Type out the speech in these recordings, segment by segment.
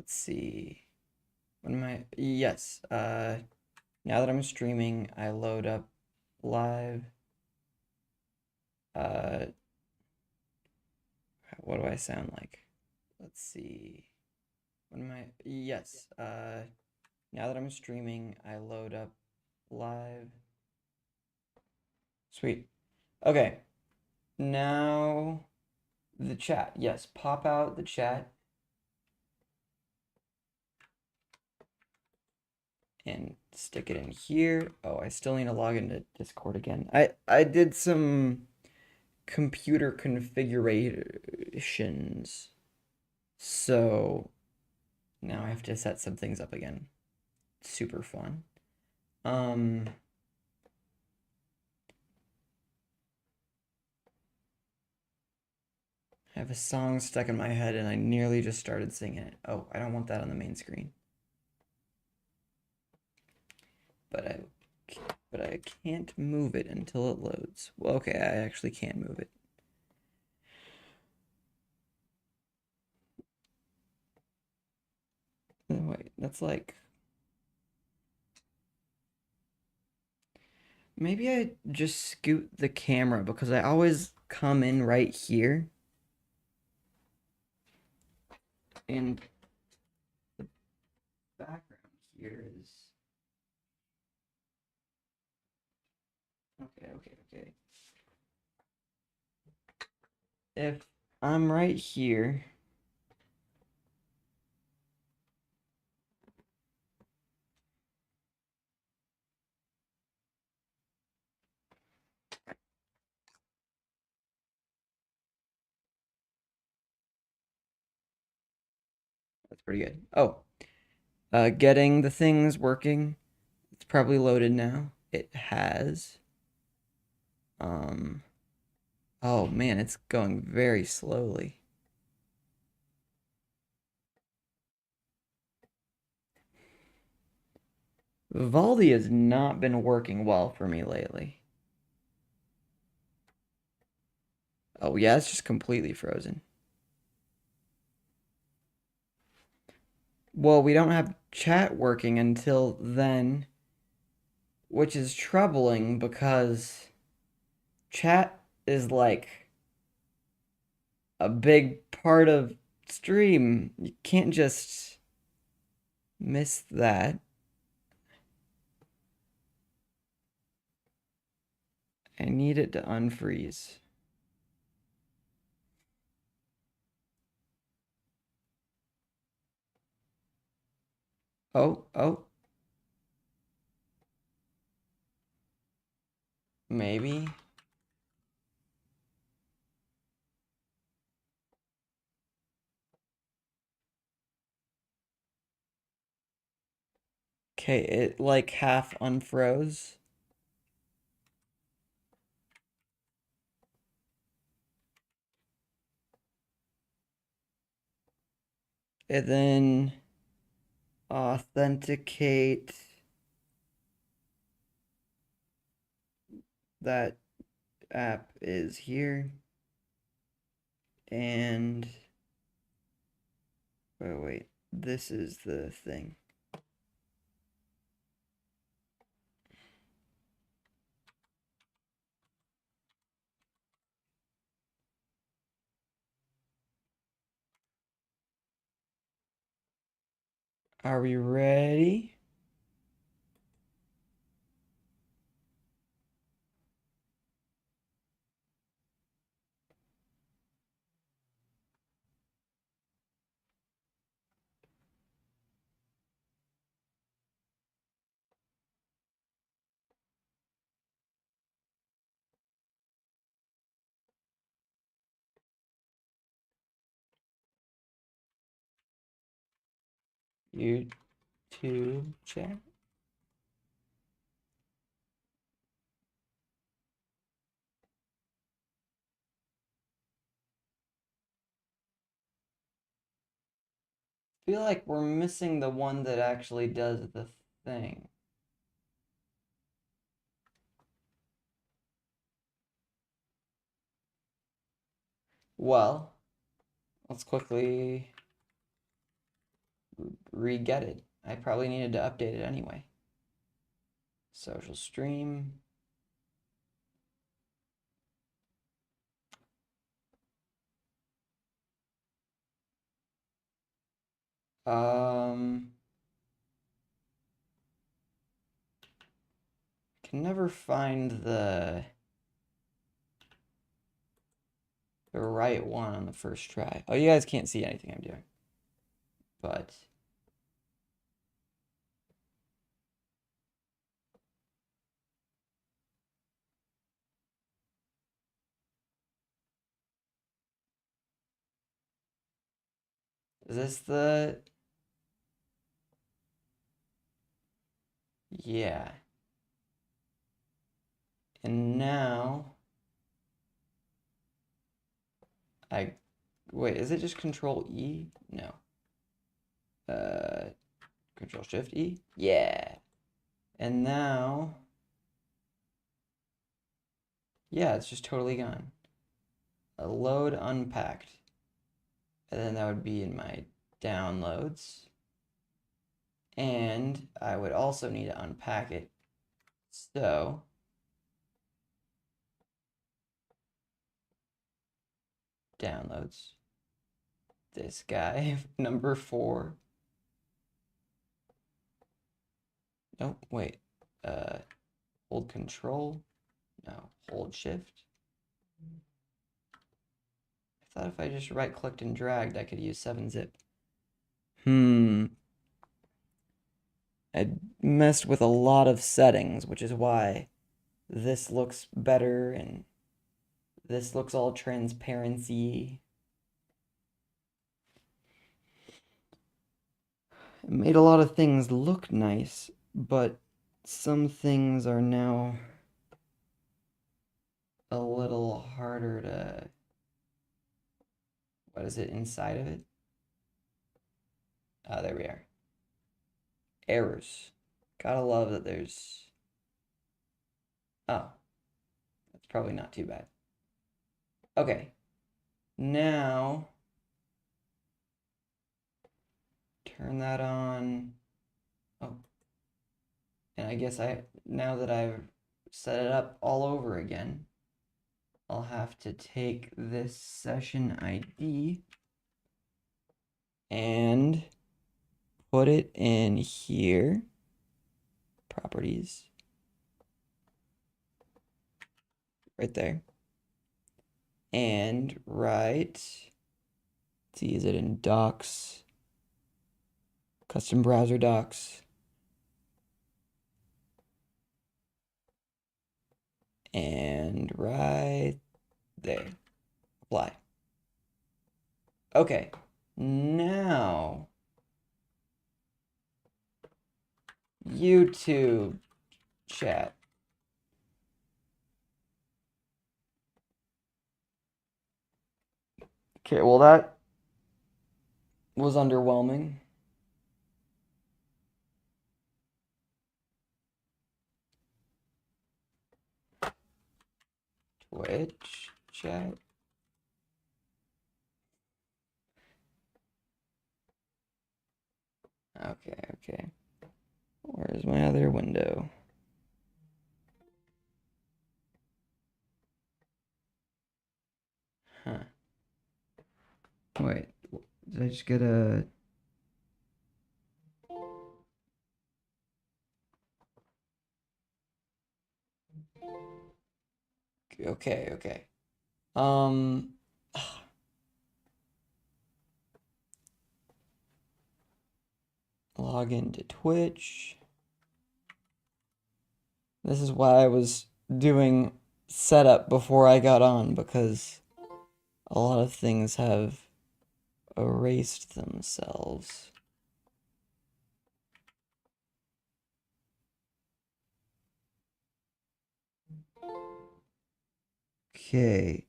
let's see. What am I? Yes. Now that I'm streaming, I load up live. Uh, what do I sound like? Let's see. What am I? Yes. Now that I'm streaming, I load up live. Sweet. Okay. Now the chat. Yes, pop out the chat and stick it in here. Oh, I still need to log into Discord again. I did some computer configurations. So now I have to set some things up again. Super fun. I have a song stuck in my head and I nearly just started singing it. Oh, I don't want that on the main screen. But I can't move it until it loads. Well, okay, I actually can't move it. Wait, that's like... Maybe I just scoot the camera because I always come in right here. And the background here is... Okay. If I'm right here... That's pretty good. Oh, getting the things working. It's probably loaded now. It has. Um, oh man, it's going very slowly. Vivaldi has not been working well for me lately. Oh yeah, it's just completely frozen. Well, we don't have chat working until then, which is troubling because chat is like a big part of stream. You can't just miss that. I need it to unfreeze. Oh. Maybe. Okay, it like half unfroze. And then authenticate that app is here. And wait, this is the thing. Are we ready? YouTube chat. I feel like we're missing the one that actually does the thing. Well, let's quickly re-get it. I probably needed to update it anyway. Social stream. Can never find the right one on the first try. Oh, you guys can't see anything I'm doing. But is this the... Yeah. And now I... Wait, is it just Control E? No. Control Shift E? Yeah. And now... Yeah, it's just totally gone. A load unpacked. And then that would be in my downloads. And I would also need to unpack it. So downloads. This guy, number 4. Nope, wait. Hold Control. No, hold Shift. I thought if I just right-clicked and dragged, I could use 7-zip. I messed with a lot of settings, which is why this looks better and this looks all transparency. It made a lot of things look nice, but some things are now a little harder to... What is it inside of it? Oh, there we are. Errors. Gotta love that there's... Oh. That's probably not too bad. Okay. Now... Turn that on. Oh. And I guess now that I've set it up all over again, I'll have to take this session ID and put it in here. Properties. Right there. And let's see, is it in docs? Custom browser docs. And right there. Apply. Okay. Now, YouTube chat. Okay, well that was underwhelming. Twitch chat. Okay. Where's my other window? Huh. Wait, did I just get a... Okay. Log into Twitch. This is why I was doing setup before I got on, because a lot of things have erased themselves. Okay.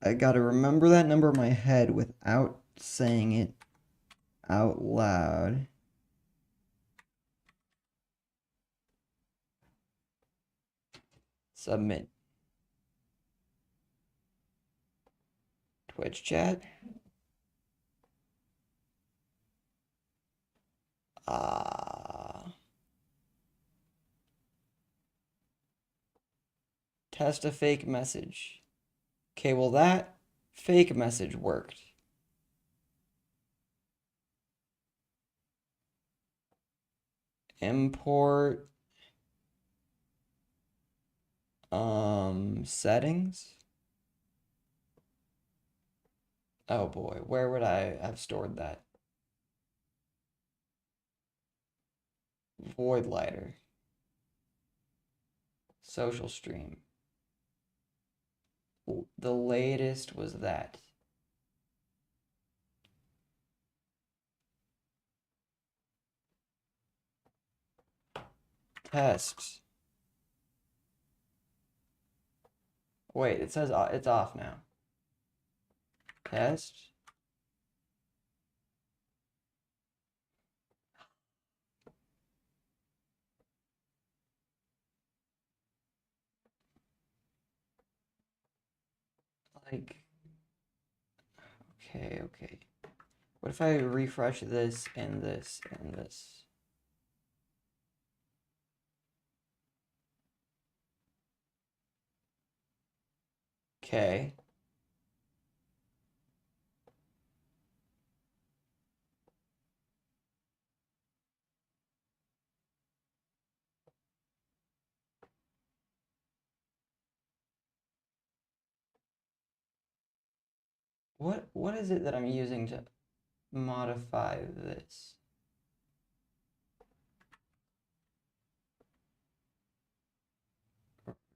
I gotta remember that number in my head without saying it out loud. Submit. Twitch chat. Test a fake message. Okay, well that fake message worked. Import settings. Oh boy, where would I have stored that? Void lighter. Social stream. The latest was that. Test. Wait, it says it's off now. Test. Like, okay, okay. What if I refresh this and this and this? Okay. What is it that I'm using to modify this?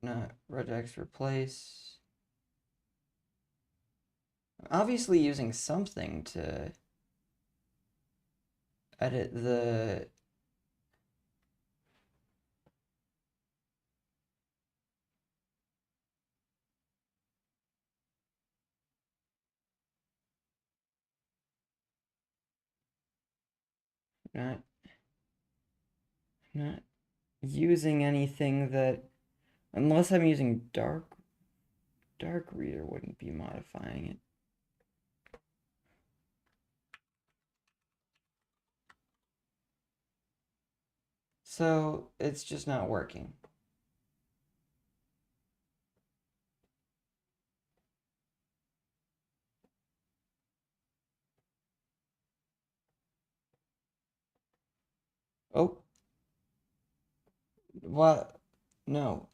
Not regex replace. I'm obviously using something to edit the not not using anything that unless I'm using dark reader wouldn't be modifying it. So it's just not working. Oh, what? No.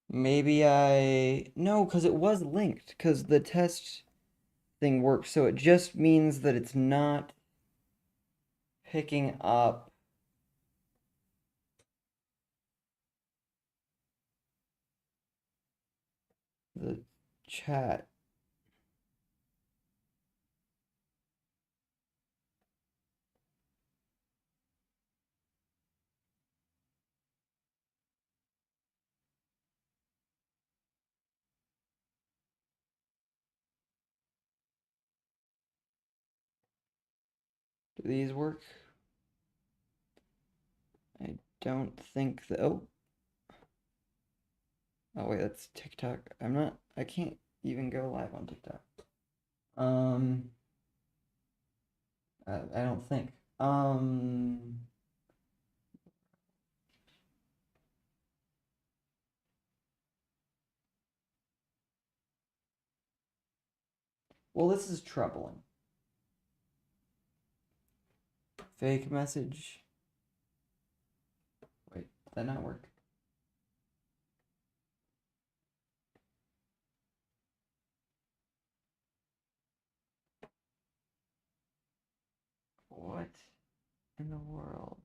Maybe no, because it was linked, because the test thing works, so it just means that it's not picking up the chat. Do these work? I don't think that. Oh, oh wait, that's TikTok. I can't even go live on TikTok. Um, I don't think. Well, this is troubling. Fake message. Wait, did that not work? What in the world?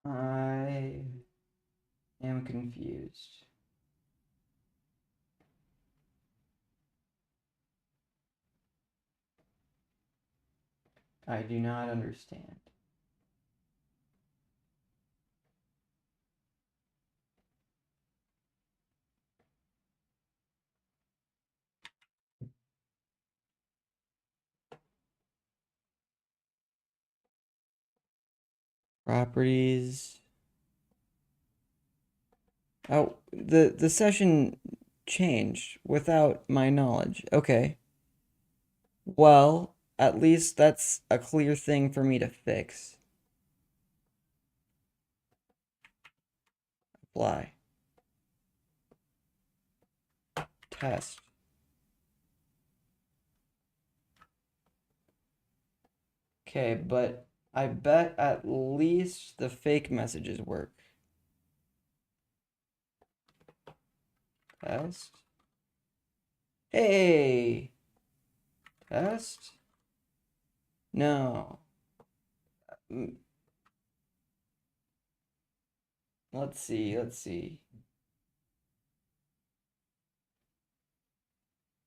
I am confused. I do not understand. Properties. Oh, the session changed without my knowledge. Okay. Well, at least that's a clear thing for me to fix. Apply. Test. Okay, but I bet at least the fake messages work. Test. Hey! Test? No. Mm, let's see, let's see.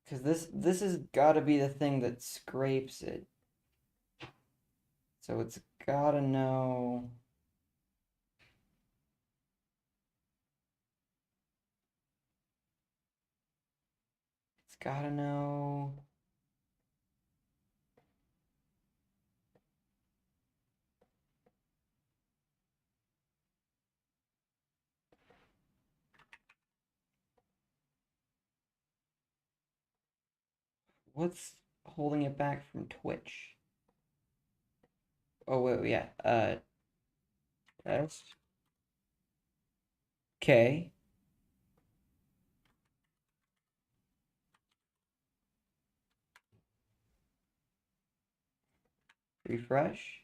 Because this has got to be the thing that scrapes it. So it's got to know. It's got to know. What's holding it back from Twitch? Oh, wait, yeah. Test. Okay. Refresh.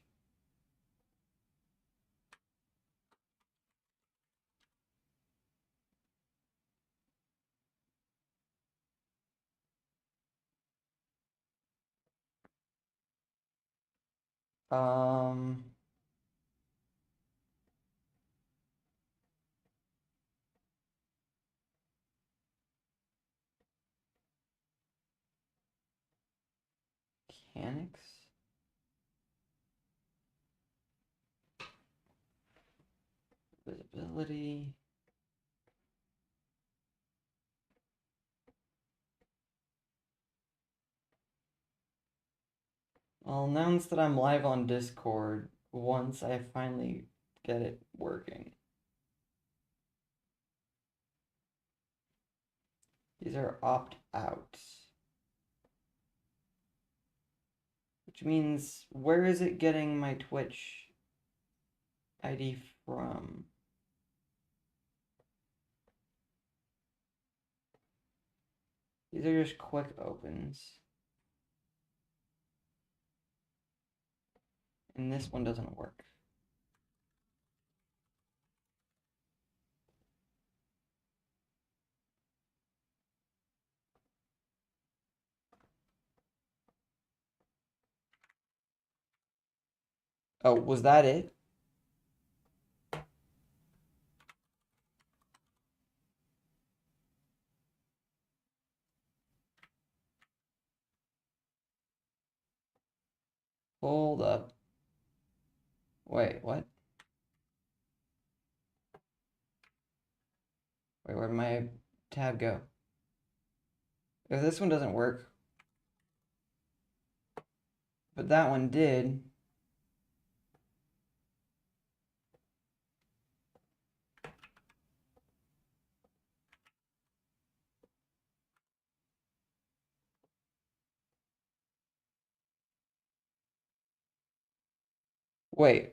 Um, Mechanics. Visibility. I'll announce that I'm live on Discord once I finally get it working. These are opt-outs. Which means, where is it getting my Twitch ID from? These are just quick opens. And this one doesn't work. Oh, was that it? Hold up. Wait, what? Wait, where'd my tab go? If this one doesn't work, but that one did. Wait,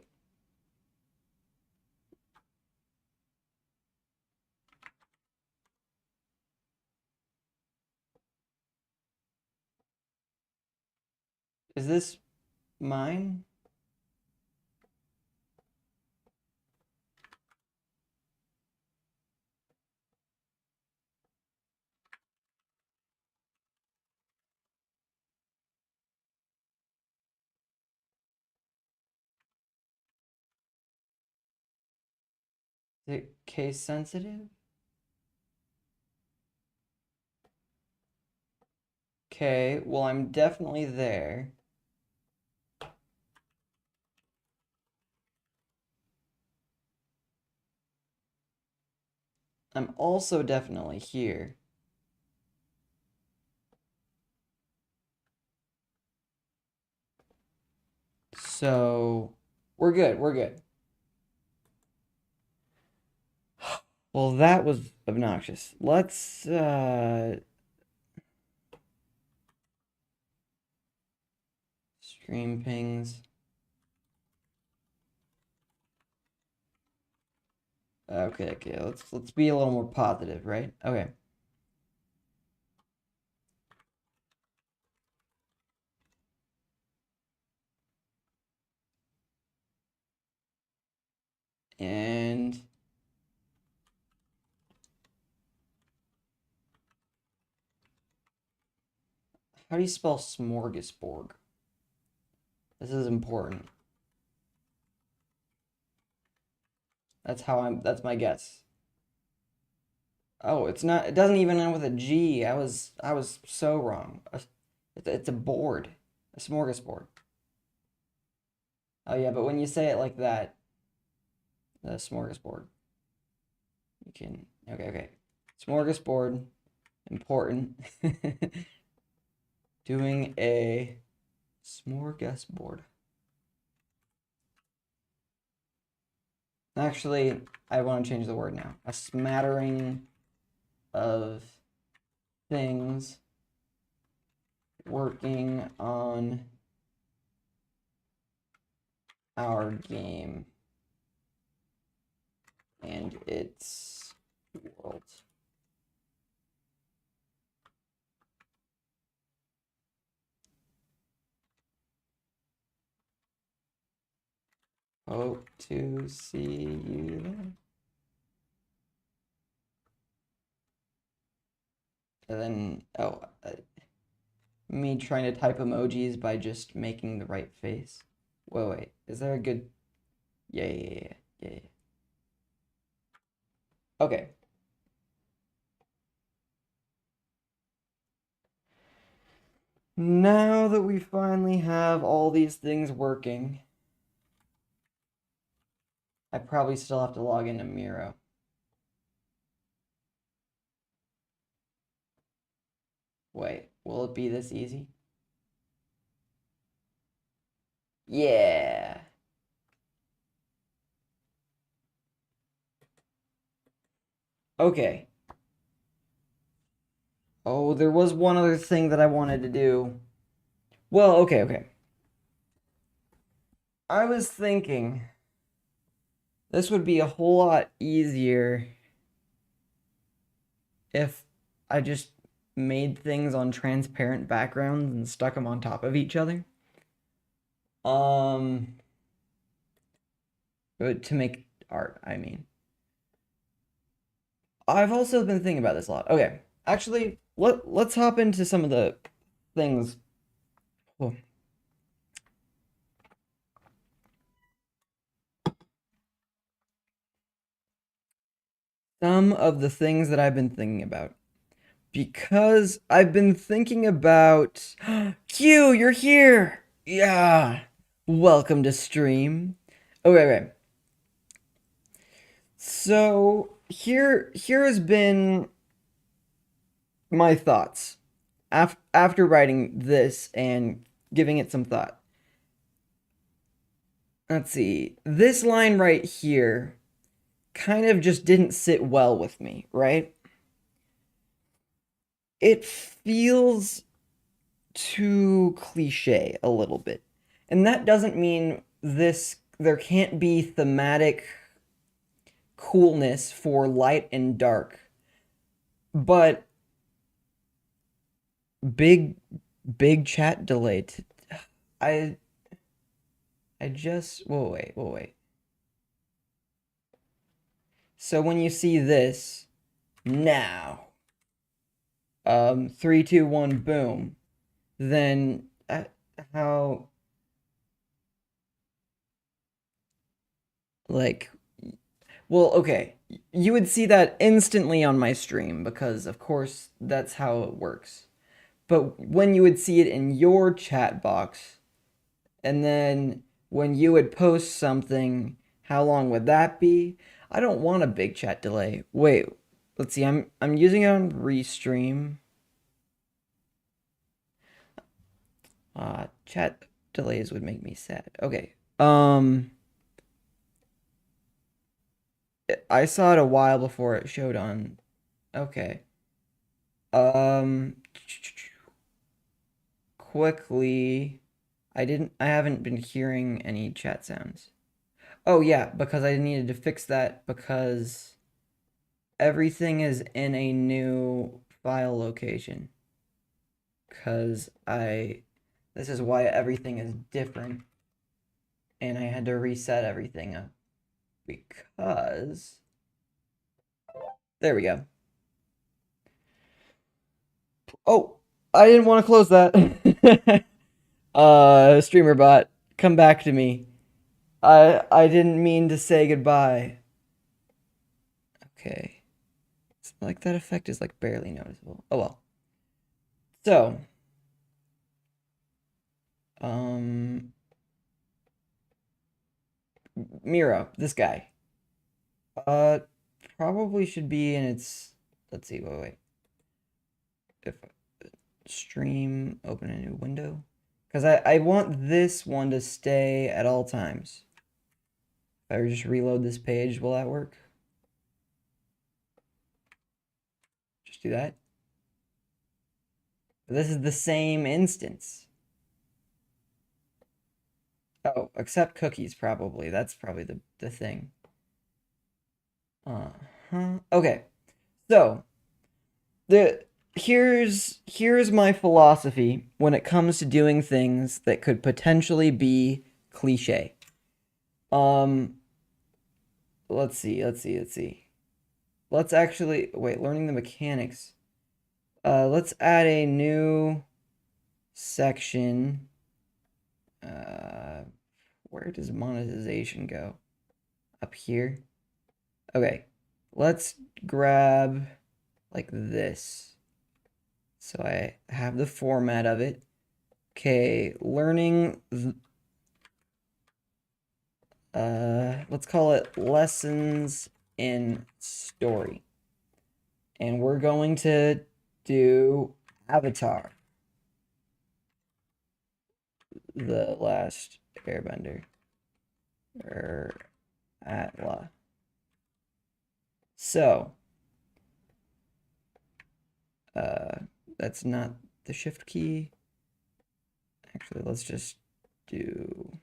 is this mine? it case sensitive? Okay, well, I'm definitely there. I'm also definitely here. So, we're good, we're good. Well, that was obnoxious. Let's, stream pings. Okay, let's be a little more positive, right? Okay. And how do you spell smorgasbord? This is important. That's my guess. Oh, it's not, it doesn't even end with a G. I was so wrong. It's a board. A smorgasbord. Oh yeah, but when you say it like that, the smorgasbord, you can, okay. Smorgasbord, important. Doing a smorgasbord. Actually, I want to change the word now. A smattering of things working on our game and its world. Hope to see you there. And then, me trying to type emojis by just making the right face. Wait, is there a good? Yeah. Okay. Now that we finally have all these things working, I probably still have to log into Miro. Wait, will it be this easy? Yeah. Okay. Oh, there was one other thing that I wanted to do. Well, okay. I was thinking this would be a whole lot easier if I just made things on transparent backgrounds and stuck them on top of each other. Um, to make art, I mean. I've also been thinking about this a lot. Okay, actually, let's hop into some of the things. Oh. Some of the things that I've been thinking about. Because I've been thinking about Q, you're here. Yeah. Welcome to stream. Okay. So here has been my thoughts after writing this and giving it some thought. Let's see. This line right here kind of just didn't sit well with me, right? It feels too cliche a little bit. And that doesn't mean there can't be thematic coolness for light and dark. But big big chat delay. I I just wait. So when you see this now, 3, 2, 1, boom, then how like Well, okay. You would see that instantly on my stream because, of course, that's how it works. But when you would see it in your chat box, and then when you would post something, how long would that be? I don't want a big chat delay. Wait, let's see. I'm using it on Restream. Chat delays would make me sad. Okay. I saw it a while before it showed on. Okay. Um, quickly. I haven't been hearing any chat sounds. Oh yeah, because I needed to fix that because everything is in a new file location. This is why everything is different. And I had to reset everything up because, there we go. Oh, I didn't want to close that. Streamer bot, come back to me. I didn't mean to say goodbye. Okay. It's like that effect is like barely noticeable. Oh well. So, Miro, this guy. Uh, Probably should be in its. Let's see. Wait. If stream, open a new window, because I want this one to stay at all times. If I just reload this page, will that work? Just do that. But this is the same instance. Oh, accept cookies, probably. That's probably the thing. Okay. So, here's my philosophy when it comes to doing things that could potentially be cliche. Let's see. Let's actually wait, learning the mechanics. Let's add a new section. Where does monetization go? Up here. Okay. Let's grab like this. So I have the format of it. Okay, let's call it lessons in story. And we're going to do Avatar, The Last Airbender, or Atla. So, that's not the shift key. Actually, let's just do.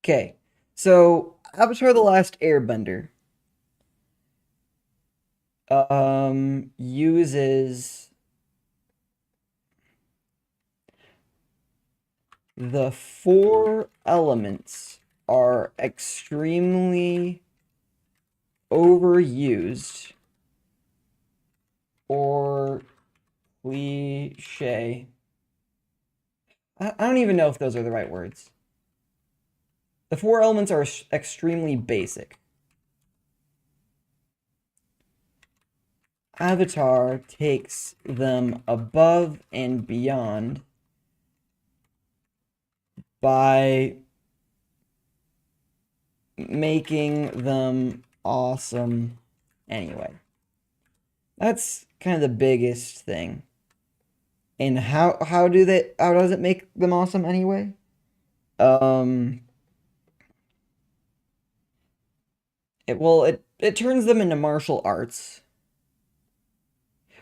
Okay, so Avatar: The Last Airbender uses the 4 elements are extremely overused or cliche. I don't even know if those are the right words. The 4 elements are extremely basic. Avatar takes them above and beyond by making them awesome anyway. That's kind of the biggest thing. And how does it make them awesome anyway? It turns them into martial arts.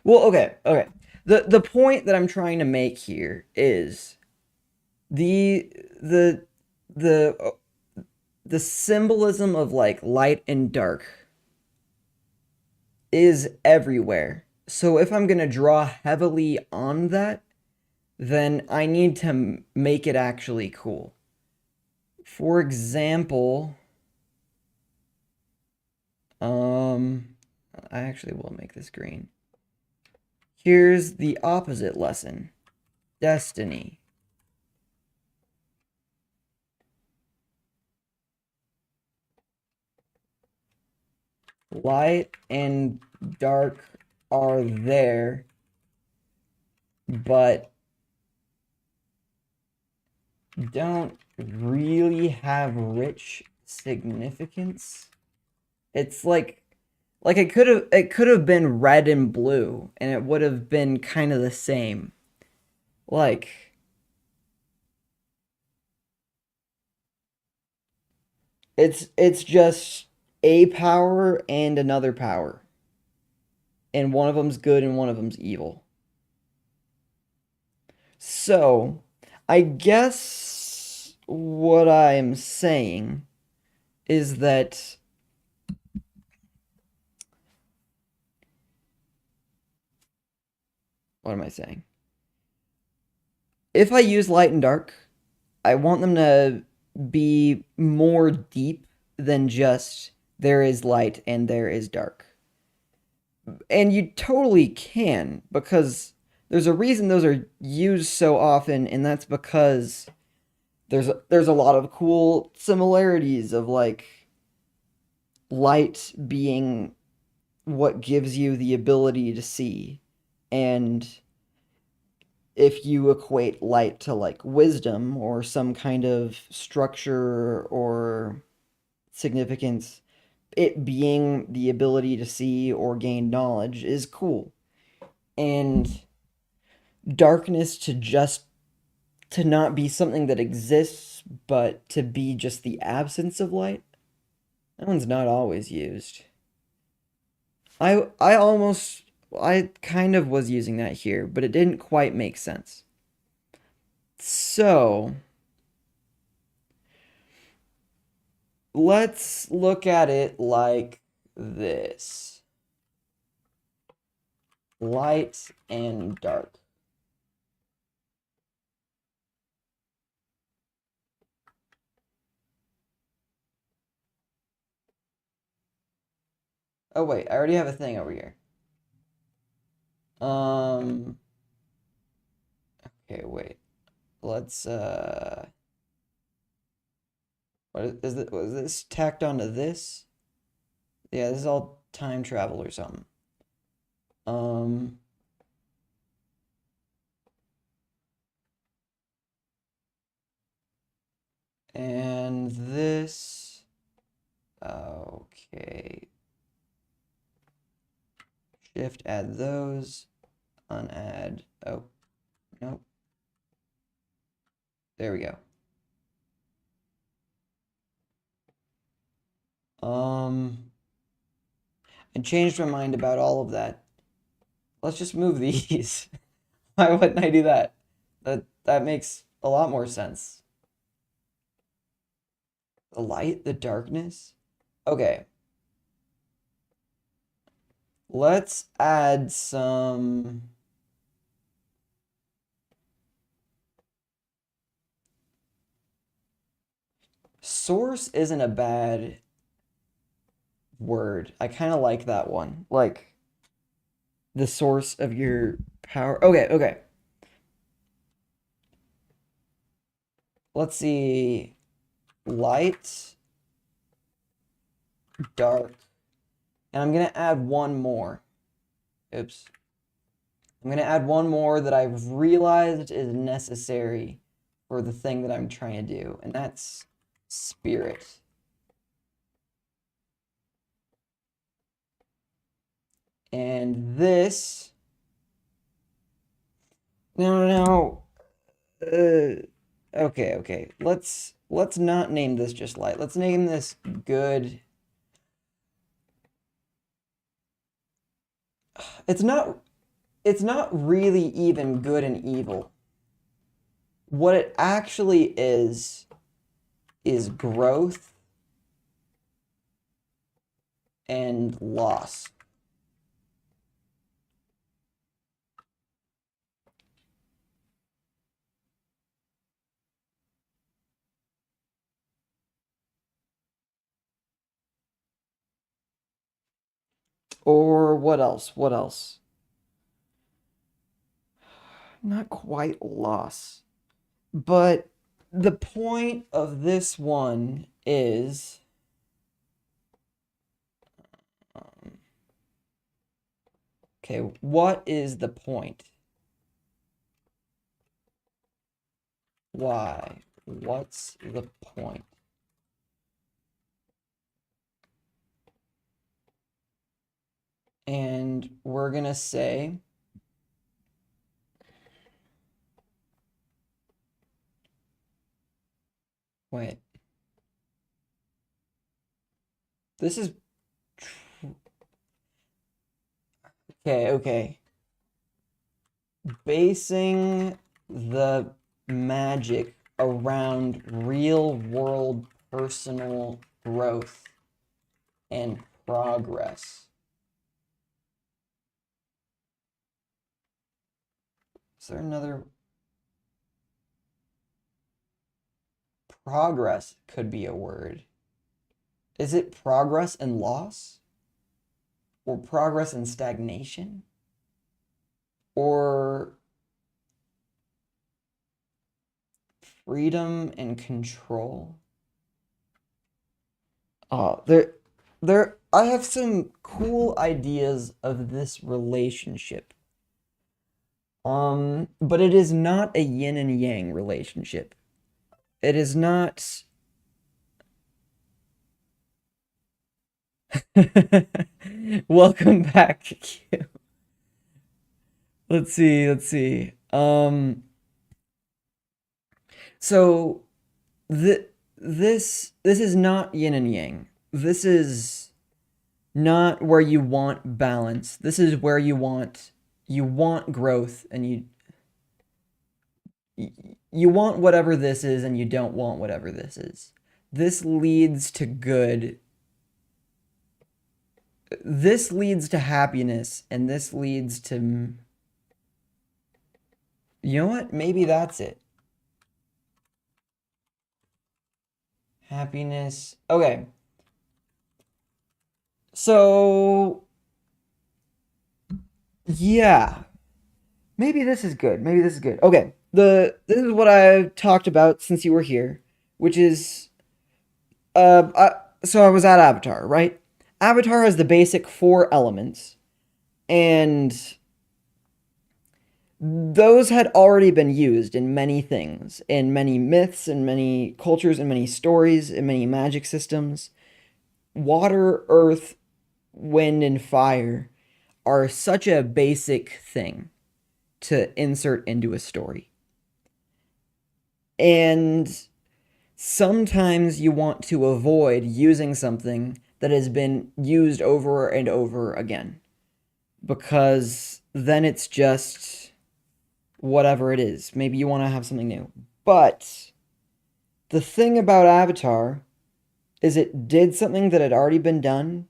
Well, okay. The point that I'm trying to make here is the the the the symbolism of like light and dark is everywhere. So if I'm going to draw heavily on that, then I need to make it actually cool. For example, I actually will make this green. Here's the opposite lesson. Destiny. Light and dark are there, but don't really have rich significance. It's like it could have been red and blue and it would have been kind of the same. Like it's just a power and another power. And one of them's good and one of them's evil. So, I guess what I'm saying is that what am I saying? If I use light and dark, I want them to be more deep than just there is light and there is dark. And you totally can because there's a reason those are used so often, and that's because there's a lot of cool similarities of like light being what gives you the ability to see. And if you equate light to like wisdom or some kind of structure or significance, it being the ability to see or gain knowledge is cool. And darkness to not be something that exists, but to be just the absence of light, that one's not always used. I almost I kind of was using that here, but it didn't quite make sense. So, let's look at it like this. Light and dark. Oh wait, I already have a thing over here. Um okay, wait. Let's what is it was this tacked onto this? Yeah, this is all time travel or something. Um and this okay. Shift add those, unadd. Oh, nope. There we go. I changed my mind about all of that. Let's just move these. Why wouldn't I do that? That makes a lot more sense. The light, the darkness. Okay. Let's add some source isn't a bad word. I kind of like that one. Like the source of your power. Okay, okay. Let's see. Light, dark. And I'm going to add one more. Oops. I'm going to add one more that I've realized is necessary for the thing that I'm trying to do, and that's spirit. And this... No. Okay, okay. Let's not name this just light. Let's name this good. It's not really even good and evil. What it actually is growth and loss. Or what else? What else? Not quite loss. But the point of this one is Okay, what is the point? Why? What's the point? And we're gonna say wait. This is okay. Basing the magic around real world personal growth and progress. Is there another? Progress could be a word. Is it progress and loss? Or progress and stagnation? Or freedom and control? I have some cool ideas of this relationship. But it is not a yin and yang relationship. It is not. Welcome back, Q. Let's see. So the this is not yin and yang. This is not where you want balance. This is where you want growth and you want whatever this is and you don't want whatever this is. This leads to good. This leads to happiness and this leads to, you know what? Maybe that's it. Happiness. Okay. So yeah. Maybe this is good. Maybe this is good. Okay. This is what I talked about since you were here, which is so I was at Avatar, right? Avatar has the basic four elements, and those had already been used in many things, in many myths, in many cultures, in many stories, in many magic systems. Water, earth, wind, and fire are such a basic thing to insert into a story. And sometimes you want to avoid using something that has been used over and over again because then it's just whatever it is. Maybe you want to have something new. But the thing about Avatar is it did something that had already been done,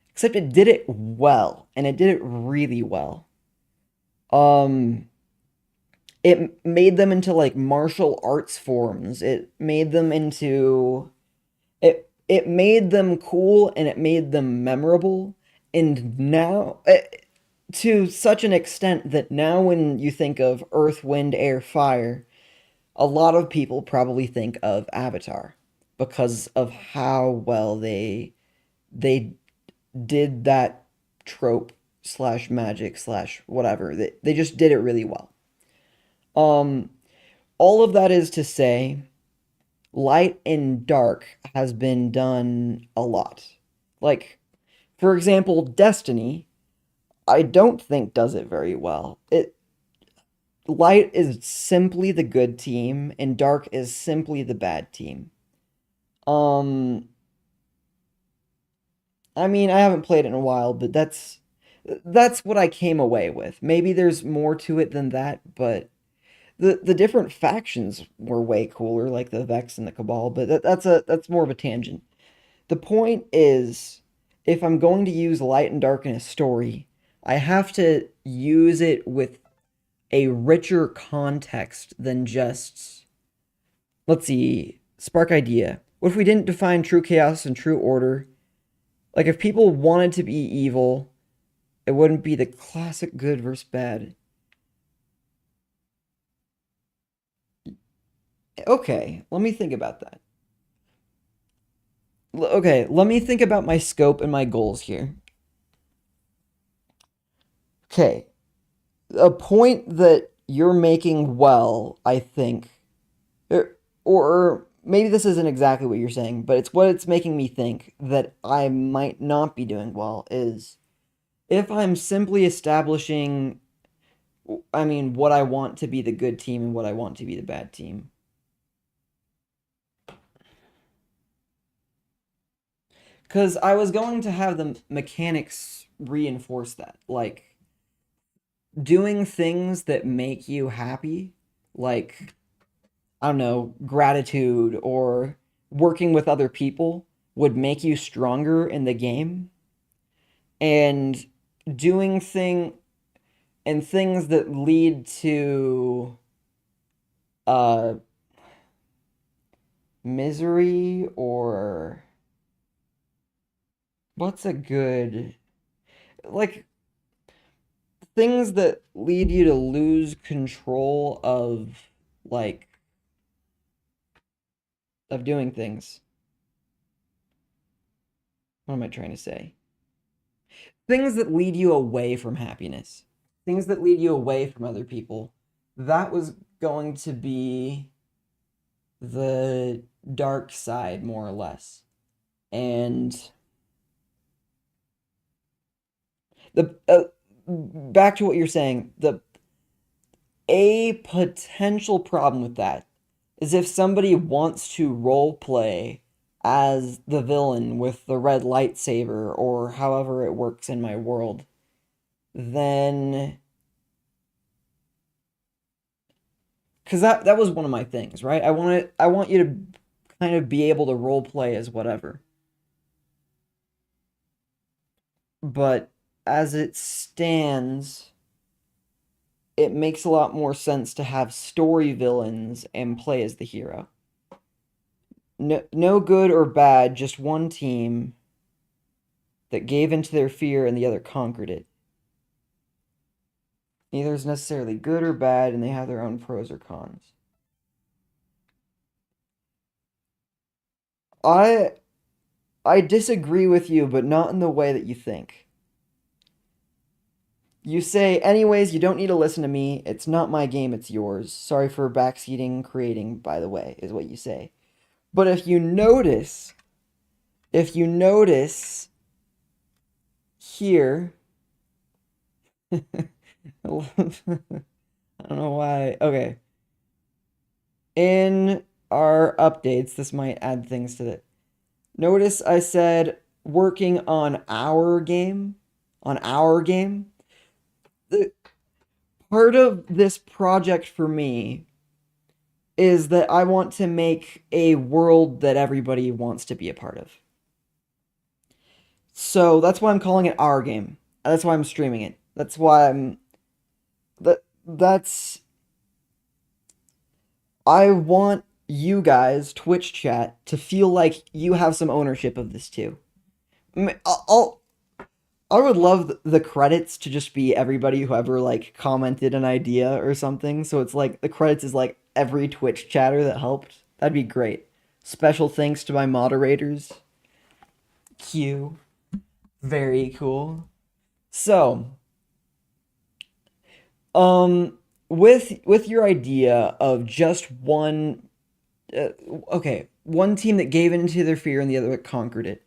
except it did it well, and it did it really well. Um, it made them into like martial arts forms. It made them into it made them cool and it made them memorable. And now to such an extent that now when you think of earth, wind, air, fire, a lot of people probably think of Avatar because of how well they did that trope slash magic slash whatever. They just did it really well. Um, all of that is to say, light and dark has been done a lot. Like, for example, Destiny, I don't think does it very well. It Light is simply the good team, and dark is simply the bad team. Um, I mean, I haven't played it in a while, but that's what I came away with. Maybe there's more to it than that, but the different factions were way cooler, like the Vex and the Cabal, but that's more of a tangent. The point is, if I'm going to use light and dark in a story, I have to use it with a richer context than just, let's see, spark idea. What if we didn't define true chaos and true order? Like, if people wanted to be evil, it wouldn't be the classic good versus bad. Okay, let me think about that. Okay, let me think about my scope and my goals here. Okay, a point that you're making well, I think, or maybe this isn't exactly what you're saying, but it's what it's making me think that I might not be doing well is if I'm simply establishing, I mean, what I want to be the good team and what I want to be the bad team. Because I was going to have the mechanics reinforce that. Like, doing things that make you happy, like, I don't know, gratitude or working with other people would make you stronger in the game. And doing things that lead to uh misery or what's a good like things that lead you to lose control like of doing things. What am I trying to say? Things that lead you away from happiness. Things that lead you away from other people. That was going to be the dark side more or less. And the back to what you're saying, the a potential problem with that is if somebody wants to role play as the villain with the red lightsaber or however it works in my world, then because that was one of my things, right? I want you to kind of be able to role play as whatever. But as it stands, it makes a lot more sense to have story villains and play as the hero. No, no good or bad, just one team that gave into their fear and the other conquered it. Neither is necessarily good or bad, and they have their own pros or cons. I I disagree with you, but not in the way that you think. You say, anyways, you don't need to listen to me. It's not my game, it's yours. Sorry for backseating, creating, by the way, is what you say. But if you notice here, I don't know why. Okay. In our updates, this might add things to it. Notice I said working on our game. The part of this project for me is that I want to make a world that everybody wants to be a part of. So that's why I'm calling it our game. That's why I'm streaming it. That's why that's I want you guys, Twitch chat, to feel like you have some ownership of this too. I would love the credits to just be everybody who ever like commented an idea or something. So it's like the credits is like every Twitch chatter that helped. That'd be great. Special thanks to my moderators. Q. Very cool. So, with your idea of just one okay, one team that gave into their fear and the other that conquered it.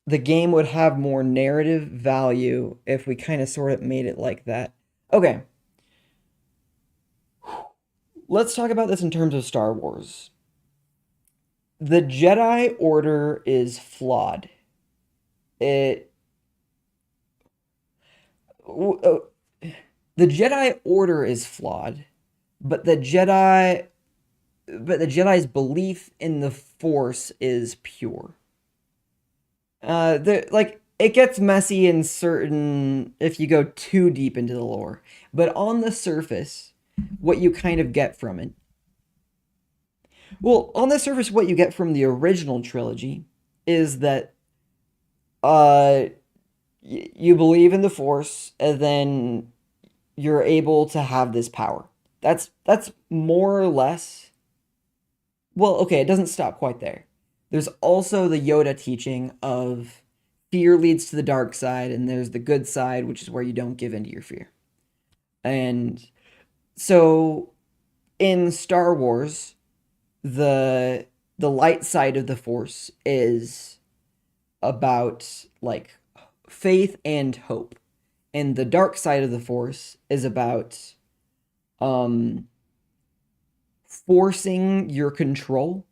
The game would have more narrative value if we kind of sort of made it like that. Okay, let's talk about this in terms of Star Wars. The Jedi Order is flawed. It uh, the Jedi Order is flawed, but the Jedi's belief in the Force is pure. Like it gets messy in certain if you go too deep into the lore, but on the surface, what you kind of get from it. Well, on the surface, what you get from the original trilogy is that uh you believe in the Force, and then you're able to have this power. That's more or less. Well, okay, it doesn't stop quite there. There's also the Yoda teaching of fear leads to the dark side, and there's the good side, which is where you don't give in to your fear. And so in Star Wars, the light side of the Force is about like faith and hope, and the dark side of the Force is about um forcing your control.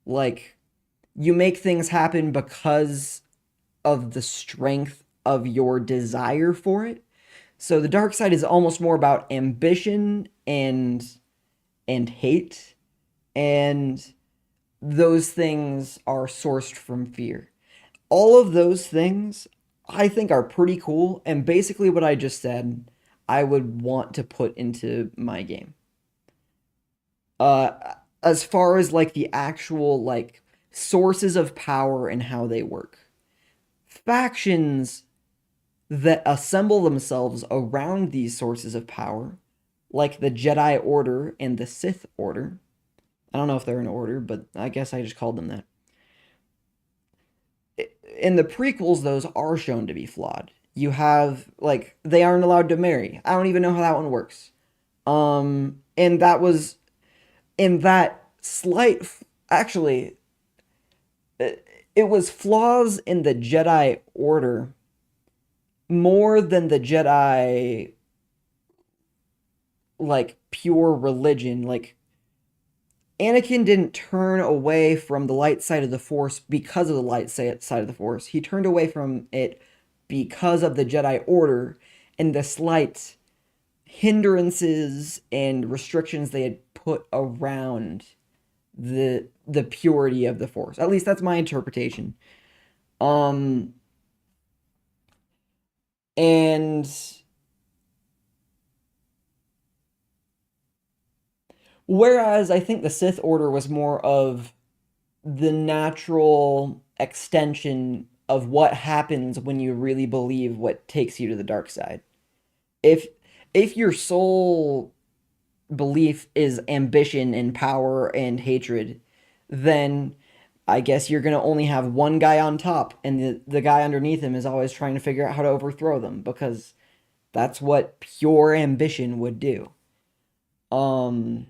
Like you make things happen because of the strength of your desire for it. So the dark side is almost more about ambition and hate, and those things are sourced from fear. All of those things I think are pretty cool, and basically what I just said, I would want to put into my game. As far as like the actual like sources of power and how they work. Factions that assemble themselves around these sources of power, like the Jedi Order and the Sith Order. I don't know if they're in order, but I guess I just called them that. In the prequels, those are shown to be flawed. You have like they aren't allowed to marry. I don't even know how that one works. And that was in that slight actually it was flaws in the Jedi Order more than the Jedi like pure religion. Like Anakin didn't turn away from the light side of the Force because of the light side of the Force. He turned away from it because of the Jedi Order and the slight hindrances and restrictions they had put around the purity of the Force. At least that's my interpretation. Um and whereas I think the Sith Order was more of the natural extension of what happens when you really believe what takes you to the dark side. If if your sole belief is ambition and power and hatred, then I guess you're going to only have one guy on top and the guy underneath him is always trying to figure out how to overthrow them because that's what pure ambition would do. Um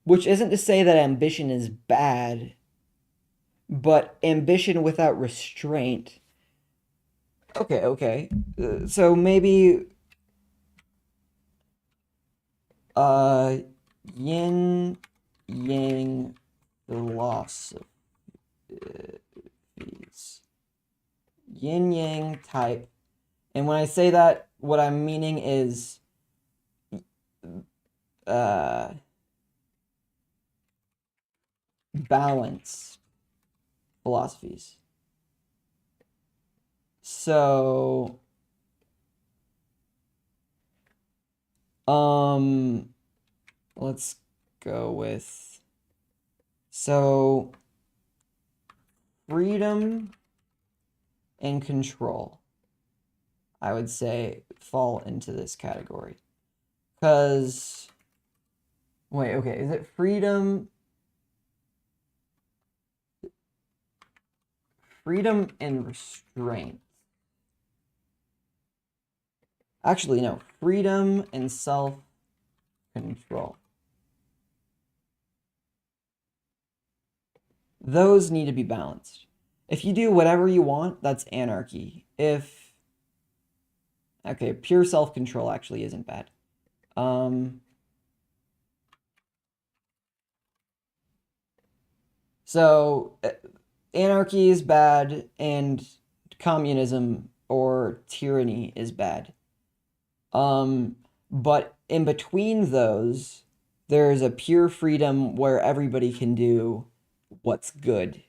which isn't to say that ambition is bad, but ambition without restraint. Okay, okay. So maybe uh yin yang philosophies. Yin yang type. And when I say that, what I'm meaning is uh balance philosophies. So um let's go with so freedom and control, I would say, fall into this category. Because, wait, okay, is it freedom? Freedom and restraint. Actually, no, freedom and self control. Those need to be balanced. If you do whatever you want, that's anarchy. If, okay, pure self control actually isn't bad. Um, so anarchy is bad and communism or tyranny is bad. But in between those, there's a pure freedom where everybody can do what's good.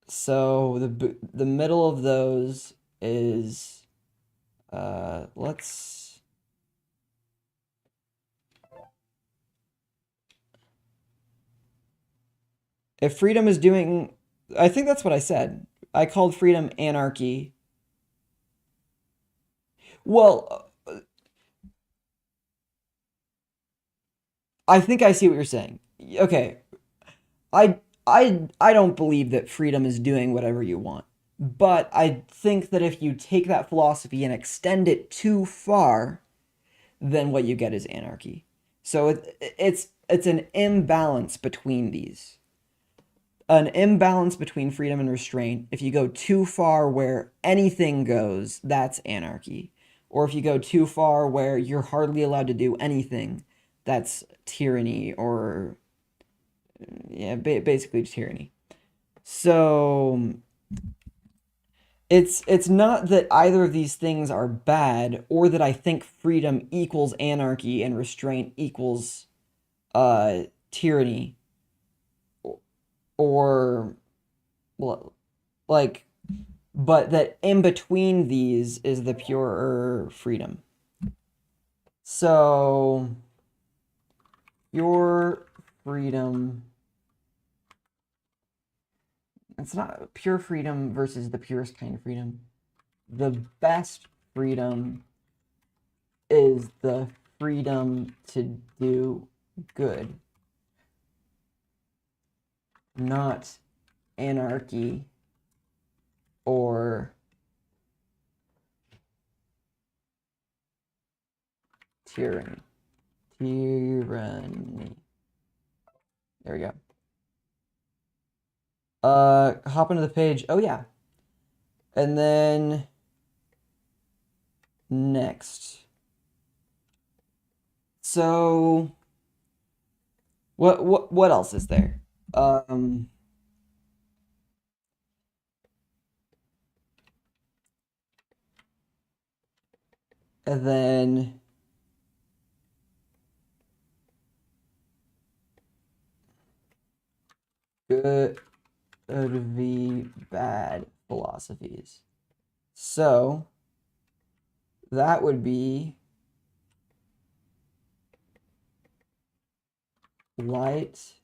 So the middle of those is let's if freedom is doing I think that's what I said. I called freedom anarchy. Well, I think I see what you're saying. Okay, I don't believe that freedom is doing whatever you want. But I think that if you take that philosophy and extend it too far, then what you get is anarchy. So it's an imbalance between these. An imbalance between freedom and restraint. If you go too far where anything goes, that's anarchy. Or if you go too far where you're hardly allowed to do anything, that's tyranny or yeah, basically tyranny. So it's not that either of these things are bad or that I think freedom equals anarchy and restraint equals tyranny or well, like but that in between these is the pure freedom. So your freedom, it's not pure freedom versus the purest kind of freedom. The best freedom is the freedom to do good, not anarchy or tyranny. Tyranny. There we go. Hop into the page. Oh yeah. And then next. So what else is there? And then good v bad philosophies. So that would be light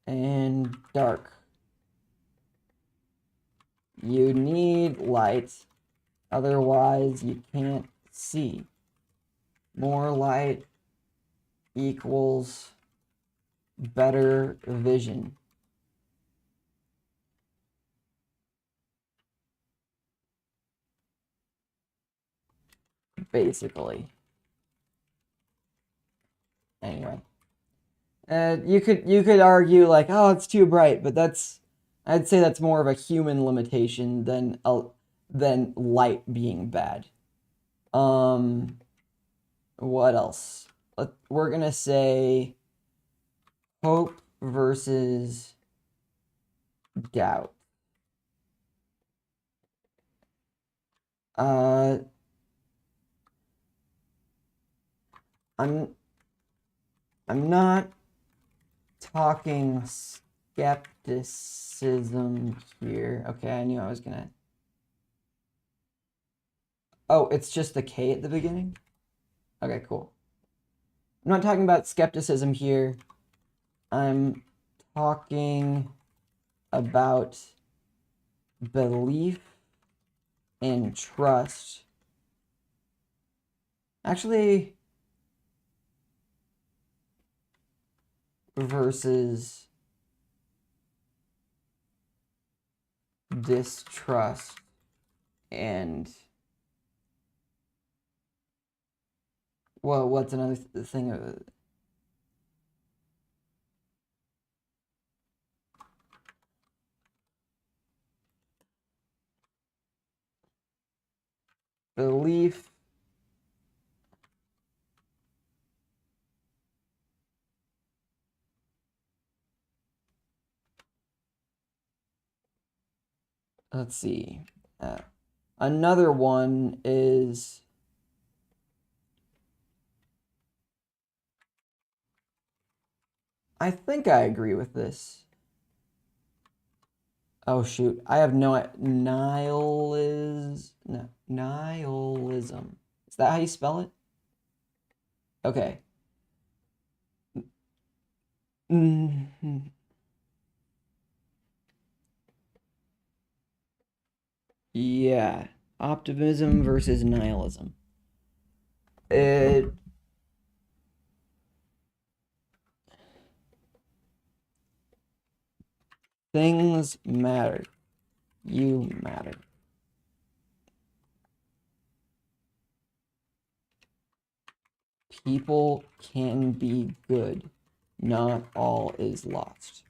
and dark. You need light, otherwise you can't see. More light equals better vision. Basically. Anyway. You could argue like, oh, it's too bright, but I'd say that's more of a human limitation than light being bad. What else? We're gonna say hope versus doubt. Uh, I'm not talking skepticism here. Okay, I knew I was gonna. Oh, it's just the K at the beginning? Okay, cool. I'm not talking about skepticism here. I'm talking about belief and trust. Actually, versus distrust and well, what's another thing? Belief let's see. Another one is I think I agree with this. Oh shoot, I have no nihilism. Is that how you spell it? Okay. Mhm. Yeah, optimism versus nihilism. It Things matter. You matter. People can be good. Not all is lost.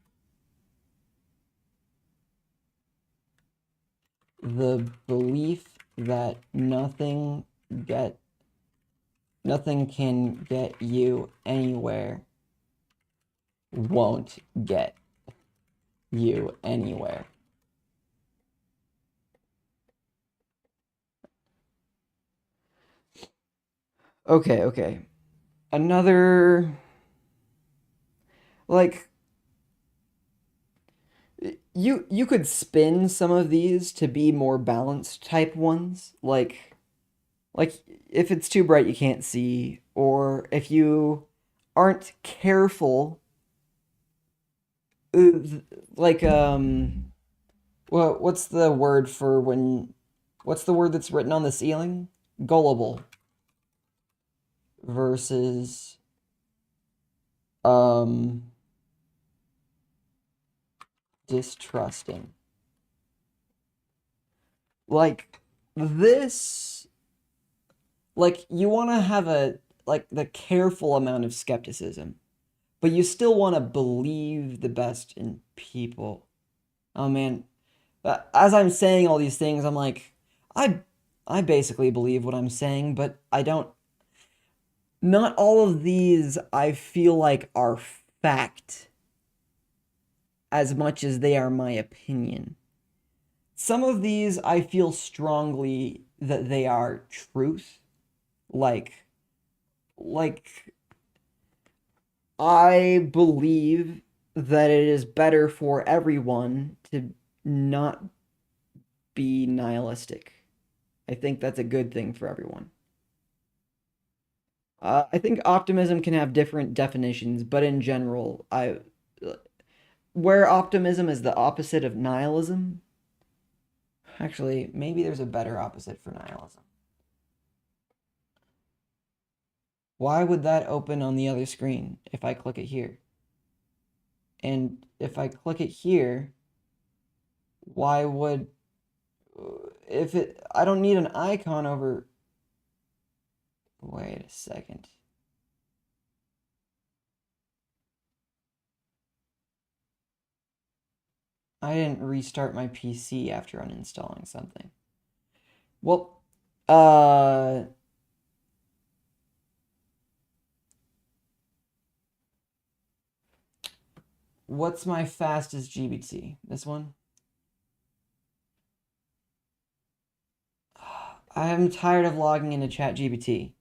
The belief that nothing can get you anywhere won't get you anywhere. Okay. Another, like, you could spin some of these to be more balanced type ones, like if it's too bright you can't see, or if you aren't careful, uh, like what's the word for when, what's the word that's written on the ceiling? Gullible versus um distrusting. Like this, like you want to have a, like, the careful amount of skepticism, but you still want to believe the best in people. Oh man, as I'm saying all these things, I'm like, I I basically believe what I'm saying, but I don't. Not all of these I feel like are fact as much as they are my opinion. Some of these I feel strongly that they are truth. Like like I believe that it is better for everyone to not be nihilistic. I think that's a good thing for everyone. I think optimism can have different definitions, but in general, where optimism is the opposite of nihilism. Actually, maybe there's a better opposite for nihilism. Why would that open on the other screen if I click it here? And if I click it here, why would, if it, I don't need an icon over, wait a second. I didn't restart my PC after uninstalling something. Well, what's my fastest GBT? This one? I'm tired of logging into ChatGPT.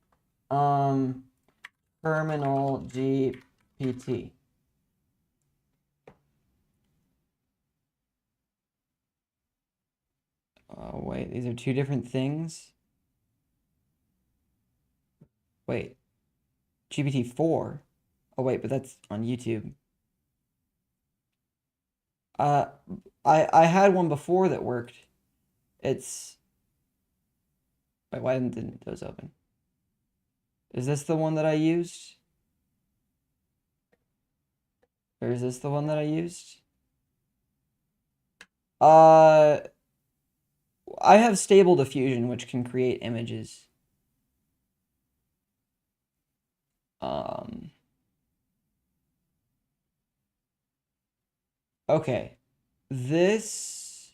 Terminal GPT. Oh, wait, these are two different things? Wait, GPT-4? Oh, wait, but that's on YouTube. Uh, I had one before that worked. It's... Wait, why didn't those open? Is this the one that I used? Or is this the one that I used? Uh, I have Stable Diffusion, which can create images. Um, okay. This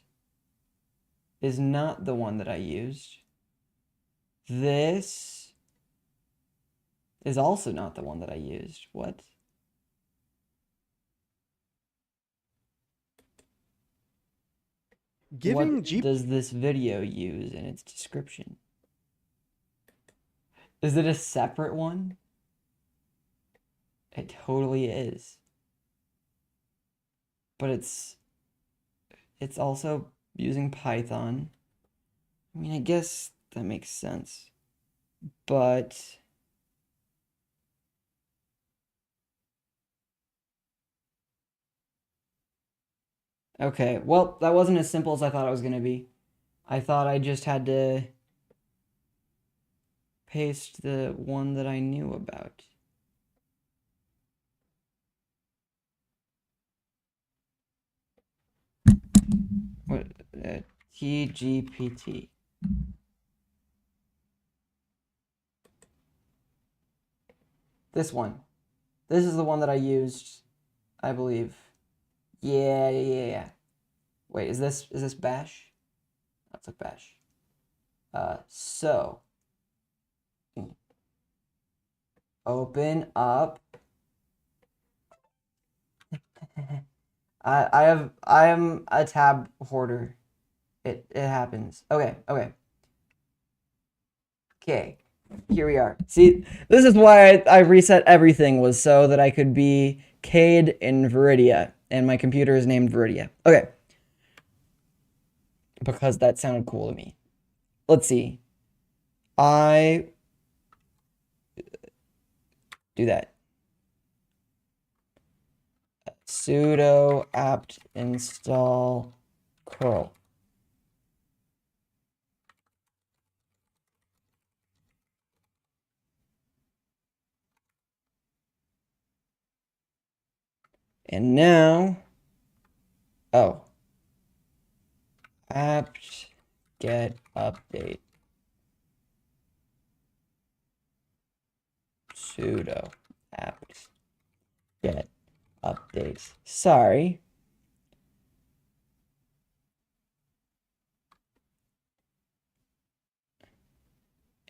is not the one that I used. This is also not the one that I used. What? Giving What G does this video use in its description? Is it a separate one? It totally is. But it's also using Python. I mean, I guess that makes sense. But okay, well, that wasn't as simple as I thought it was going to be. I thought I just had to paste the one that I knew about. TGPT. This one. This is the one that I used, I believe. Yeah. Wait, is this bash? That's a bash. So open up. I am a tab hoarder. It happens. Okay. Here we are. See, this is why I reset everything, was so that I could be Cade in Viridia, and my computer is named Viridia. Okay. Because that sounded cool to me. Let's see. I do that. Sudo apt install curl. And now, apt get update sudo apt get updates. Sorry.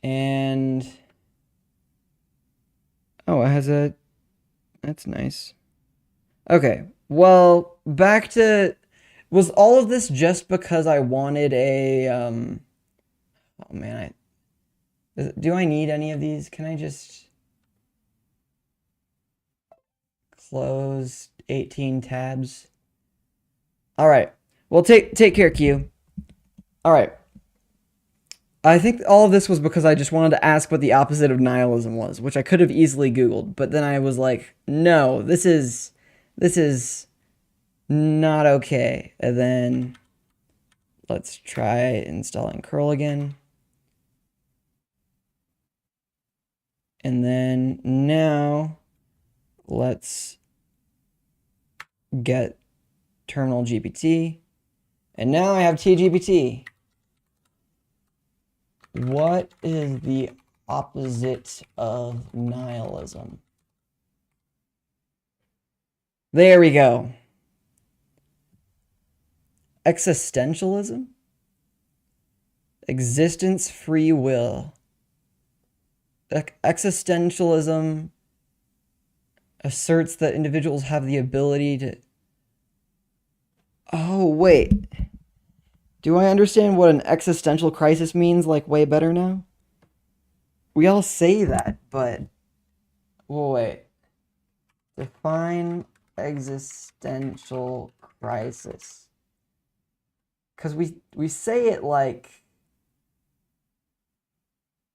And oh, it has a, that's nice. Okay, well, back to, was all of this just because I wanted a, oh man, do I need any of these? Can I just close 18 tabs? All right, well, take care, Q. All right. I think all of this was because I just wanted to ask what the opposite of nihilism was, which I could have easily Googled, but then I was like, no, this is not okay. And then let's try installing curl again. And then now let's get terminal GPT. And now I have TGPT. What is the opposite of nihilism? There we go. Existentialism? Existence, free will. Existentialism asserts that individuals have the ability to... Oh, wait. Do I understand what an existential crisis means, like, way better now? We all say that, but... Wait. Define existential crisis. Because we say it like...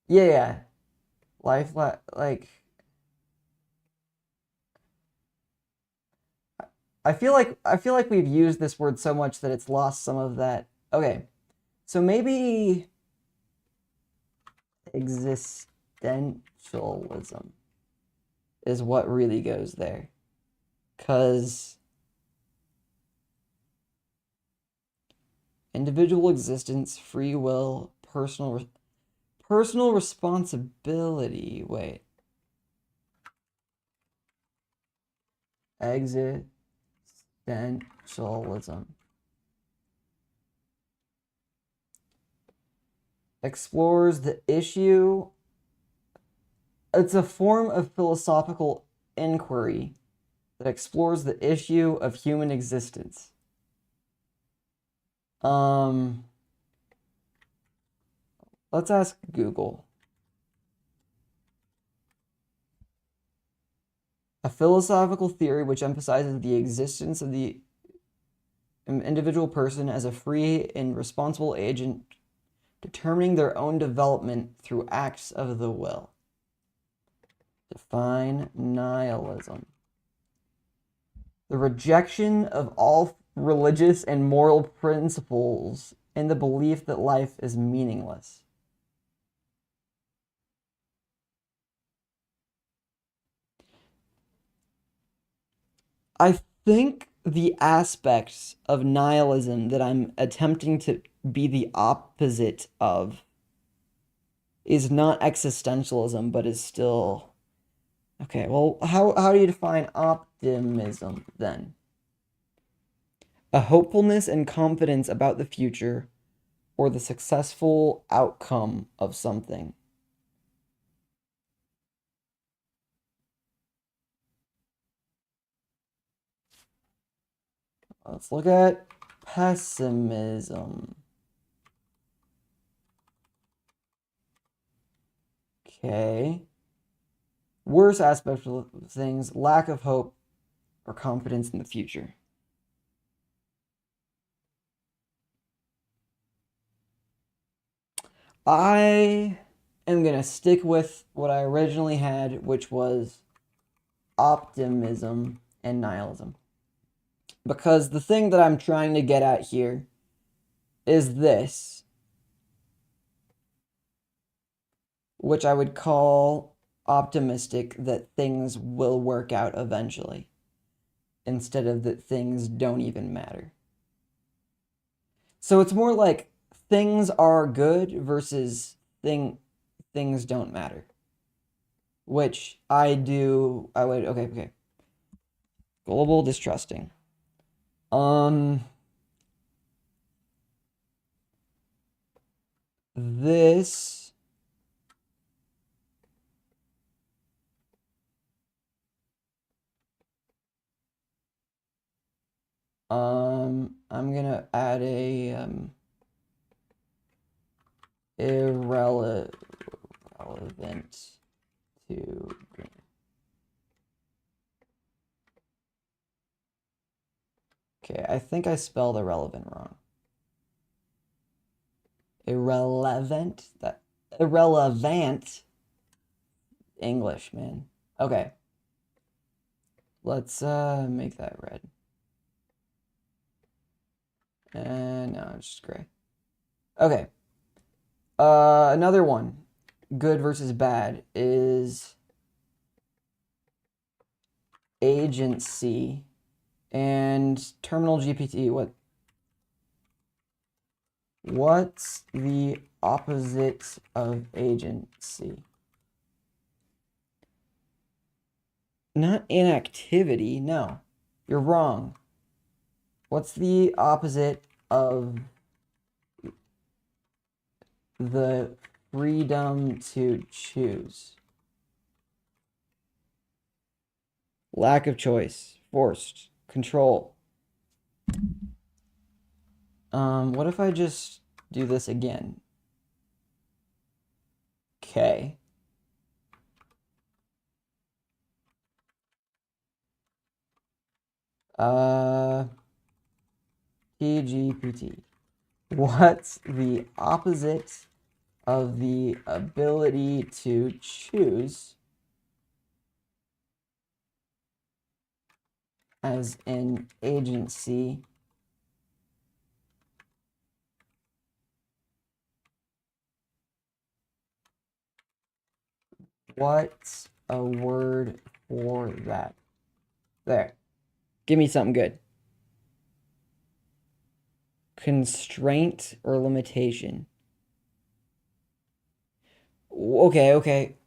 Yeah. Life, like... I feel like we've used this word so much that it's lost some of that. Okay. So maybe existentialism is what really goes there. 'Cause individual existence, free will, personal responsibility. Wait. Existentialism explores the issue. It's a form of philosophical inquiry that explores the issue of human existence. Let's ask Google. A philosophical theory which emphasizes the existence of the individual person as a free and responsible agent determining their own development through acts of the will. Define nihilism. The rejection of all religious and moral principles and the belief that life is meaningless. I think the aspects of nihilism that I'm attempting to be the opposite of is not existentialism, but is still okay. Well, how do you define optimism then? A hopefulness and confidence about the future or the successful outcome of something. Let's look at pessimism. Okay. Worst aspect of things, lack of hope or confidence in the future. I am going to stick with what I originally had, which was optimism and nihilism. Because the thing that I'm trying to get at here is this, which I would call optimistic that things will work out eventually, instead of that things don't even matter. So it's more like things are good versus things don't matter. Which I would, okay. Global distrusting. This I'm gonna add a irrelevant to green. Okay, I think I spelled irrelevant wrong. Irrelevant? That irrelevant English, man. Okay. Let's make that red. And no, it's just gray. Okay. Another one, good versus bad, is agency and terminal GPT. What's the opposite of agency? Not inactivity, no. You're wrong. What's the opposite of the freedom to choose? Lack of choice, forced, control. What if I just do this again? Okay. TGPT. What's the opposite of the ability to choose as an agency? What's a word for that? There. Give me something good. Constraint or limitation? Okay.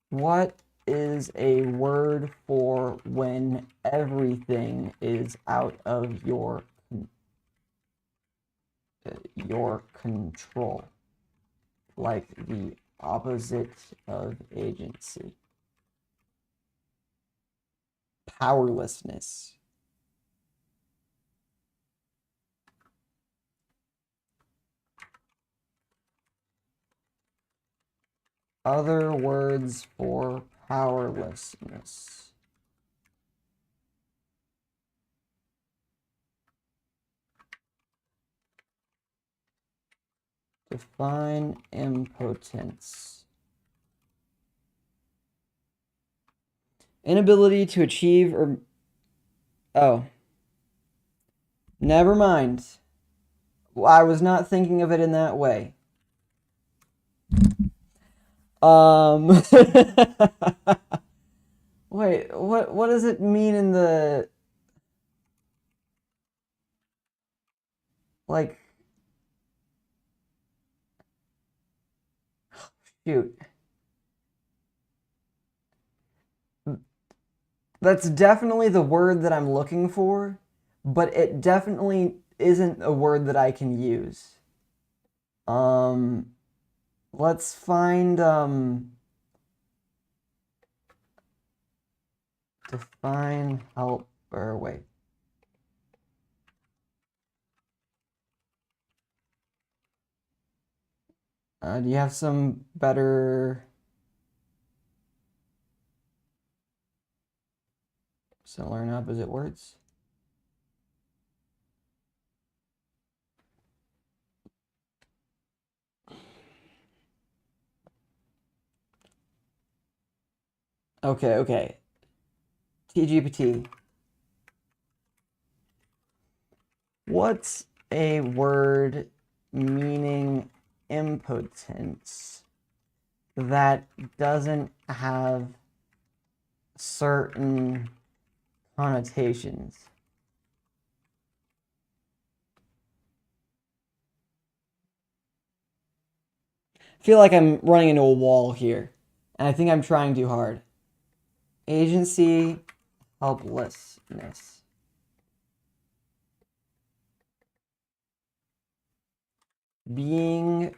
What is a word for when everything is out of your control? Like the opposite of agency. Powerlessness. Other words for powerlessness. Define impotence. Inability to achieve or... Oh. Never mind. I was not thinking of it in that way. Wait, what does it mean in the like shoot. That's definitely the word that I'm looking for, but it definitely isn't a word that I can use. Um, let's find define help or wait. Do you have some better similar and opposite words? Okay, okay. TGPT. What's a word meaning impotence that doesn't have certain connotations? I feel like I'm running into a wall here, and I think I'm trying too hard. Agency, helplessness. Being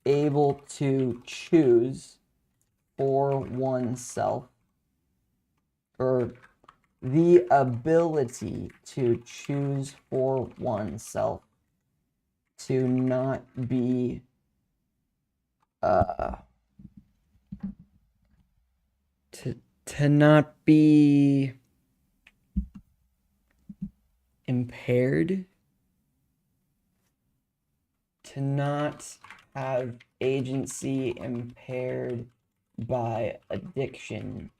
able to choose for oneself, or the ability to choose for oneself, to not be uh to not be impaired, to not have agency impaired by addiction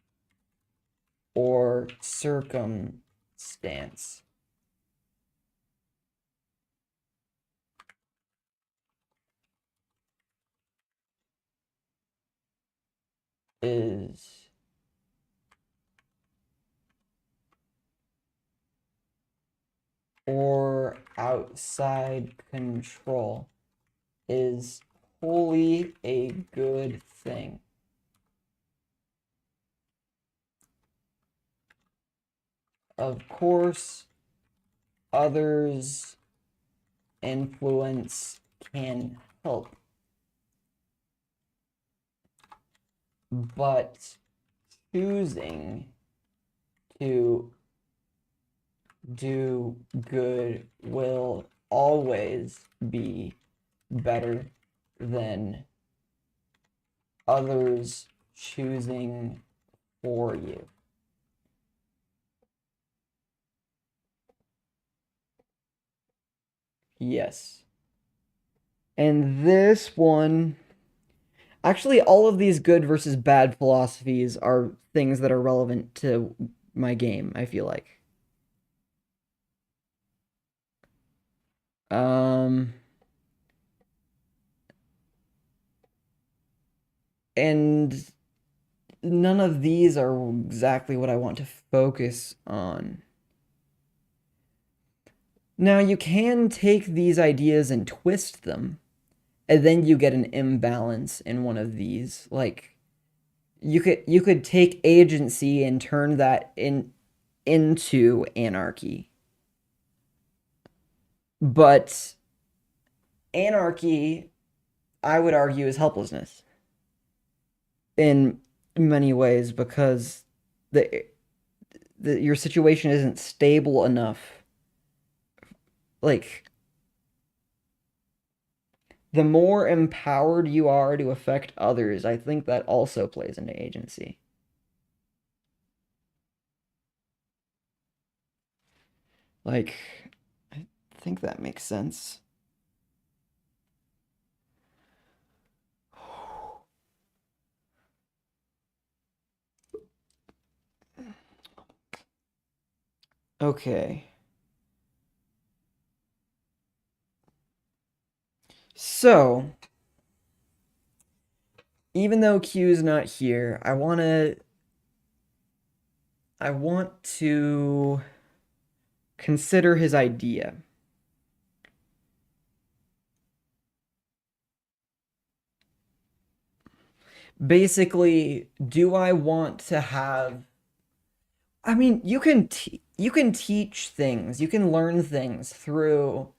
or circumstance. Is or outside control is wholly a good thing. Of course, others' influence can help, but choosing to do good will always be better than others choosing for you. Yes. And this one, actually, all of these good versus bad philosophies are things that are relevant to my game, I feel like. Um, and none of these are exactly what I want to focus on. Now, you can take these ideas and twist them, and then you get an imbalance in one of these. Like you could take agency and turn that into anarchy. But anarchy, I would argue, is helplessness in many ways because the, your situation isn't stable enough. Like the more empowered you are to affect others, I think that also plays into agency. Like, I think that makes sense. Okay. So, even though Q's not here, I want to I want to consider his idea. Basically, do I want to have I mean, you can teach things, you can learn things through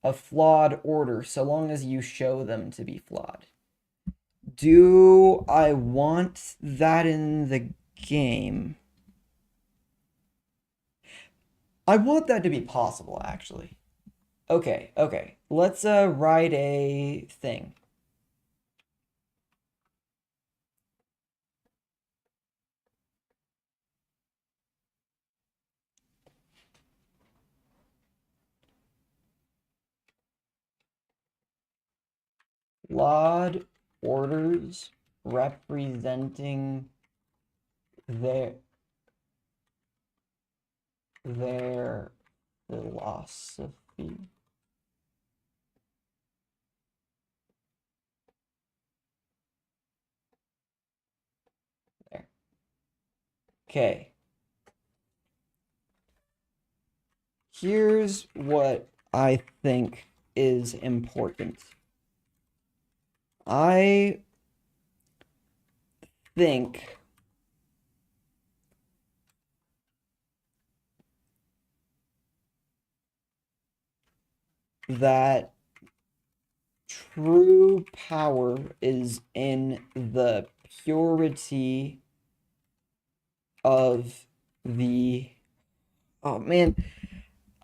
a flawed order so long as you show them to be flawed. Do I want that in the game? I want that to be possible, actually. Okay, okay. Let's write a thing. Flawed orders representing their their philosophy. There. Okay. Here's what I think is important. I think that true power is in the purity of the oh man,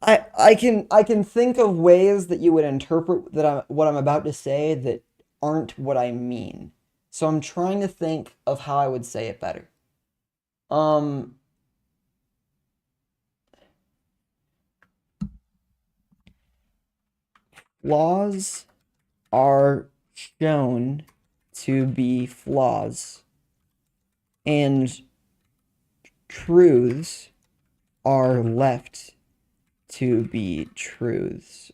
I can think of ways that you would interpret what I'm about to say that aren't what I mean. So I'm trying to think of how I would say it better. Um Flaws are shown to be flaws and truths are left to be truths.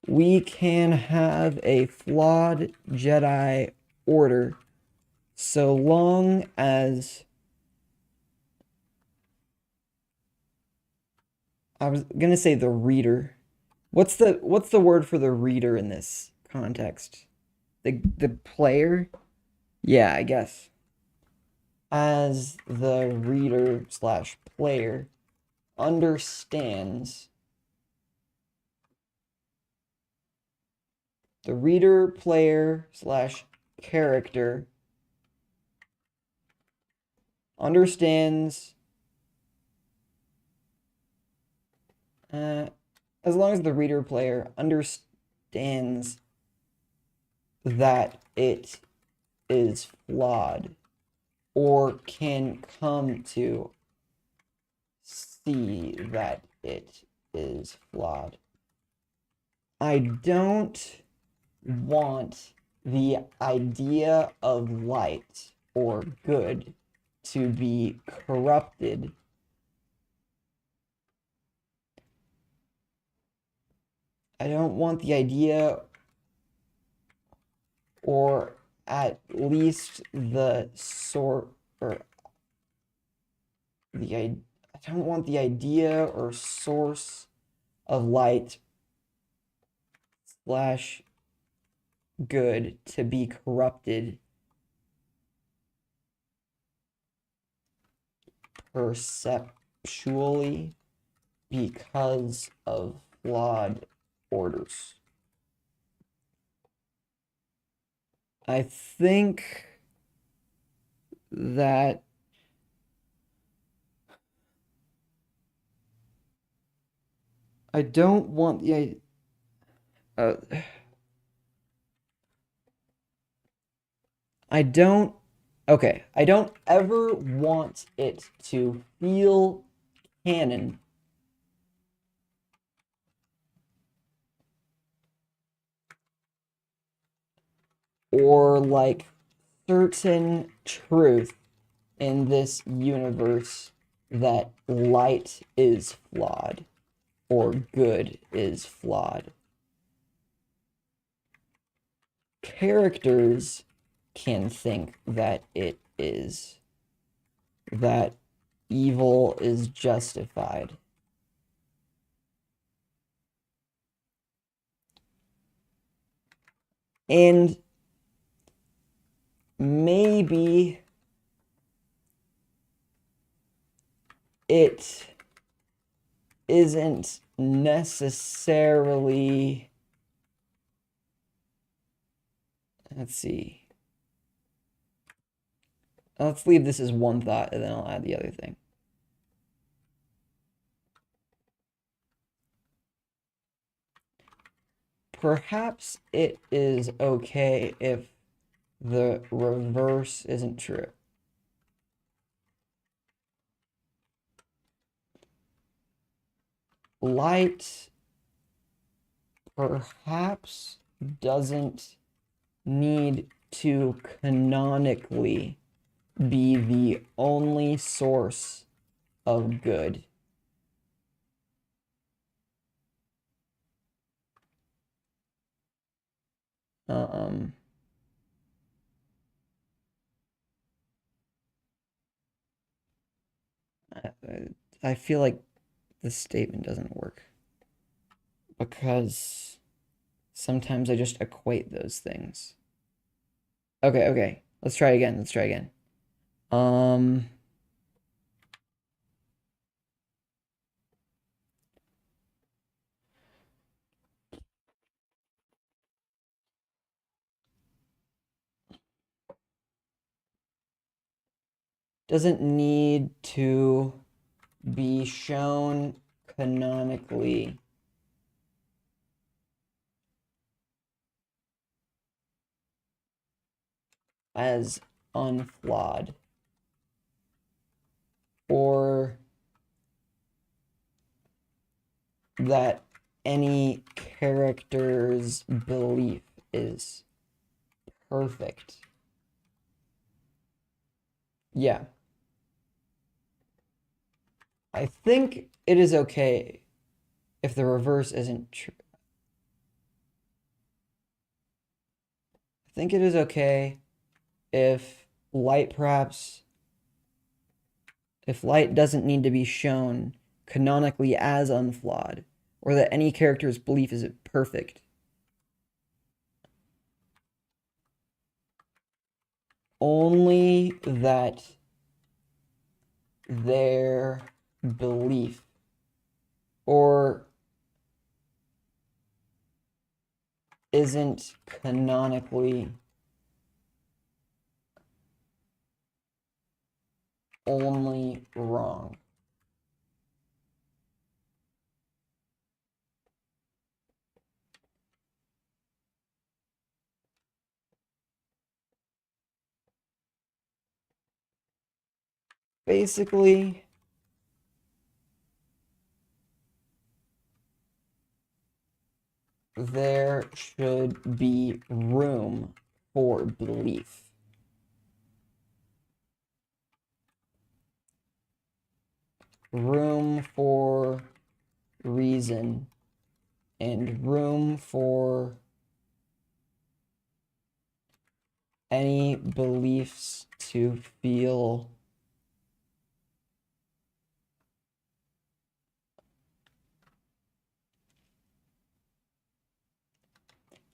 We can have a flawed Jedi Order so long as I was gonna say the reader. What's the word for the reader in this context? The player? Yeah, I guess. As the reader slash player understands the reader player slash character understands as long as the reader player understands that it is flawed or can come to see that it is flawed. I don't want the idea of light or good to be corrupted. I don't want the idea, or at least the sort, or I don't want the idea or source of light slash good to be corrupted perceptually because of flawed orders. I think that I don't want the uh, I don't okay, I don't ever want it to feel canon or like certain truth in this universe that light is flawed or good is flawed. Characters can think that it is, that evil is justified. And maybe it isn't necessarily, let's see. Let's leave this as one thought and then I'll add the other thing. Perhaps it is okay if the reverse isn't true. Light perhaps doesn't need to canonically be the only source of good. I feel like this statement doesn't work because sometimes I just equate those things. Okay. Let's try again. Doesn't need to be shown canonically as unflawed, or that any character's belief is perfect. Yeah. I think it is okay if the reverse isn't true. I think it is okay if light doesn't need to be shown canonically as unflawed, or that any character's belief is perfect. Only that their belief or isn't canonically only wrong. Basically, there should be room for belief. Room for reason and room for any beliefs to feel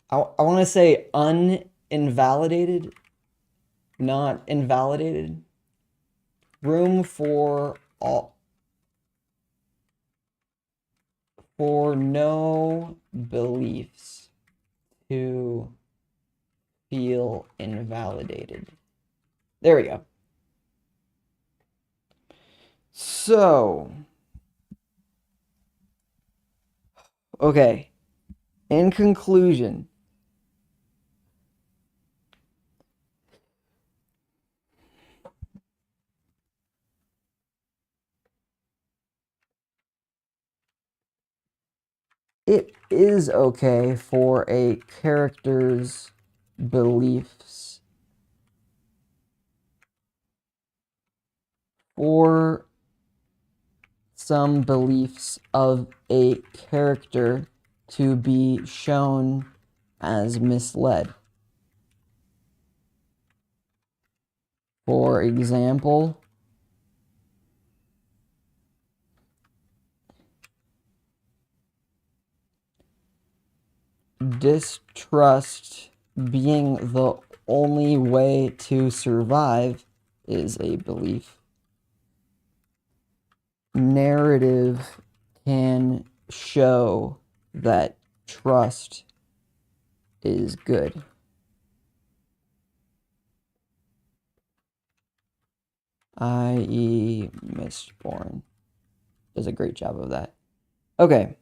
I want to say uninvalidated, not invalidated. Room for no beliefs to feel invalidated. There we go. So, okay. In conclusion, it is okay for a character's beliefs, for some beliefs of a character to be shown as misled. For example, distrust being the only way to survive is a belief. Narrative can show that trust is good. I.e. Mistborn does a great job of that. Okay.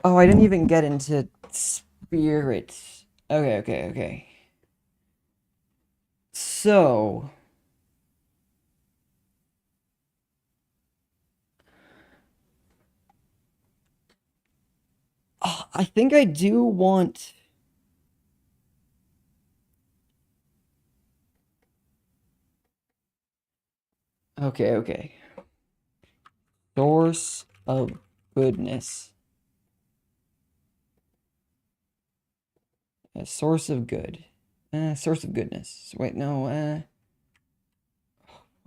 Oh, I didn't even get into spirits. Okay. So, I think I do want... Okay. Source of goodness. A source of good. Source of goodness. Wait, no,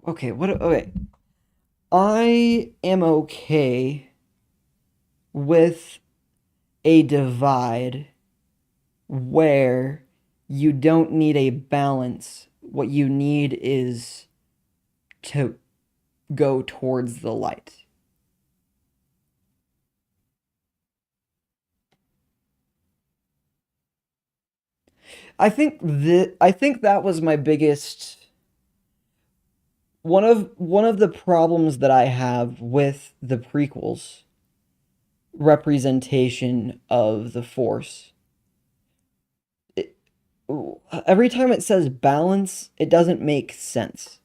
okay, okay. I am okay with a divide where you don't need a balance. What you need is to go towards the light. I think that was my biggest one of the problems that I have with the prequels representation of the Force. Every time it says balance, it doesn't make sense.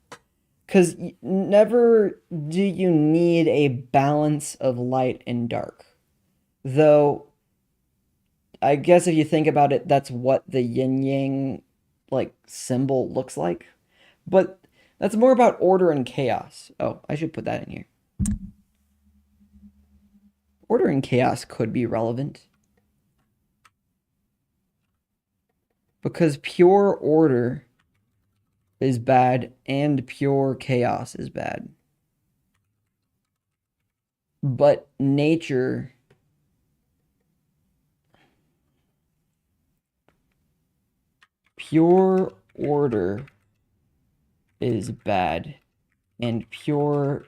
Because never do you need a balance of light and dark. Though, I guess if you think about it, that's what the yin yang like symbol looks like. But that's more about order and chaos. Oh, I should put that in here. Order and chaos could be relevant. Because pure order is bad and pure chaos is bad. But nature pure order is bad and pure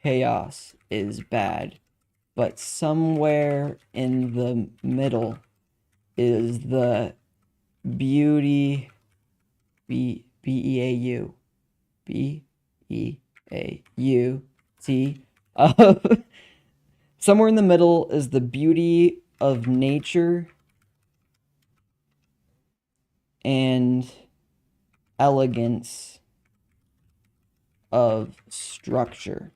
chaos is bad. But somewhere in the middle is the beauty B-E-A-U B-E-A-U-T of somewhere in the middle is the beauty of nature and elegance of structure.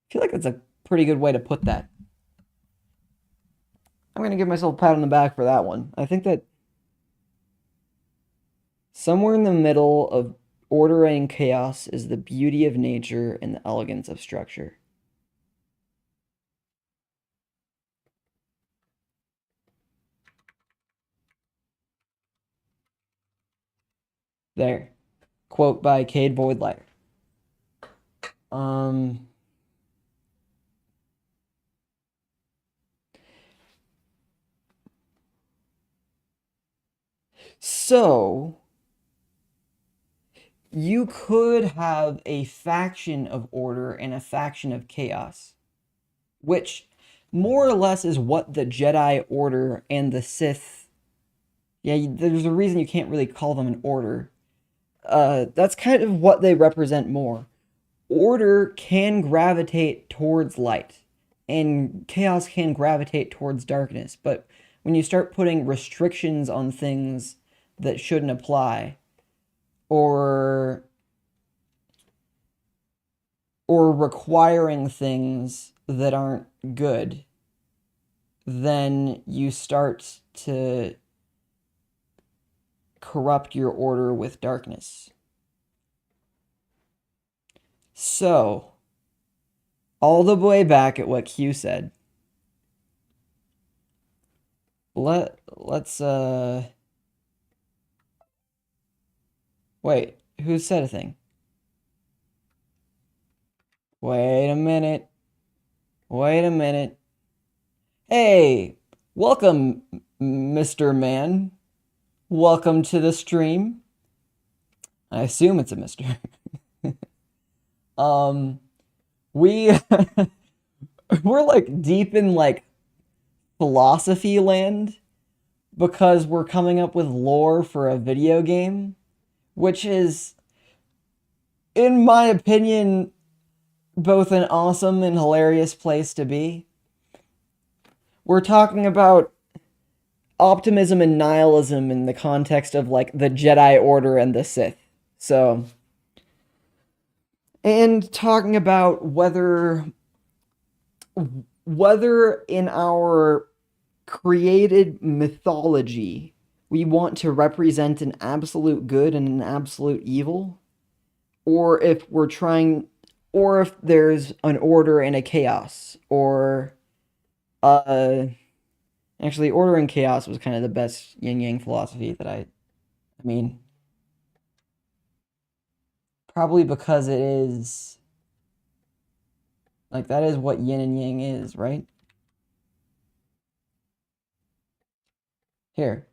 I feel like that's a pretty good way to put that. I'm going to give myself a pat on the back for that one. I think that somewhere in the middle of order and chaos is the beauty of nature and the elegance of structure. There. Quote by Cade Voidlighter. So, you could have a faction of order and a faction of chaos, which more or less is what the Jedi Order and the Sith. Yeah, there's a reason you can't really call them an order. That's kind of what they represent more. Order can gravitate towards light, and chaos can gravitate towards darkness. But when you start putting restrictions on things that shouldn't apply, or requiring things that aren't good, then you start to corrupt your order with darkness. So, all the way back at what Q said, let's wait, who said a thing? Wait a minute. Wait a minute. Hey, welcome, Mr. Man. Welcome to the stream. I assume it's a Mr. We we're like deep in like philosophy land because we're coming up with lore for a video game, which is, in my opinion, both an awesome and hilarious place to be. We're talking about optimism and nihilism in the context of like the Jedi Order and the Sith. So, and talking about whether in our created mythology we want to represent an absolute good and an absolute evil, or if we're trying, or if there's an order and a chaos, or actually order and chaos was kind of the best yin yang philosophy that I mean, probably because it is like that is what yin and yang is, right? Here,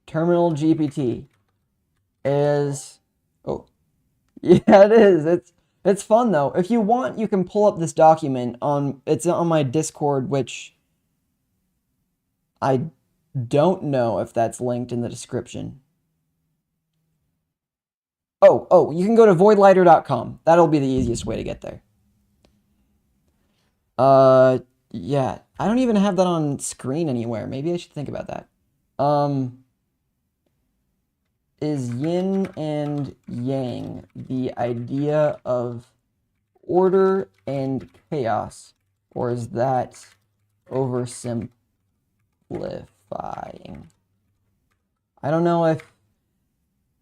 Terminal GPT is, oh, yeah, it is. It's fun though. If you want, you can pull up this document on, it's on my Discord, which I don't know if that's linked in the description. Oh, you can go to voidlighter.com. That'll be the easiest way to get there. Yeah, I don't even have that on screen anywhere. Maybe I should think about that. Is yin and yang the idea of order and chaos, or is that oversimplifying? I don't know if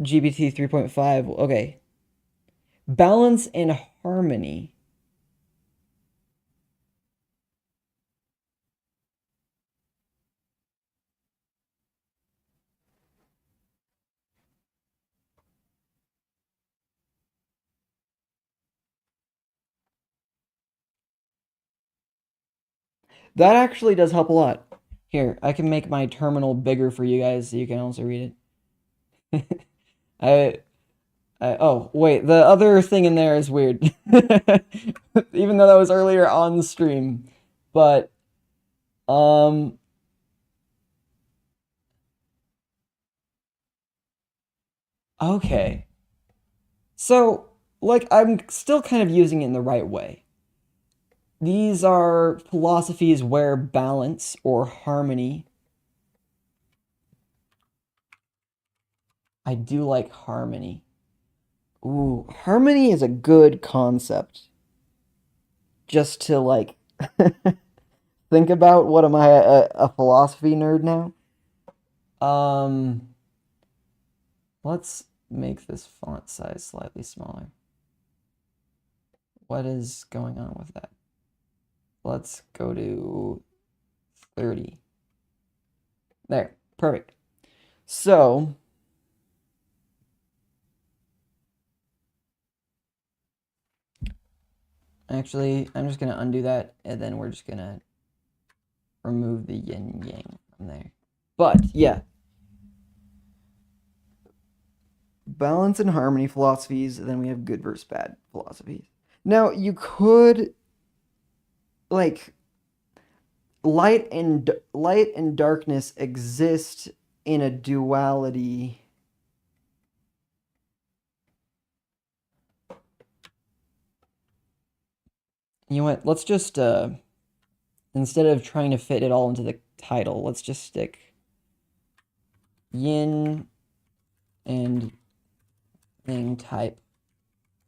GPT 3.5, okay. Balance and harmony. That actually does help a lot. Here, I can make my terminal bigger for you guys so you can also read it. I, oh, wait, the other thing in there is weird. Even though that was earlier on the stream. But, okay. So, like, I'm still kind of using it in the right way. These are philosophies where balance or harmony. I do like harmony. Ooh, harmony is a good concept. Just to like think about, what am I, a philosophy nerd now? Let's make this font size slightly smaller. What is going on with that? Let's go to 30. There, perfect. So, actually, I'm just gonna undo that, and then we're just gonna remove the yin yang from there. But, yeah. Balance and harmony philosophies, and then we have good versus bad philosophies. Now, you could, like, light and darkness exist in a duality. You know what? Let's just instead of trying to fit it all into the title, let's just stick yin and yang type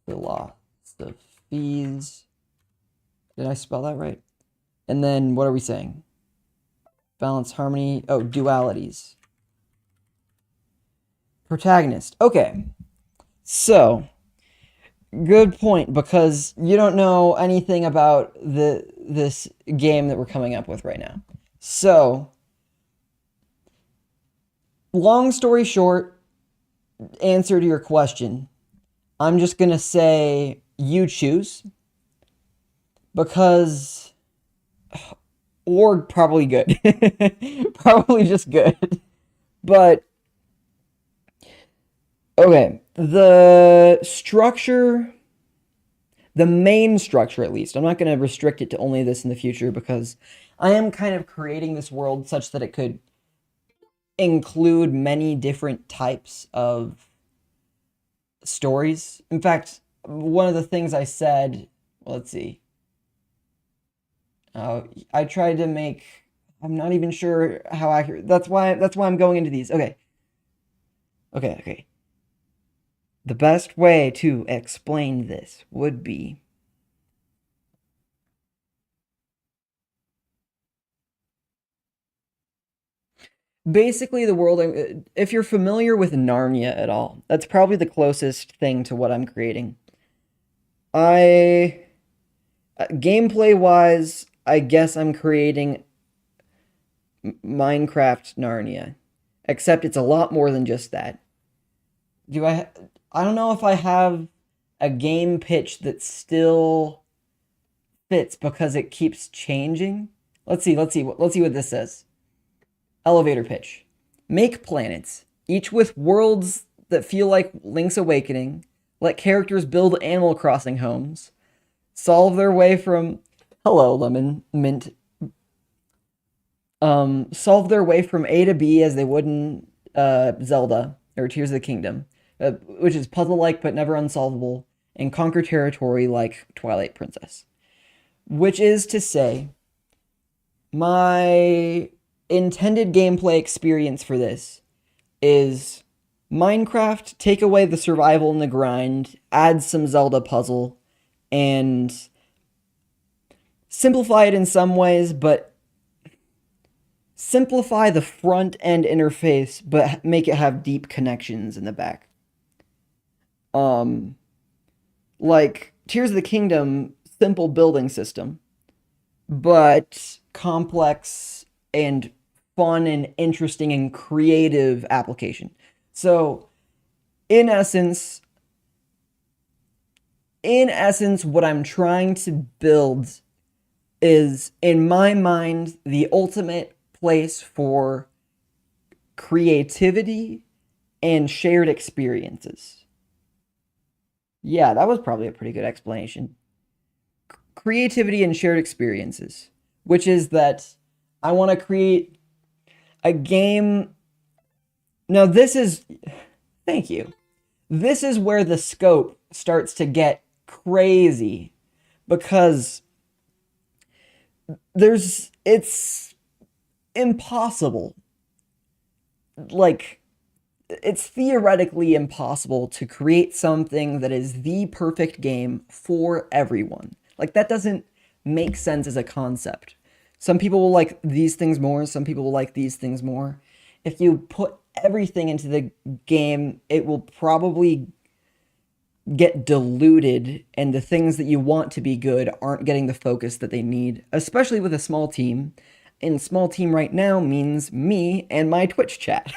philosophies. Did I spell that right? And then what are we saying? Balance, harmony. Oh, dualities. Protagonist. Okay. So, good point, because you don't know anything about this game that we're coming up with right now. So, long story short, answer to your question, I'm just gonna say you choose because org probably good. Probably just good. But okay, the structure, the main structure at least. I'm not going to restrict it to only this in the future because I am kind of creating this world such that it could include many different types of stories. In fact, one of the things I said, well, let's see. I tried to make. I'm not even sure how accurate. That's why I'm going into these. Okay. Okay. The best way to explain this would be basically the world. If you're familiar with Narnia at all, that's probably the closest thing to what I'm creating. I gameplay wise, I guess I'm creating Minecraft Narnia, except it's a lot more than just that. Do I? I don't know if I have a game pitch that still fits because it keeps changing. Let's see what this says. Elevator pitch. Make planets, each with worlds that feel like Link's Awakening. Let characters build Animal Crossing homes. Solve their way from Hello Lemon Mint. Solve their way from A to B as they would in Zelda or Tears of the Kingdom, which is puzzle-like but never unsolvable, and conquer territory like Twilight Princess. Which is to say, my intended gameplay experience for this is Minecraft, take away the survival and the grind, add some Zelda puzzle, and simplify it in some ways, but simplify the front end interface, but make it have deep connections in the back. Um, like Tears of the Kingdom, simple building system, but complex and fun and interesting and creative application. So, in essence, what I'm trying to build is, in my mind, the ultimate place for creativity and shared experiences. Yeah, that was probably a pretty good explanation. Creativity and shared experiences, which is that I want to create a game. Now, this is, thank you. This is where the scope starts to get crazy because it's impossible. Like, it's theoretically impossible to create something that is the perfect game for everyone. Like, that doesn't make sense as a concept. Some people will like these things more, some people will like these things more. If you put everything into the game, it will probably get diluted, and the things that you want to be good aren't getting the focus that they need, especially with a small team. And small team right now means me and my Twitch chat.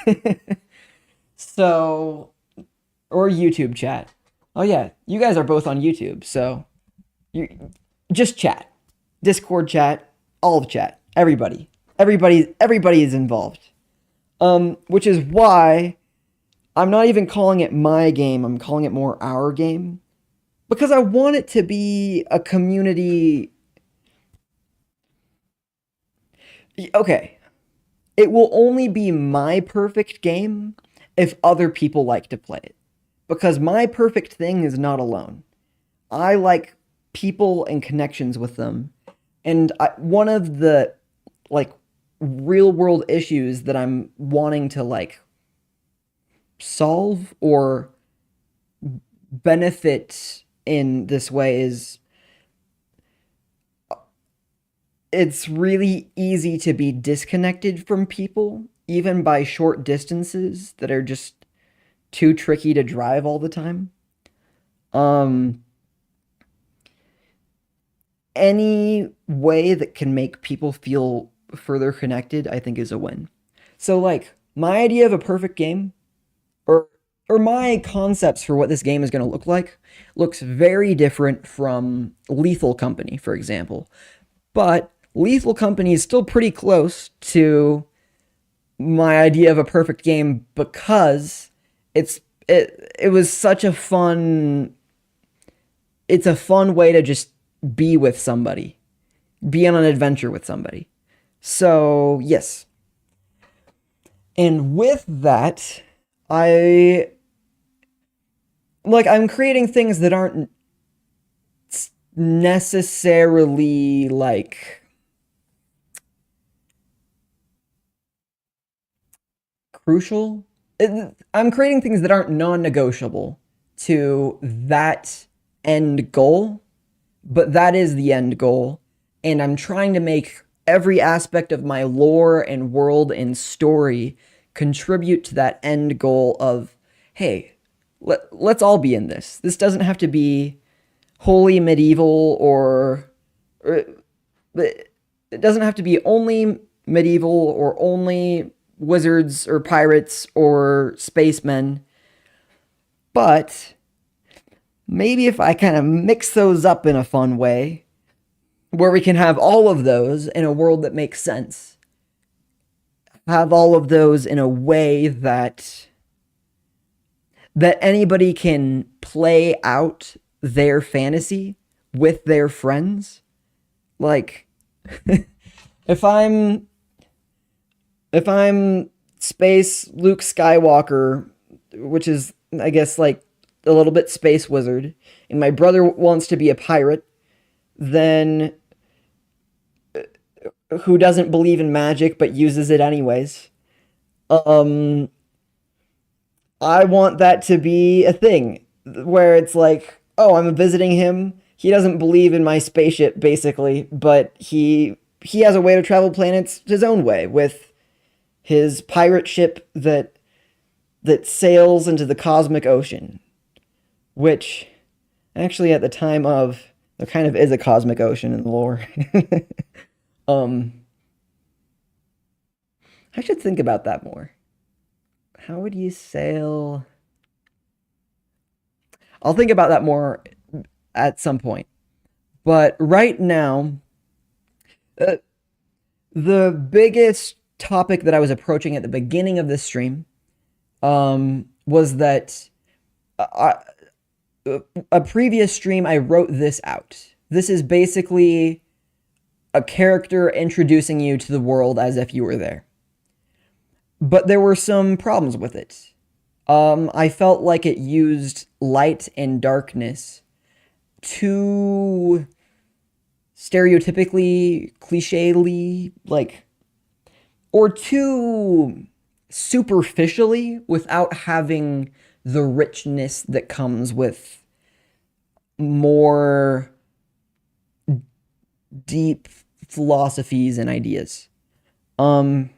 So, or YouTube chat. Oh yeah, you guys are both on YouTube, so you just chat. Discord chat, all of chat, everybody. Everybody is involved. Which is why I'm not even calling it my game, I'm calling it more our game. Because I want it to be a community. Okay. It will only be my perfect game if other people like to play it. Because my perfect thing is not alone. I like people and connections with them. And one of the like real world issues that I'm wanting to like solve or benefit in this way is it's really easy to be disconnected from people, even by short distances that are just too tricky to drive all the time. Um, any way that can make people feel further connected, I think, is a win. So, like, my idea of a perfect game, or or my concepts for what this game is going to look like, looks very different from Lethal Company, for example. But Lethal Company is still pretty close to my idea of a perfect game because it was such a fun it's a fun way to just be with somebody, be on an adventure with somebody. So, yes. And with that, I I'm creating things that aren't necessarily crucial. I'm creating things that aren't non-negotiable to that end goal, but that is the end goal. And I'm trying to make every aspect of my lore and world and story contribute to that end goal of, hey, let's all be in this. This doesn't have to be wholly medieval or it doesn't have to be only medieval or only wizards or pirates or spacemen. But maybe if I kind of mix those up in a fun way, where we can have all of those in a world that makes sense, have all of those in a way that anybody can play out their fantasy with their friends. Like if I'm if I'm space Luke Skywalker, which is I guess like a little bit space wizard, and my brother wants to be a pirate, then who doesn't believe in magic but uses it anyways. Um I want that to be a thing where it's like, oh, I'm visiting him. He doesn't believe in my spaceship basically, but he has a way to travel planets his own way with his pirate ship that sails into the cosmic ocean, which actually at the time of there kind of is a cosmic ocean in the lore. um I should think about that more. How would you sail? I'll think about that more at some point. But right now, uh, the biggest topic that I was approaching at the beginning of this stream was that I, a previous stream I wrote this out. This is basically a character introducing you to the world as if you were there. But there were some problems with it. I felt like it used light and darkness too stereotypically, clichély, or too superficially without having the richness that comes with more deep philosophies and ideas. Um,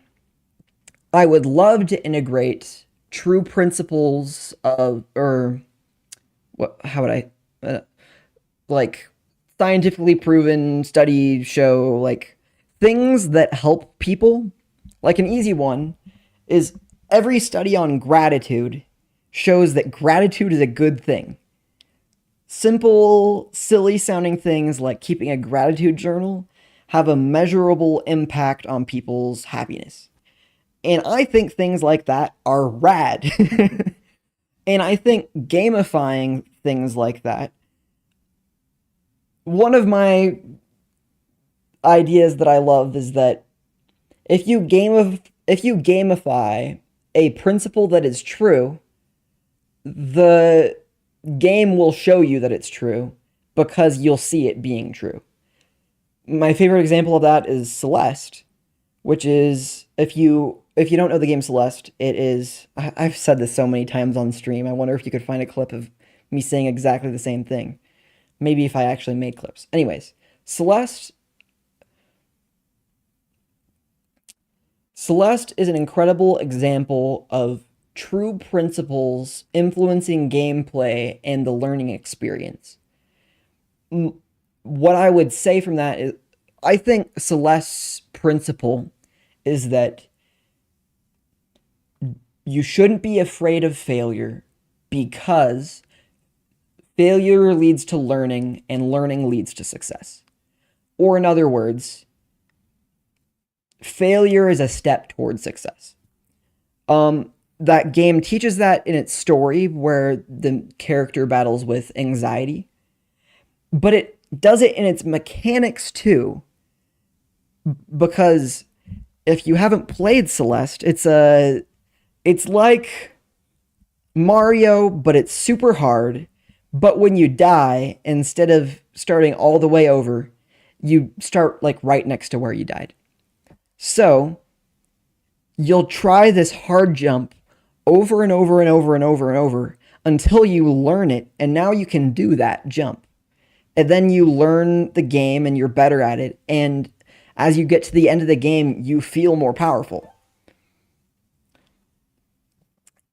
I would love to integrate true principles of, or what, how would I, like scientifically proven studies show things that help people. Like an easy one is every study on gratitude shows that gratitude is a good thing. Simple, silly sounding things like keeping a gratitude journal have a measurable impact on people's happiness. And I think things like that are rad. And I think gamifying things like that, one of my ideas that I love is that if you gamify a principle that is true, the game will show you that it's true because you'll see it being true. My favorite example of that is Celeste, which is if you don't know the game Celeste, it is I've said this so many times on stream. I wonder if you could find a clip of me saying exactly the same thing. Maybe if I actually made clips. Anyways, Celeste is an incredible example of true principles influencing gameplay and the learning experience. What I would say from that is I think Celeste's principle is that you shouldn't be afraid of failure because failure leads to learning and learning leads to success. Or in other words, failure is a step towards success. That game teaches that in its story where the character battles with anxiety, but it does it in its mechanics too. Because if you haven't played Celeste, it's like Mario, but it's super hard. But when you die, instead of starting all the way over, you start like right next to where you died. So you'll try this hard jump over and over and over and over and over until you learn it, and now you can do that jump. And then you learn the game and you're better at it, and as you get to the end of the game, you feel more powerful.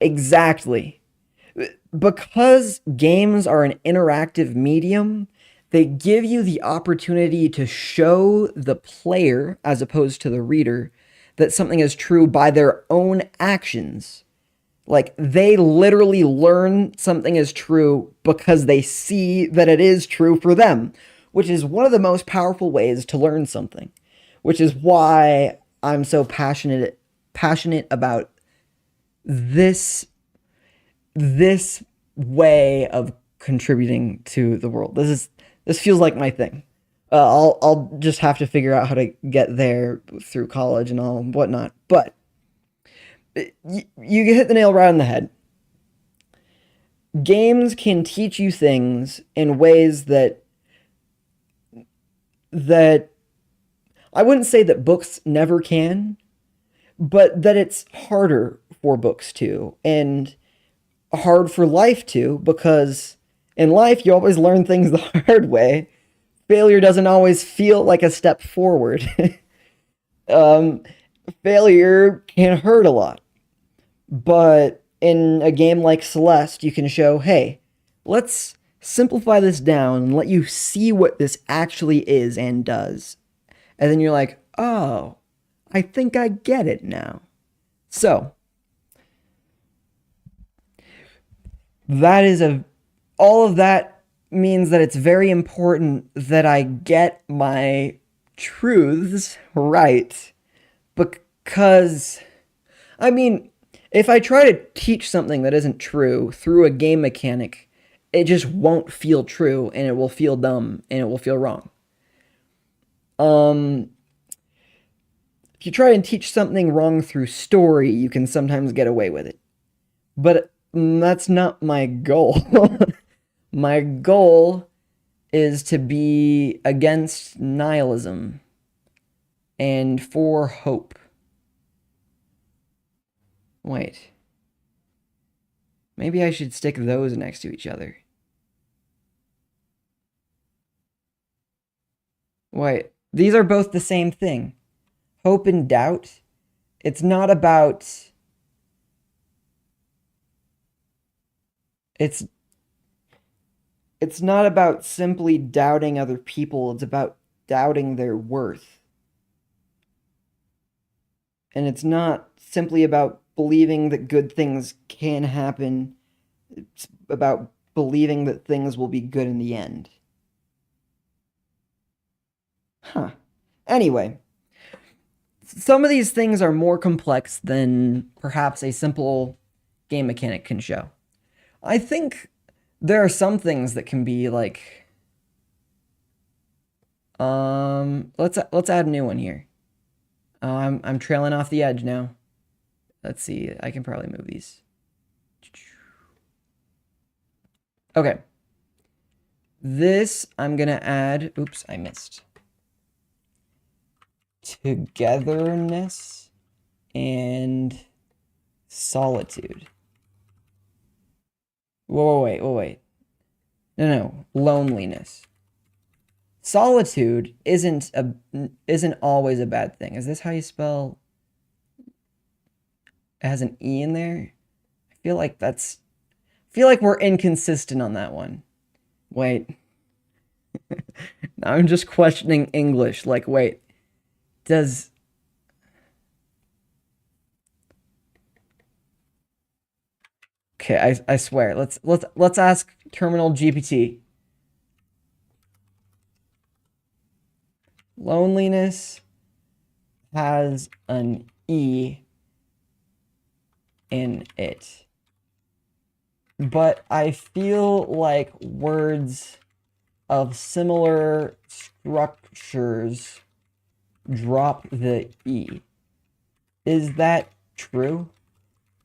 Exactly. Because games are an interactive medium, they give you the opportunity to show the player, as opposed to the reader, that something is true by their own actions. Like, they literally learn something is true because they see that it is true for them, which is one of the most powerful ways to learn something, which is why I'm so passionate about this this way of contributing to the world. This feels like my thing. I'll just have to figure out how to get there through college and all whatnot. But you hit the nail right on the head. Games can teach you things in ways that I wouldn't say that books never can, but that it's harder for books to, and hard for life to, because in life you always learn things the hard way. Failure doesn't always feel like a step forward. um, Failure can hurt a lot. But in a game like Celeste, you can show, hey, let's simplify this down and let you see what this actually is and does. And then you're like, oh, I think I get it now. So, that is all of that means that it's very important that I get my truths right. Because, I mean, if I try to teach something that isn't true through a game mechanic, it just won't feel true, and it will feel dumb, and it will feel wrong. If you try and teach something wrong through story, you can sometimes get away with it. But that's not my goal. My goal is to be against nihilism and for hope. Wait. Maybe I should stick those next to each other. Wait. These are both the same thing. Hope and doubt. It's not about... It's not about simply doubting other people. It's about doubting their worth. And it's not simply about believing that good things can happen. It's about believing that things will be good in the end. Huh. Anyway, some of these things are more complex than perhaps a simple game mechanic can show. I think there are some things that can be like, let's add a new one here. Oh, I'm trailing off the edge now. Let's see. I can probably move these. Okay. This I'm gonna add. Oops, I missed. Togetherness and solitude. Wait. No. Loneliness. Solitude isn't always a bad thing. Is this how you spell? It has an E in there. I feel like we're inconsistent on that one. Wait. Now I'm just questioning English. Like, wait. Does Okay, I swear. Let's ask Terminal GPT. Loneliness has an E in it. But I feel like words of similar structures drop the E. Is that true?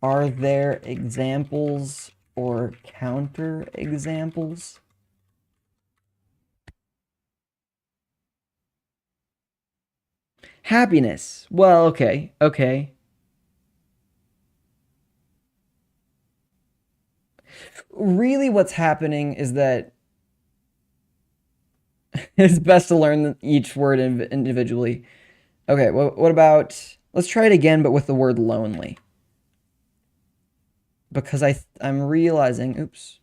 Are there examples or counter examples? Happiness. Well, okay, okay. Really, what's happening is that it's best to learn each word individually. Okay, what about, let's try it again, but with the word lonely. Because I'm realizing, oops.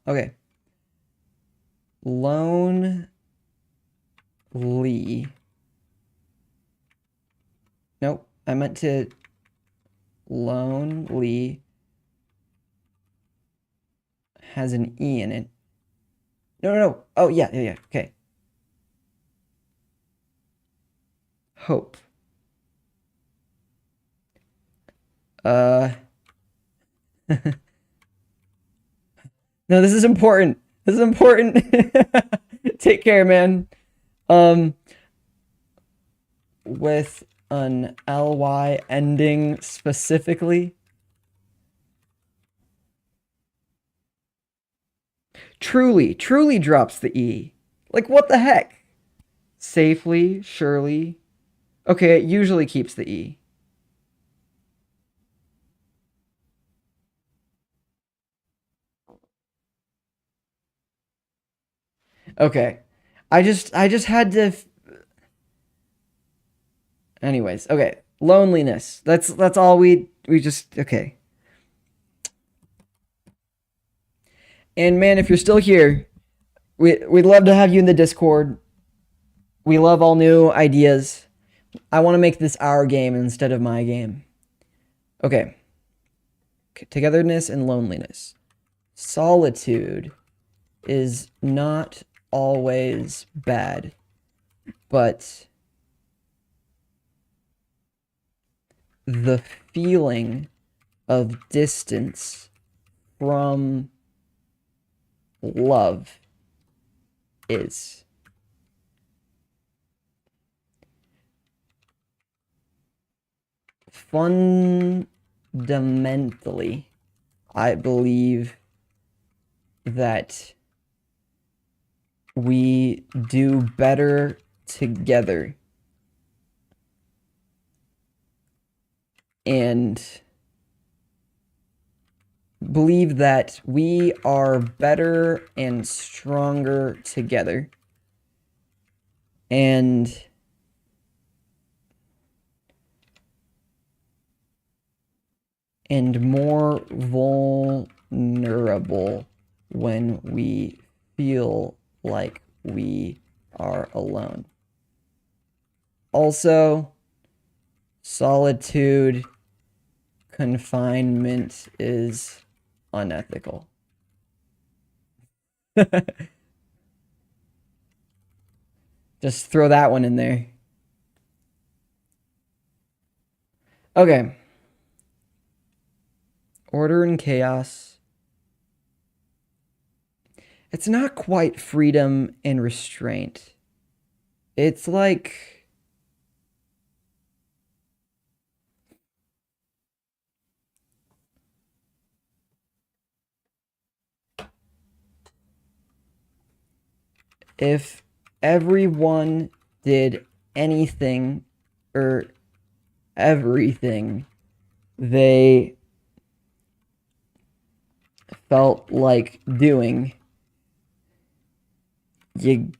Okay. Lonely. Nope, I meant to lonely has an E in it. No. Oh, yeah. Okay. Hope. No, this is important. This is important. Take care, man. Um, with an ly ending specifically. Truly drops the E. Like, what the heck? Safely, surely. Okay, it usually keeps the E. Okay. I just had to anyways, okay. Loneliness. That's all we just okay. And man, if you're still here, we'd love to have you in the Discord. We love all new ideas. I want to make this our game instead of my game. Okay. Togetherness and loneliness. Solitude is not always bad, but the feeling of distance from love is. Fundamentally, I believe that we do better together. And believe that we are better and stronger together. And more vulnerable when we feel like we are alone. Also, solitude, confinement is unethical. Just throw that one in there. Okay. Order and chaos. It's not quite freedom and restraint. It's like if everyone did anything or everything they felt like doing, you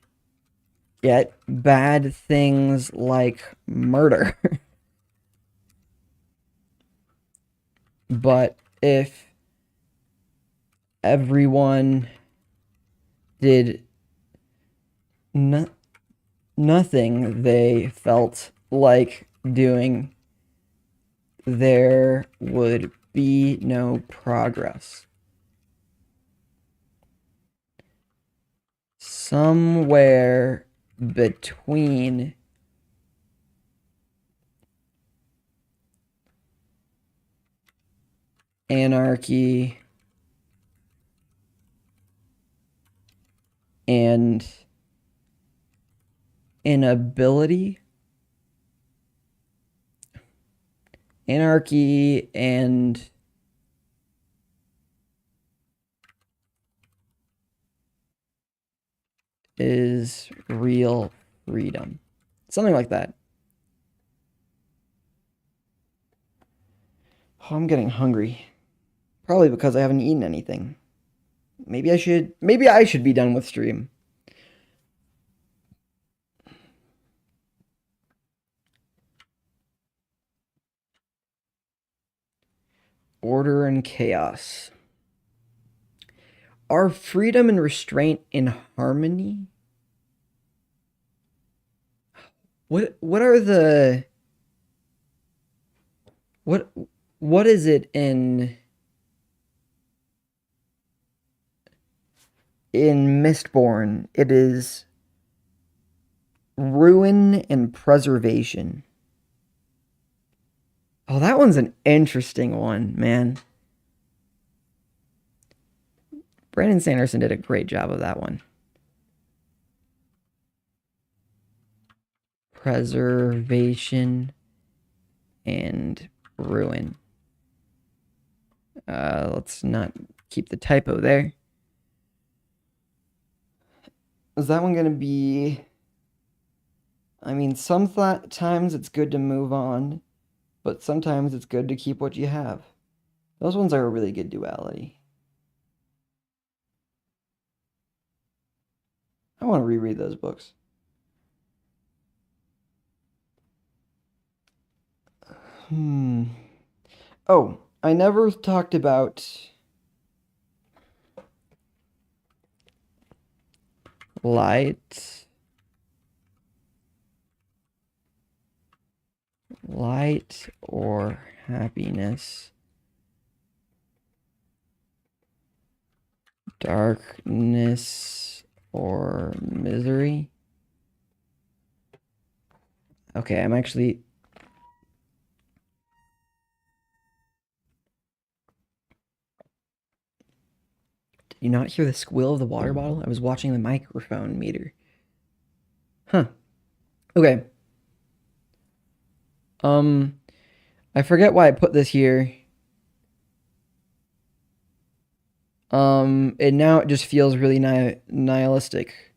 get bad things like murder. But if everyone did nothing they felt like doing, there would be no progress. Somewhere between anarchy and inability. Anarchy and is real freedom. Something like that. Oh, I'm getting hungry. Probably because I haven't eaten anything. Maybe I should be done with stream. Order and chaos. Are freedom and restraint in harmony? What are the what is it in Mistborn? It is ruin and preservation. Oh, that one's an interesting one, man. Brandon Sanderson did a great job of that one. Preservation and ruin. Let's not keep the typo there. Is that one gonna be... I mean, sometimes it's good to move on, but sometimes it's good to keep what you have. Those ones are a really good duality. I want to reread those books. Oh, I never talked about light or happiness, darkness or misery. Okay, I'm actually... Did you not hear the squeal of the water bottle? I was watching the microphone meter. Huh. Okay. I forget why I put this here. And now it just feels really nihilistic.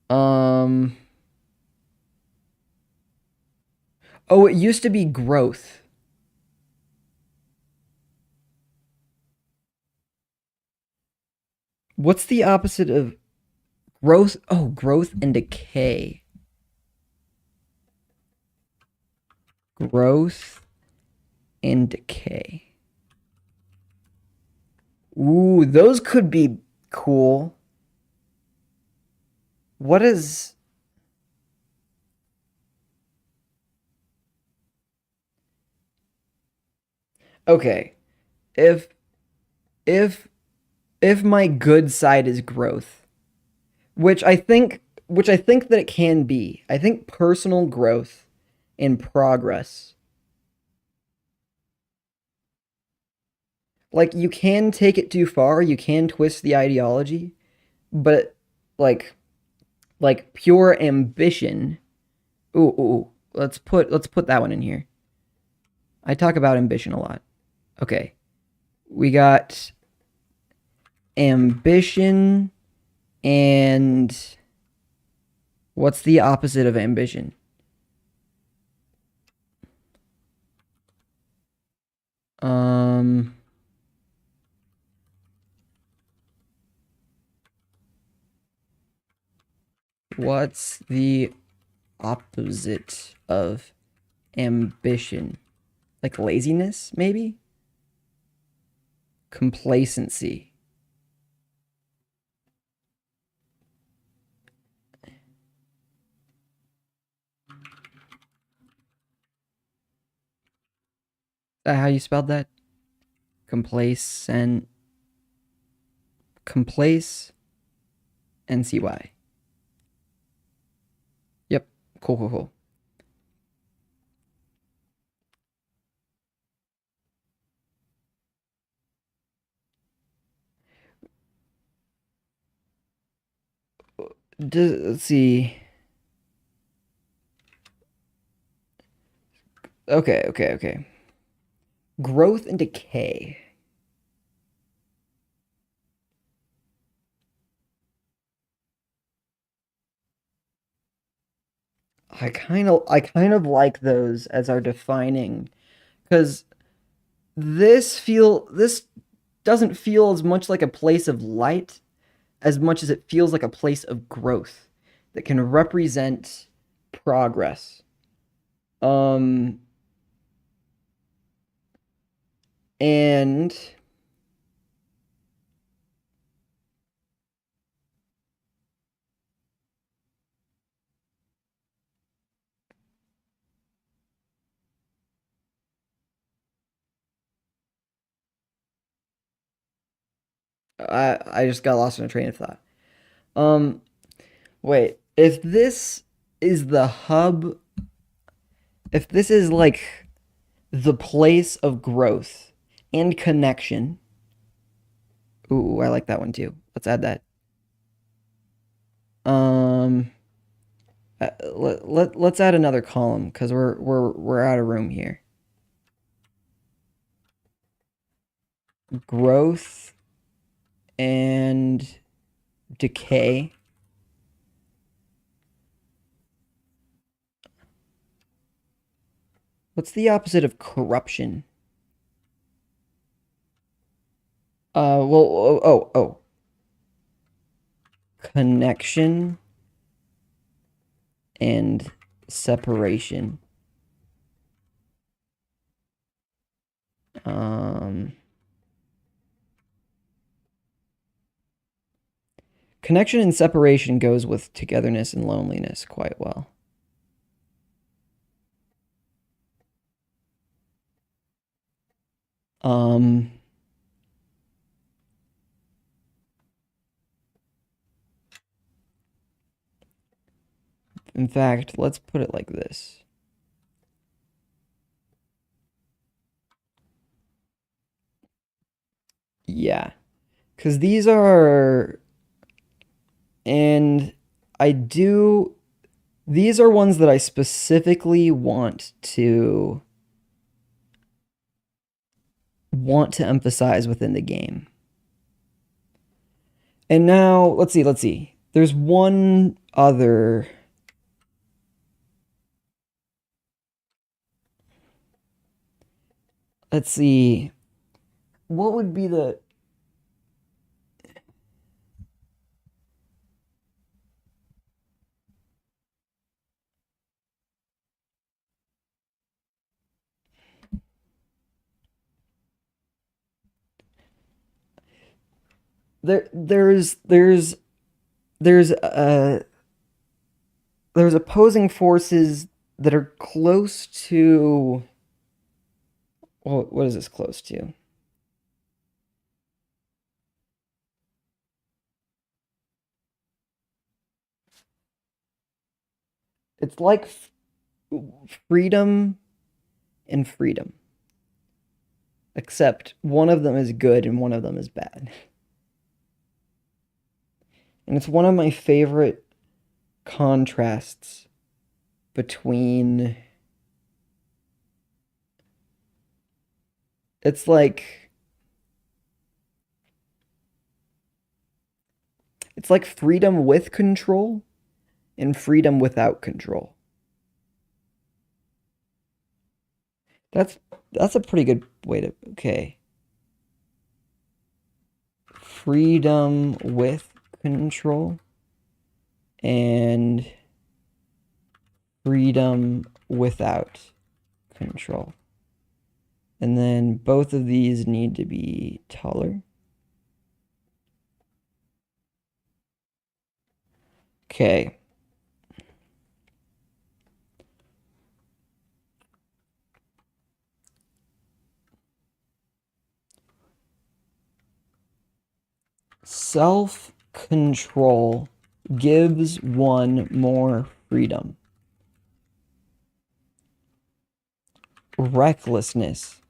Oh, it used to be growth. What's the opposite of growth? Oh, growth and decay. Growth and decay. Ooh, those could be cool. What is... Okay. If my good side is growth, which I think that it can be. I think personal growth and progress. Like, you can take it too far, you can twist the ideology, but like pure ambition. Ooh, let's put that one in here. I talk about ambition a lot. Okay. We got ambition and what's the opposite of ambition? What's the opposite of ambition? Like laziness, maybe? Complacency. how you spelled that? Complacent. Complace. NCY. Yep. Cool, cool, cool. Let's see. Okay, okay, okay. Growth and decay. I kind of like those as our defining, because this doesn't feel as much like a place of light as much as it feels like a place of growth that can represent progress. Um and I just got lost in a train of thought. Um Wait, if this is the hub, if this is like the place of growth and connection. Ooh, I like that one too. Let's add that. Um let's add another column cuz we're out of room here. Growth and decay. What's the opposite of corruption? Well, oh. Connection and separation. Um, Connection and separation goes with togetherness and loneliness quite well. Um, in fact, let's put it like this. Yeah, because these are, and I do, these are ones that I specifically want to emphasize within the game. And now, let's see. There's one other. Let's see. What would be the. There's there's opposing forces that are close to. Well, what is this close to? It's like freedom and freedom, except one of them is good and one of them is bad. And it's one of my favorite contrasts between. It's like. It's like freedom with control and freedom without control. That's that's a pretty good way to. Okay. Freedom with control and freedom without control. And then both of these need to be taller. Okay. Self-control gives one more freedom. Recklessness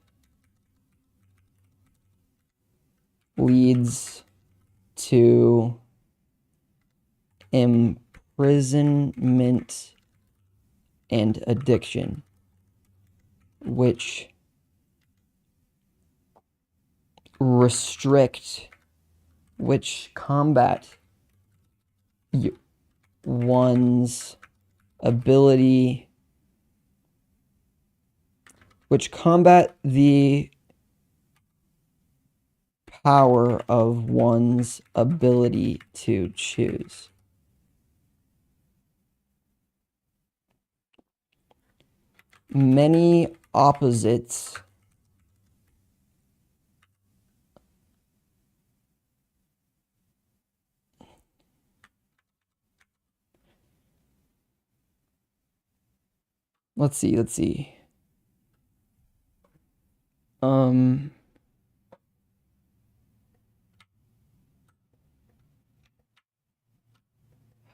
leads to imprisonment and addiction, which combat one's ability, which combat the power of one's ability to choose. Many opposites let's see.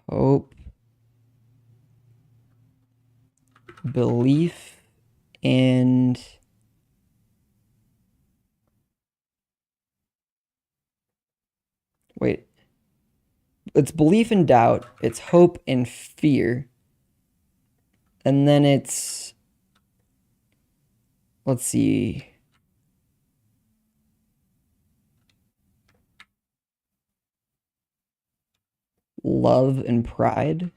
Hope, belief, and wait. It's belief and doubt, it's hope and fear. And then it's, let's see. Love and pride.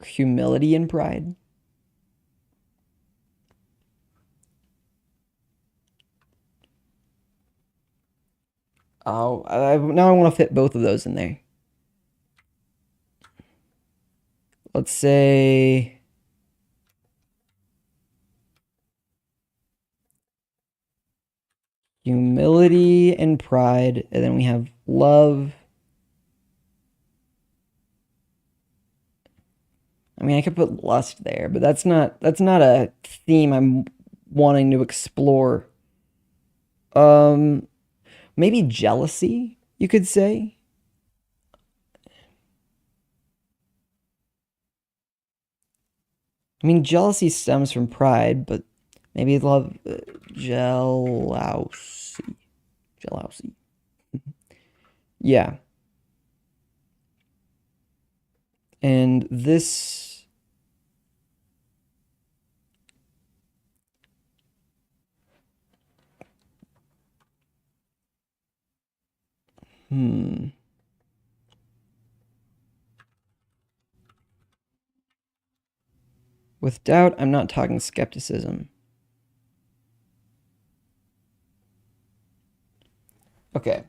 Humility and pride. Oh, now I want to fit both of those in there. Let's say humility and pride, and then we have love. I mean, I could put lust there, but that's not a theme I'm wanting to explore. Maybe jealousy, you could say. I mean, jealousy stems from pride, but maybe love, jealousy. Yeah. And this, with doubt, I'm not talking skepticism. Okay.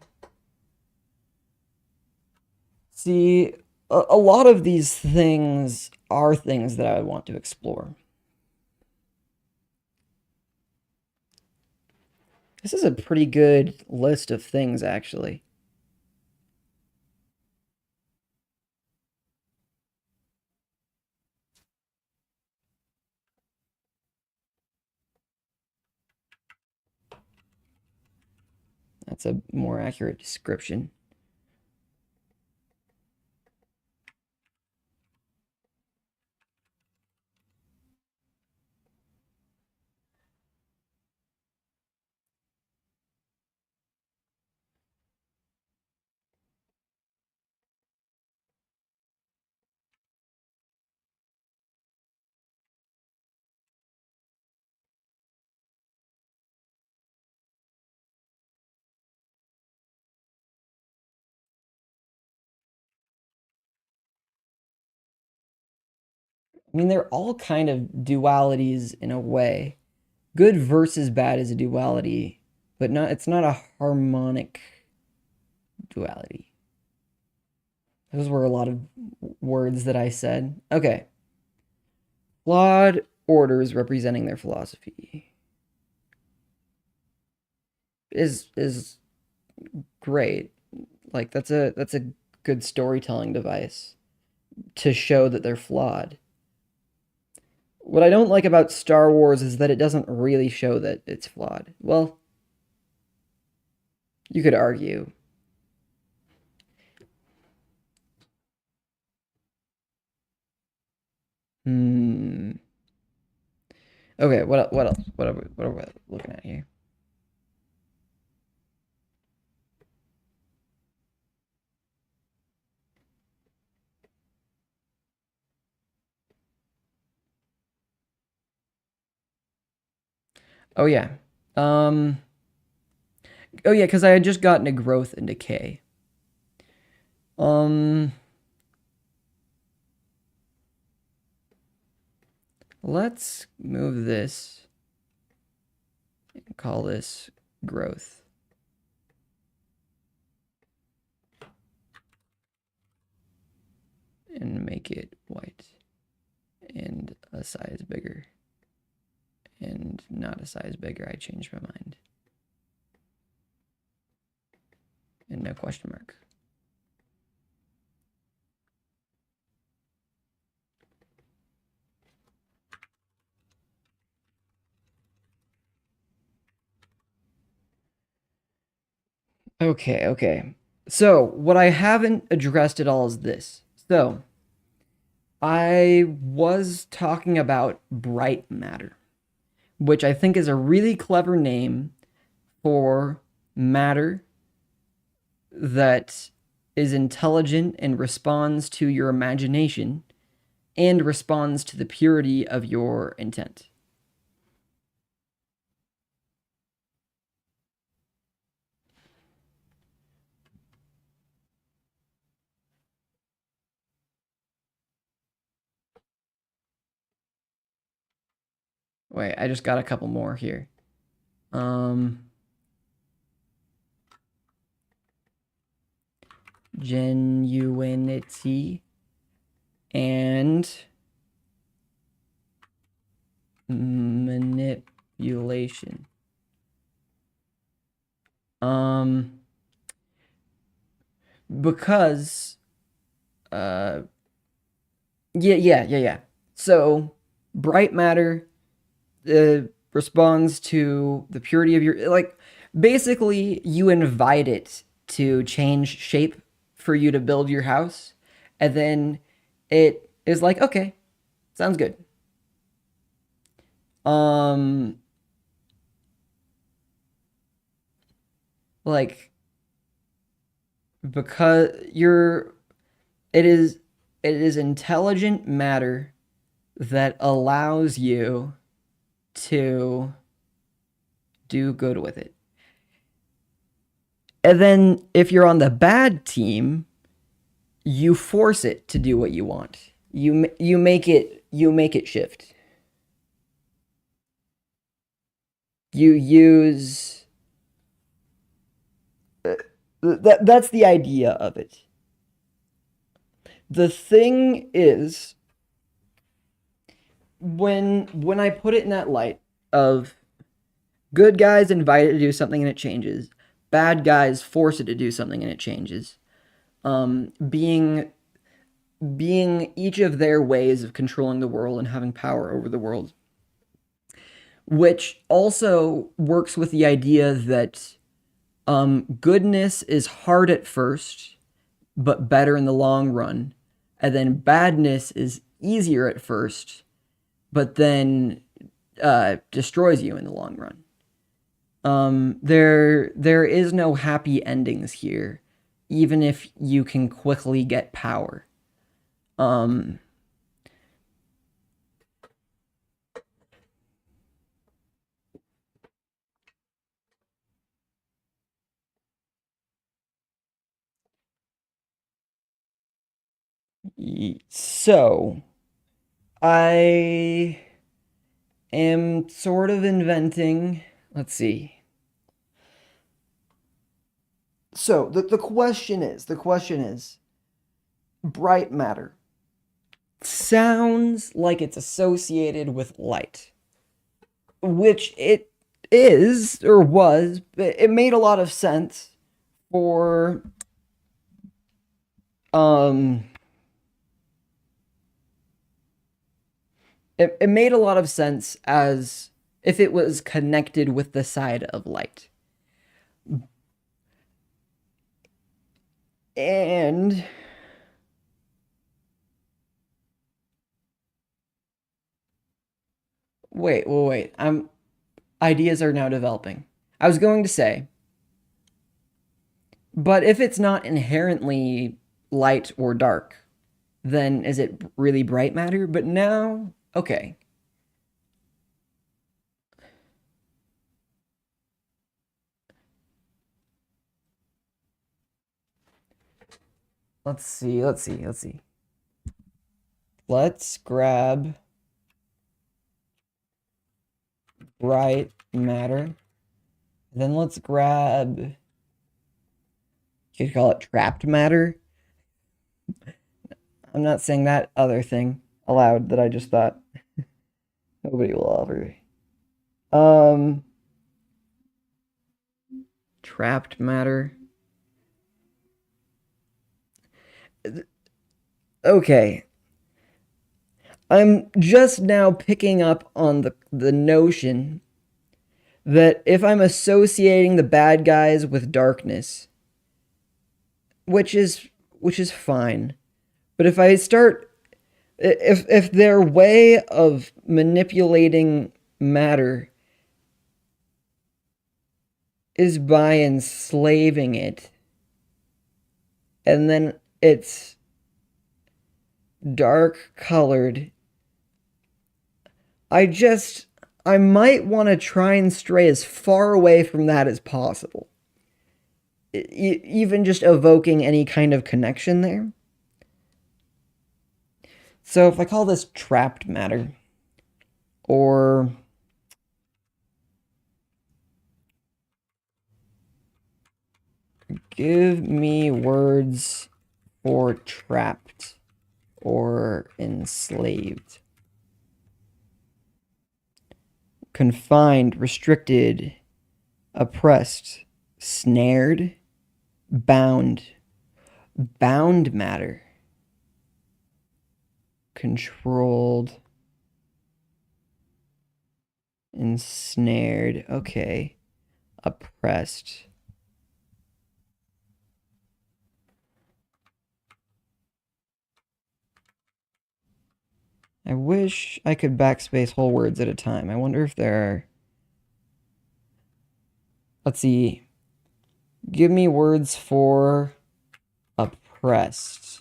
See, a lot of these things are things that I would want to explore. This is a pretty good list of things, actually. That's a more accurate description. I mean, they're all kind of dualities in a way. Good versus bad is a duality, but it's not a harmonic duality. Those were a lot of words that I said. Okay. Flawed orders representing their philosophy is great. Like that's a good storytelling device to show that they're flawed. what I don't like about Star Wars is that it doesn't really show that it's flawed. Well, you could argue. Hmm. Okay, what else? What are we looking at here? Oh yeah. Um oh yeah, because I had just gotten a growth and decay. Um let's move this and call this growth. And make it white. And a size bigger. And not a size bigger. I changed my mind. And no question mark. Okay, okay. So, what I haven't addressed at all is this. So, I was talking about bright matter, which I think is a really clever name for matter that is intelligent and responds to your imagination and responds to the purity of your intent. Wait, I just got a couple more here. Genuinity and manipulation. Um, because uh, yeah. So bright matter responds to the purity of your like. Basically, you invite it to change shape for you to build your house, and then it is like, okay, sounds good. Um, like because it is it is intelligent matter that allows you to do good with it. And then if you're on the bad team, you force it to do what you want. You make it shift. You use that's the idea of it. The thing is when I put it in that light of good guys invite it to do something and it changes, bad guys force it to do something and it changes. Being each of their ways of controlling the world and having power over the world, which also works with the idea that goodness is hard at first, but better in the long run, and then badness is easier at first, but then destroys you in the long run. There is no happy endings here, even if you can quickly get power. Um, so I am sort of inventing. Let's see. So the question is bright matter sounds like it's associated with light, which it is or was. It made a lot of sense for um it made a lot of sense as if it was connected with the side of light. And wait. I'm ideas are now developing. I was going to say, but if it's not inherently light or dark, then is it really bright matter? But now, okay. Let's see. Let's grab bright matter. Then let's grab, you could call it trapped matter. I'm not saying that other thing aloud that I just thought. Nobody will ever. Trapped matter. Okay. I'm just now picking up on the notion that if I'm associating the bad guys with darkness, which is fine, but if I start if their way of manipulating matter is by enslaving it, and then it's dark colored, I might want to try and stray as far away from that as possible. Even just evoking any kind of connection there. So if I call this trapped matter, or give me words for trapped or enslaved. Confined, restricted, oppressed, snared, bound, bound matter, controlled, ensnared, okay, oppressed. I wish I could backspace whole words at a time. I wonder if there are. Let's see. Give me words for oppressed.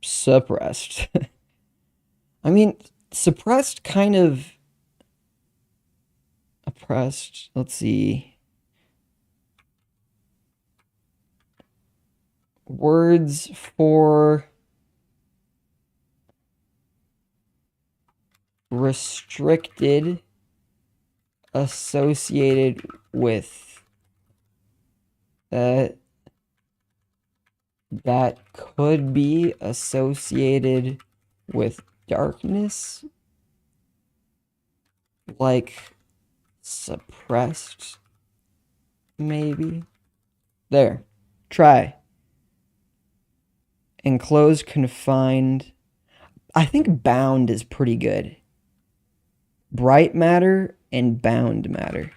Suppressed. I mean, suppressed kind of. Oppressed. Let's see. Words for restricted associated with that could be associated with darkness, like suppressed, maybe. There. Try. Enclosed, confined. I think bound is pretty good. Bright matter and bound matter.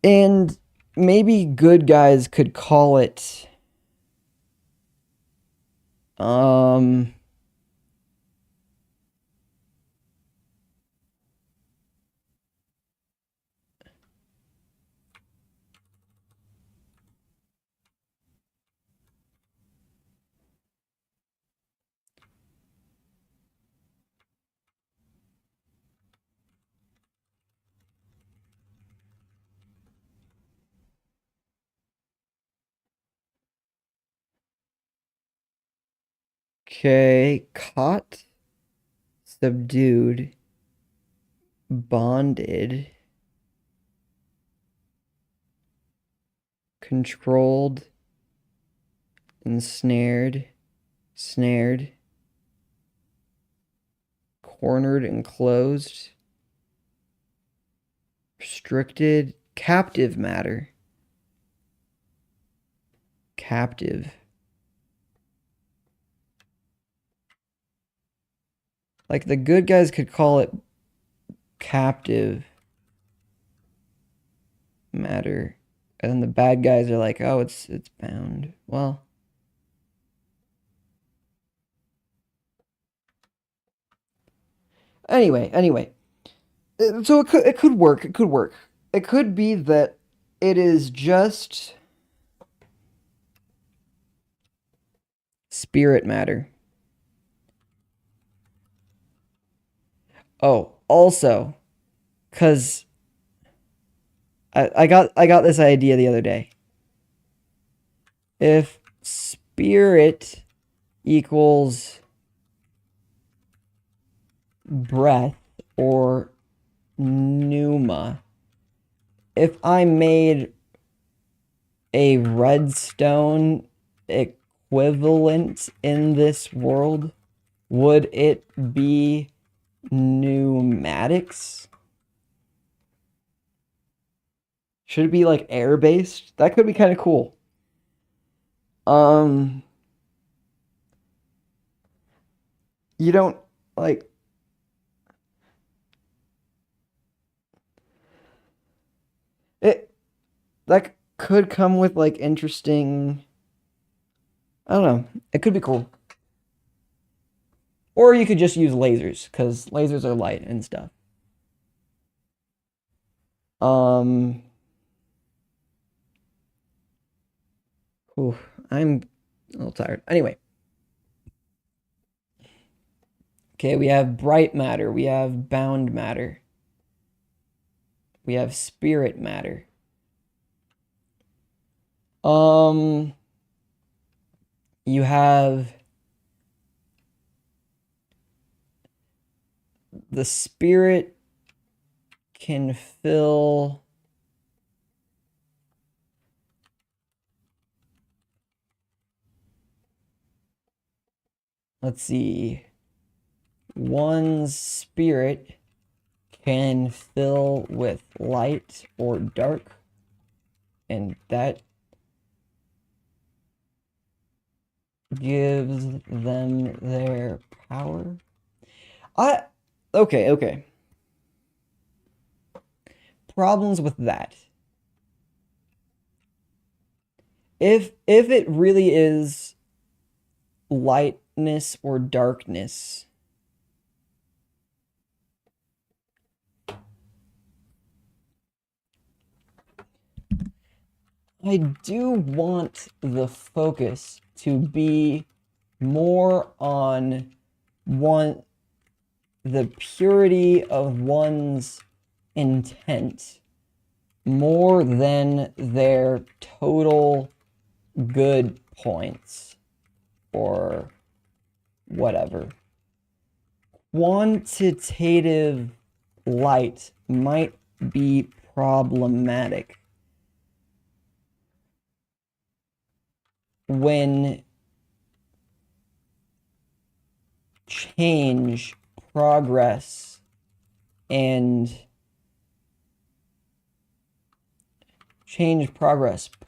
And maybe good guys could call it okay, caught, subdued, bonded, controlled, ensnared, snared, cornered, enclosed, restricted, captive matter. captive. Like, the good guys could call it captive matter. And then the bad guys are like, oh, it's bound. Well, anyway. So it could work. It could work. It could be that it is just spirit matter. Oh, also, because I got this idea the other day. If spirit equals breath or pneuma, if I made a redstone equivalent in this world, would it be pneumatics? Should it be like air based? That could be kind of cool. You don't like it. That could come with like interesting. I don't know. It could be cool. Or you could just use lasers because lasers are light and stuff. Um. Ooh, I'm a little tired. Anyway. Okay, we have bright matter. We have bound matter. We have spirit matter. You have the spirit can fill let's see. One's spirit can fill with light or dark, and that gives them their power. Okay. Problems with that. If it really is lightness or darkness, I do want the focus to be more on the purity of one's intent more than their total good points or whatever. Quantitative light might be problematic when change, progress,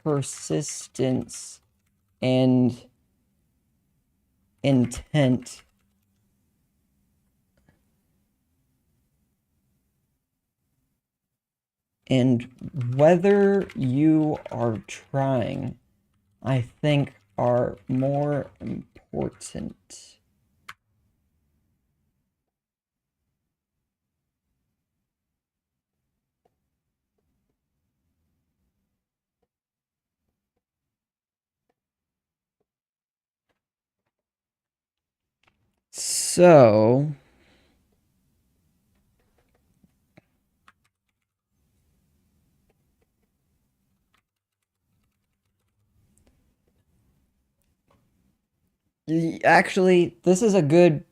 persistence, and intent and whether you are trying, I think, are more important. So, actually, this is a good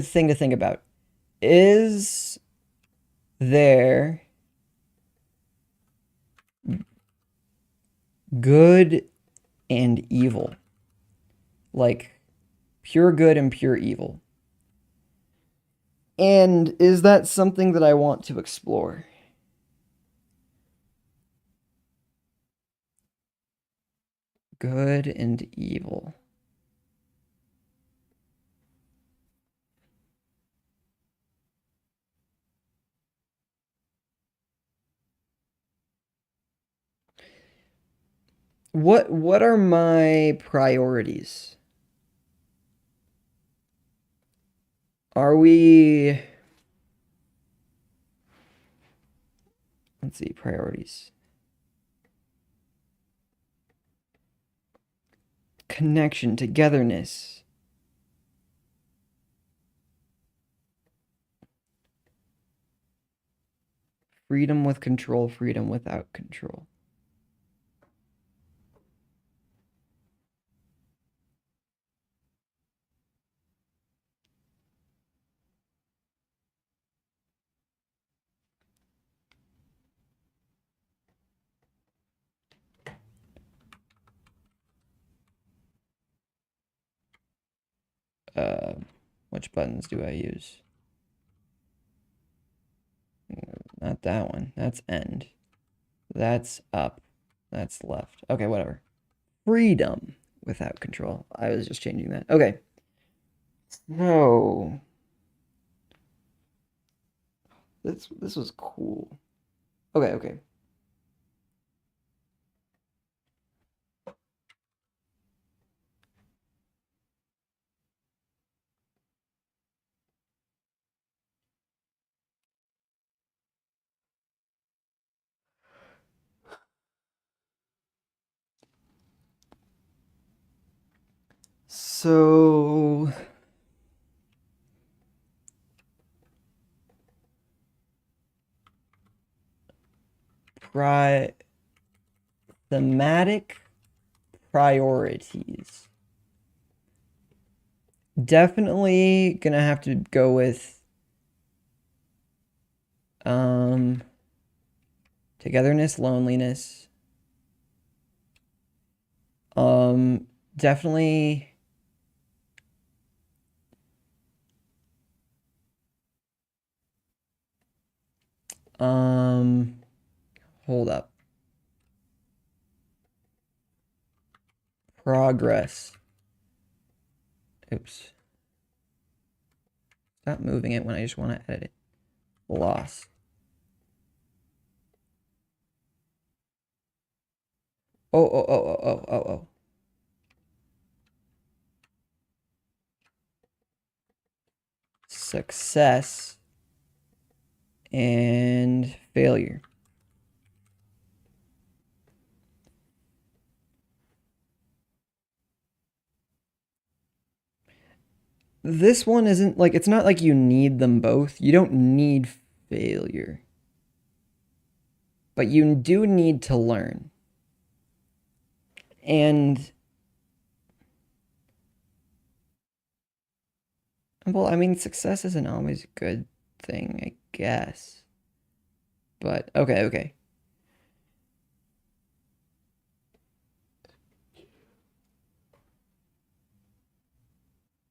thing to think about. Is there good and evil? Like pure good and pure evil? And is that something that I want to explore? Good and evil. What are my priorities? Are we, let's see, priorities. Connection, togetherness. Freedom with control, freedom without control. Uh, which buttons do I use? Not that one. That's end. That's up. That's left. Okay, whatever. Freedom without control. I was just changing that. Okay. So this was cool. Okay, okay. So thematic priorities. Definitely gonna have to go with um togetherness, loneliness. Definitely um hold up. Progress. Oops. Stop moving it when I just want to edit it. Loss. Oh. Success and failure. This one isn't like, it's not like you need them both. You don't need failure, but you do need to learn. And, well, I mean, success isn't always a good thing, I guess. But, okay.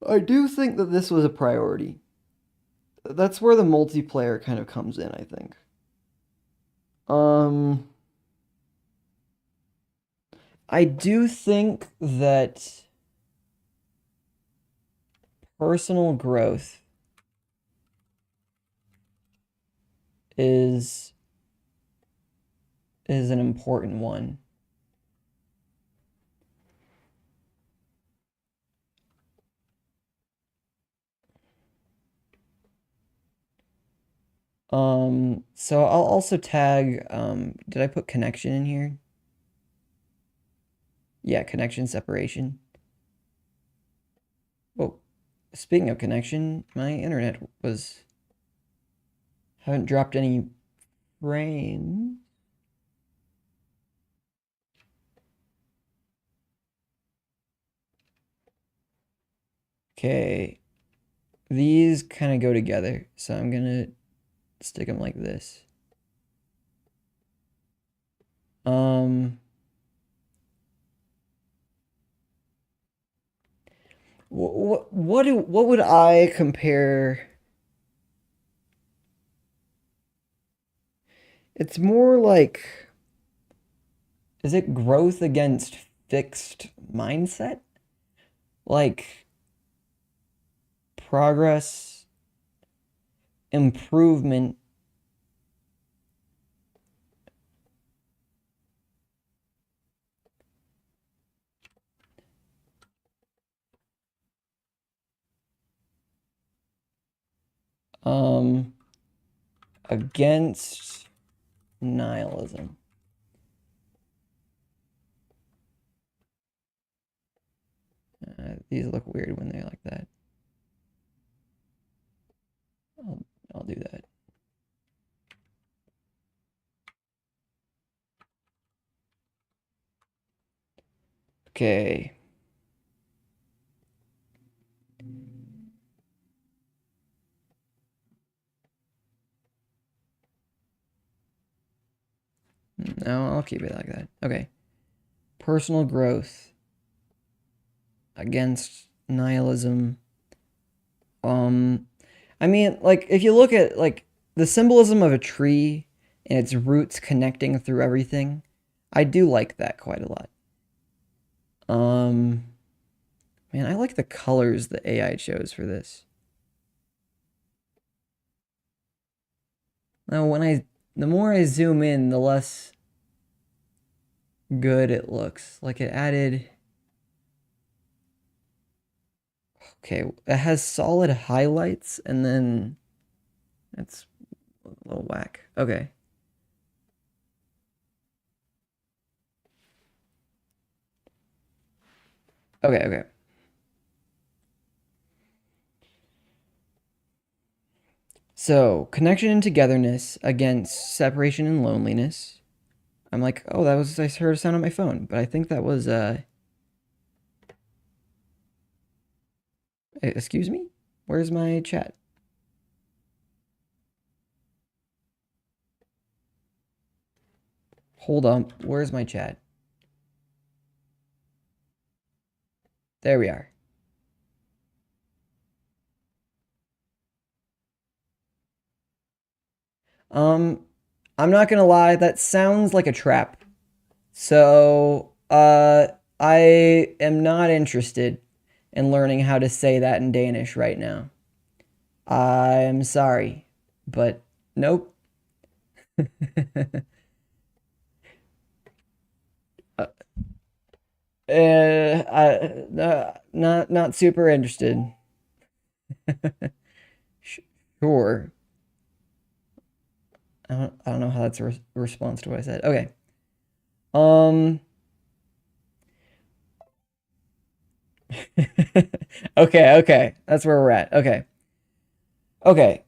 I do think that this was a priority. That's where the multiplayer kind of comes in, I think. Um, I do think that personal growth is an important one. So I'll also tag, did I put connection in here? Yeah, connection separation. Oh, speaking of connection, my internet haven't dropped any frames. Okay, these kind of go together, so I'm gonna stick them like this. Um, what would I compare? It's more like, is it growth against fixed mindset, like progress, improvement, um, against nihilism. These look weird when they're like that. I'll do that. Okay. No, I'll keep it like that. Okay. Personal growth against nihilism. I mean, like, if you look at, like, the symbolism of a tree and its roots connecting through everything, I do like that quite a lot. Man, I like the colors the AI chose for this. Now, the more I zoom in, the less good it looks. Like, it added... Okay, it has solid highlights, and then it's a little whack. Okay. Okay. So, connection and togetherness against separation and loneliness. I'm like, oh, I heard a sound on my phone, but I think that was, excuse me? Where's my chat? Hold on, where's my chat? There we are. I'm not gonna lie, that sounds like a trap. So, I am not interested in learning how to say that in Danish right now. I'm sorry, but nope. Not super interested. Sure. I don't know how that's a response to what I said. Okay. Um. Okay. That's where we're at. Okay. Okay.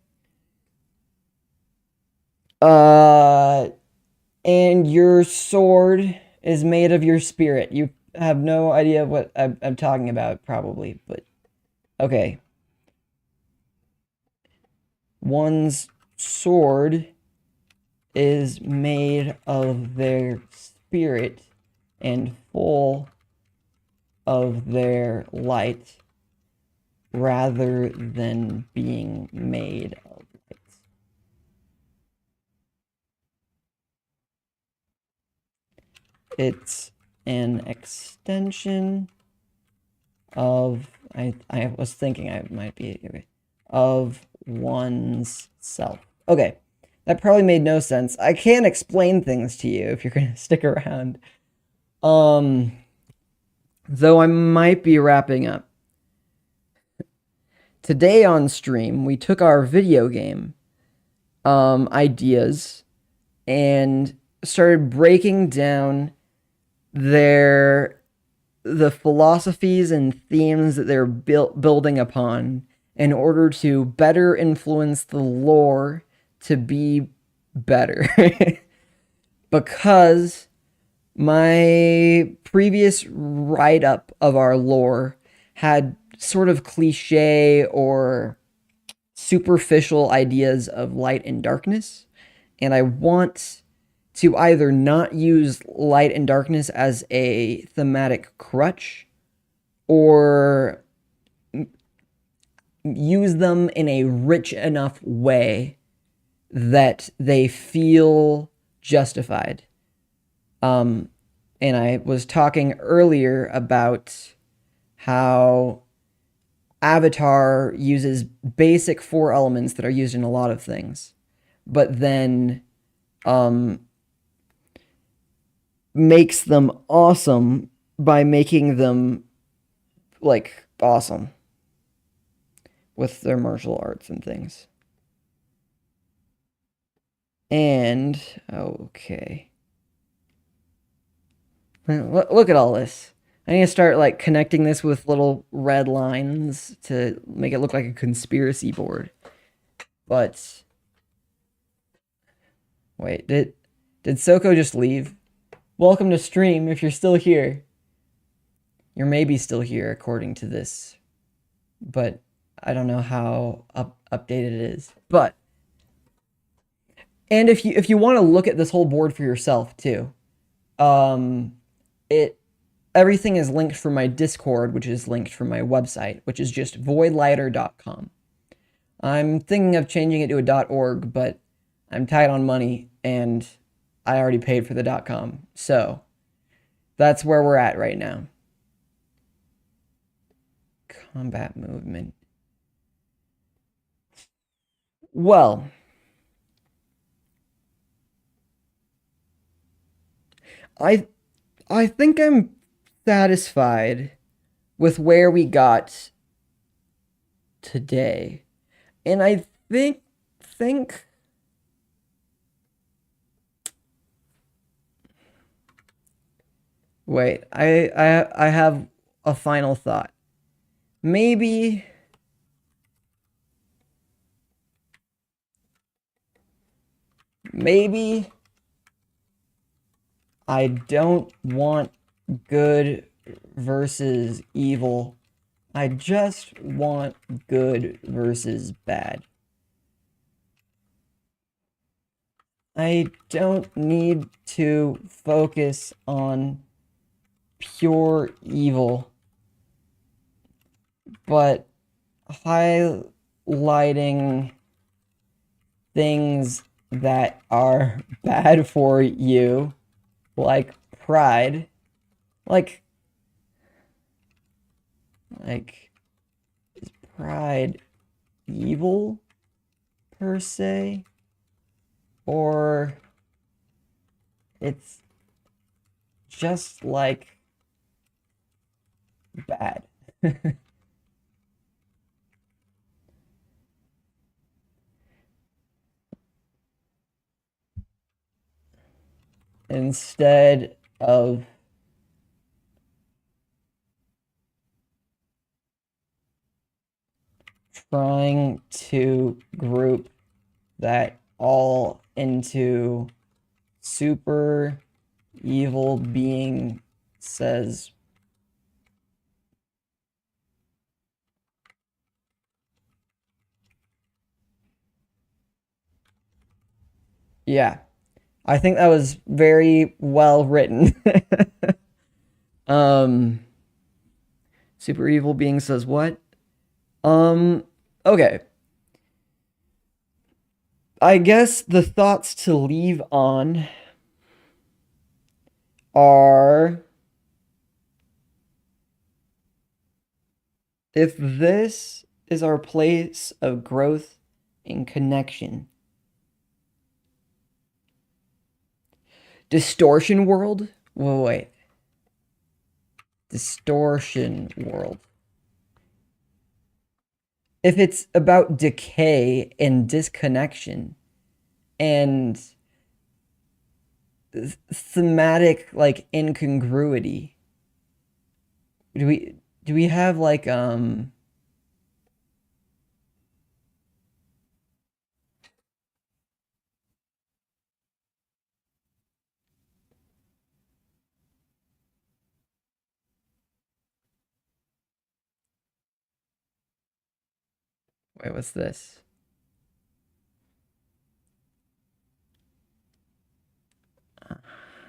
Uh, and your sword is made of your spirit. You have no idea what I'm talking about, probably, but okay. One's sword is made of their spirit and full of their light rather than being made of light. It's an extension of, I was thinking I might be, okay, of one's self. Okay, that probably made no sense. I can't explain things to you if you're gonna stick around. Though I might be wrapping up. Today on stream, we took our video game ideas and started breaking down the philosophies and themes that they're building upon in order to better influence the lore to be better. Because my previous write-up of our lore had sort of cliche or superficial ideas of light and darkness, and I want to either not use light and darkness as a thematic crutch or use them in a rich enough way that they feel justified. And I was talking earlier about how Avatar uses basic four elements that are used in a lot of things, but then um, makes them awesome by making them like awesome with their martial arts and things. And okay, look at all this. I need to start like connecting this with little red lines to make it look like a conspiracy board. But wait, did Soko just leave? Welcome to stream if you're still here. You're maybe still here according to this, but I don't know how updated it is. But and if you want to look at this whole board for yourself too, um, it everything is linked from my Discord, which is linked from my website, which is just voidlighter.com. I'm thinking of changing it to a .org, but I'm tight on money and I already paid for the .com. So that's where we're at right now. Combat movement. Well, I I think I'm satisfied with where we got today. And I think wait, I have a final thought. Maybe maybe I don't want good versus evil. I just want good versus bad. I don't need to focus on pure evil, but highlighting things that are bad for you, like pride, like is pride evil per se, or it's just like bad. Instead of trying to group that all into super evil being says yeah, I think that was very well written. um super evil being says what? um okay, I guess the thoughts to leave on are, if this is our place of growth and connection, distortion world. Whoa, wait. Distortion world. If it's about decay and disconnection and thematic like incongruity, do we have like wait, what's this?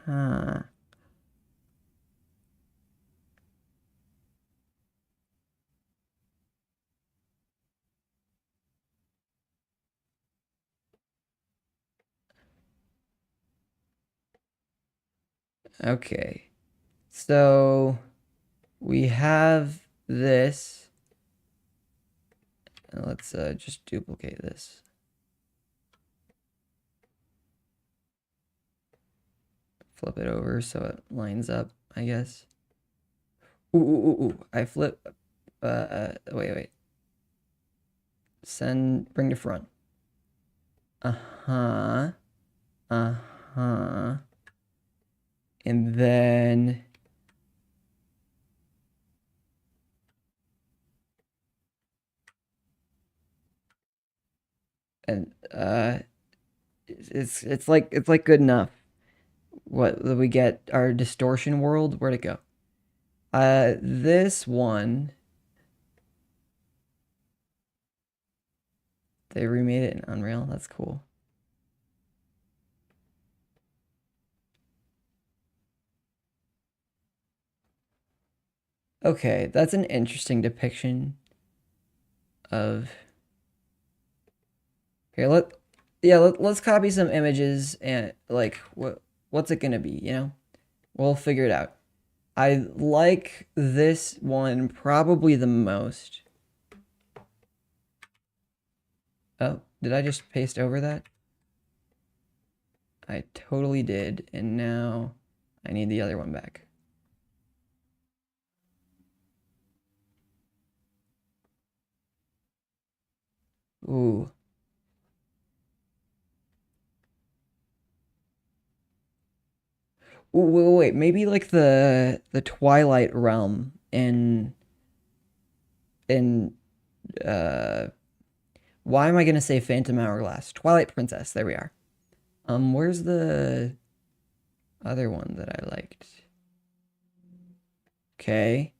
Huh. Okay. So we have this. Let's just duplicate this. Flip it over so it lines up, I guess. Ooh. I flip. Wait. Bring to front. Uh-huh. Uh-huh. And then it's like good enough. What do we get? Our distortion world? Where'd it go? This one, they remade it in Unreal. That's cool. Okay, that's an interesting depiction of. Okay, let's copy some images and like what's it gonna be? You know, we'll figure it out. I like this one probably the most. Oh, did I just paste over that? I totally did, and now I need the other one back. Ooh. Ooh, wait, maybe like the Twilight realm in why am I gonna say Phantom Hourglass? Twilight Princess, there we are. Where's the other one that I liked? Okay.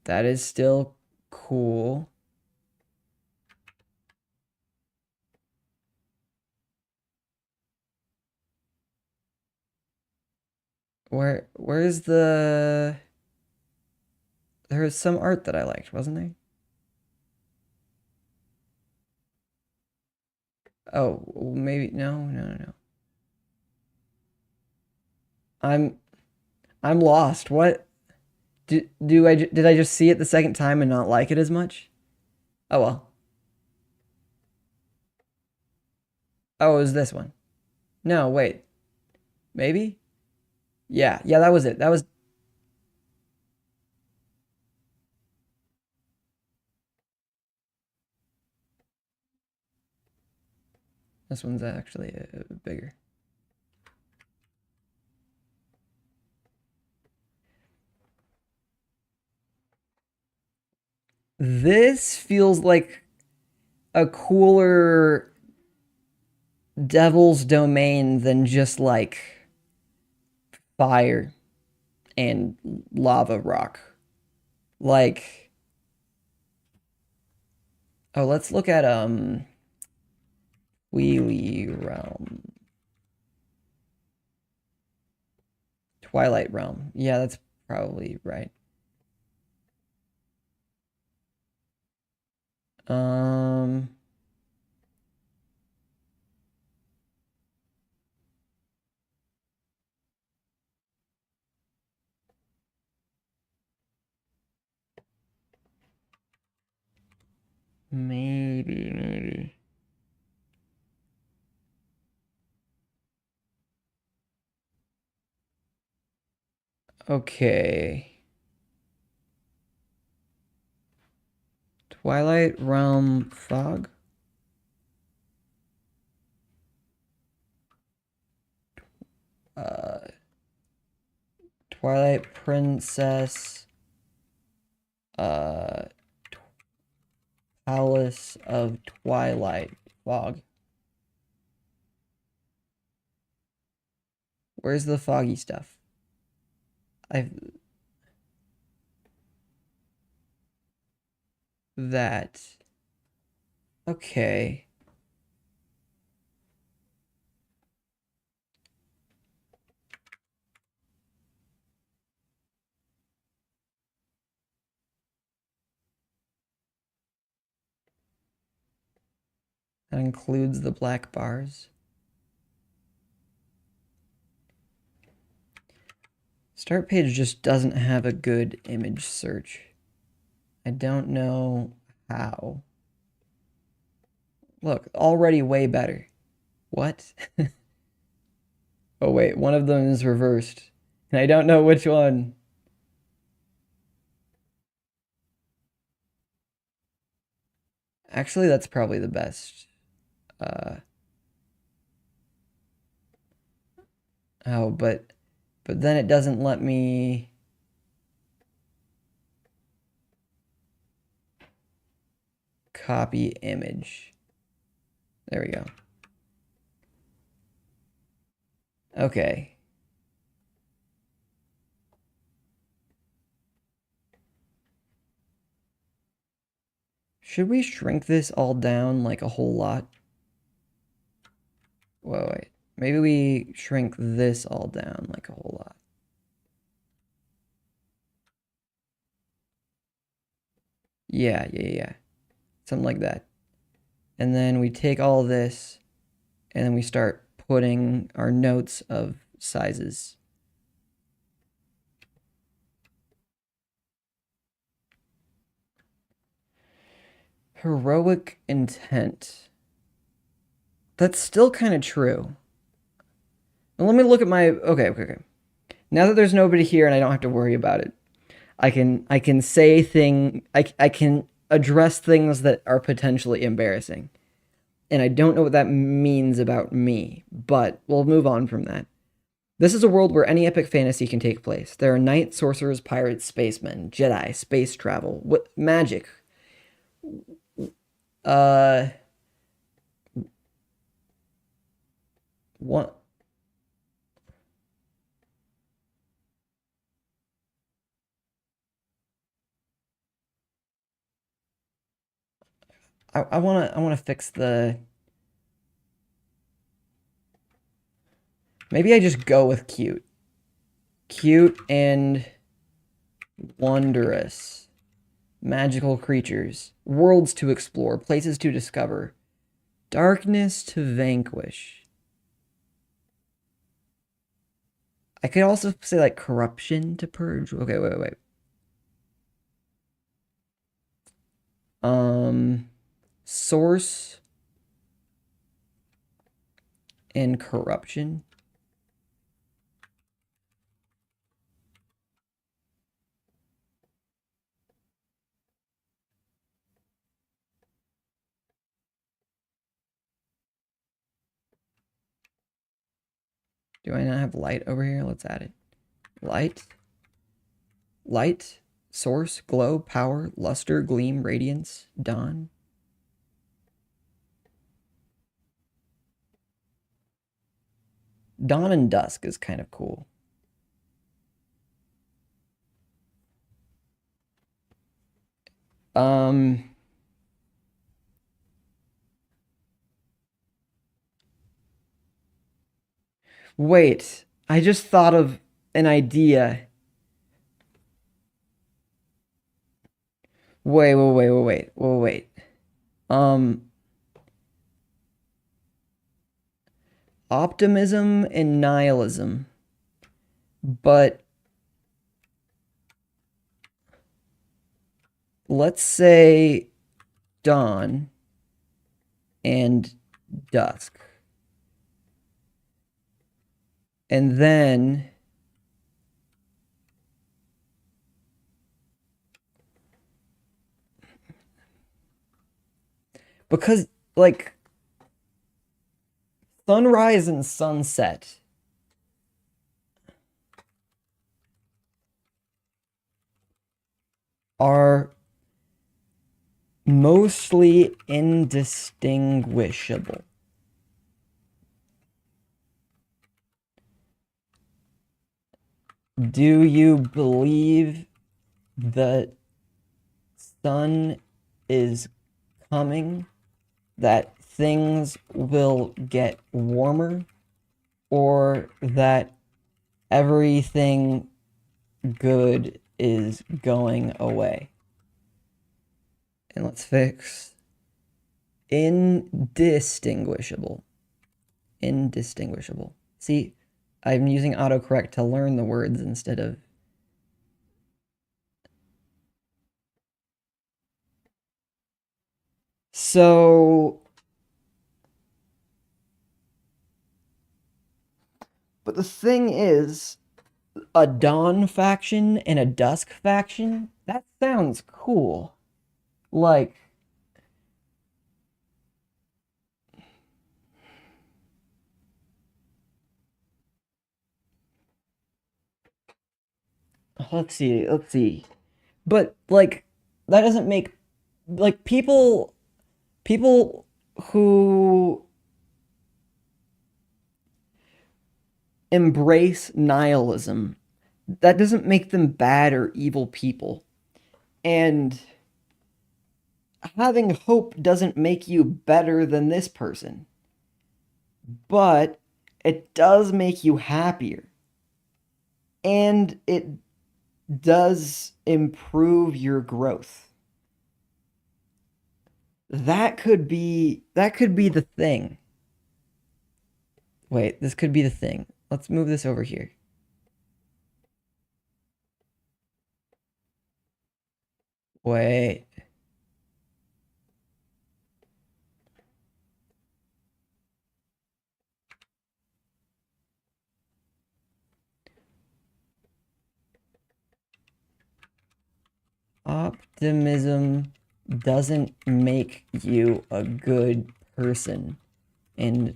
That is still cool. Where's the there was some art that I liked, wasn't there? Oh, maybe no. I'm I'm lost. What did I just see it the second time and not like it as much? Oh well. Oh, it was this one. No, wait. Maybe? Yeah, that was it. That was this one's actually bigger. This feels like a cooler Devil's Domain than just like fire and lava rock. Like, oh, let's look at Wheelie Realm. Twilight Realm. Yeah, that's probably right. Um maybe. Okay. Twilight Realm Fog. Uh Twilight Princess uh Palace of Twilight Fog. Where's the foggy stuff? I've that. Okay. That includes the black bars. Start page just doesn't have a good image search. I don't know how. Look, already way better. What? Oh wait, one of them is reversed. And I don't know which one. Actually, that's probably the best. Uh, oh, but then it doesn't let me. Copy image. There we go. Okay. Should we shrink this all down like a whole lot? Whoa, wait. Maybe we shrink this all down like a whole lot. Yeah. Something like that. And then we take all this and then we start putting our notes of sizes. Heroic intent. That's still kind of true. Now let me look at my okay. Now that there's nobody here and I don't have to worry about it, I can say I can address things that are potentially embarrassing. And I don't know what that means about me, but we'll move on from that. This is a world where any epic fantasy can take place. There are knights, sorcerers, pirates, spacemen, Jedi, space travel, what magic. What? I wanna fix the. Maybe I just go with cute. Cute and wondrous. Magical creatures. Worlds to explore. Places to discover. Darkness to vanquish. I could also say like corruption to purge. Okay, wait. Source and corruption. Do I not have light over here? Let's add it. Light, source, glow, power, luster, gleam, radiance, dawn. Dawn and dusk is kind of cool. Wait, I just thought of an idea. Wait. Um, Optimism and nihilism. But let's say dawn and dusk. And then because like sunrise and sunset are mostly indistinguishable. Do you believe the sun is coming? That things will get warmer? Or that everything good is going away? And let's fix indistinguishable. See, I'm using autocorrect to learn the words instead of... So... But the thing is, a Dawn faction and a Dusk faction, that sounds cool. Like, let's see. But like that doesn't make like people who embrace nihilism, that doesn't make them bad or evil people. And having hope doesn't make you better than this person, but it does make you happier. And it does improve your growth. That could be the thing. Wait, this could be the thing. Let's move this over here. Wait. Optimism doesn't make you a good person, and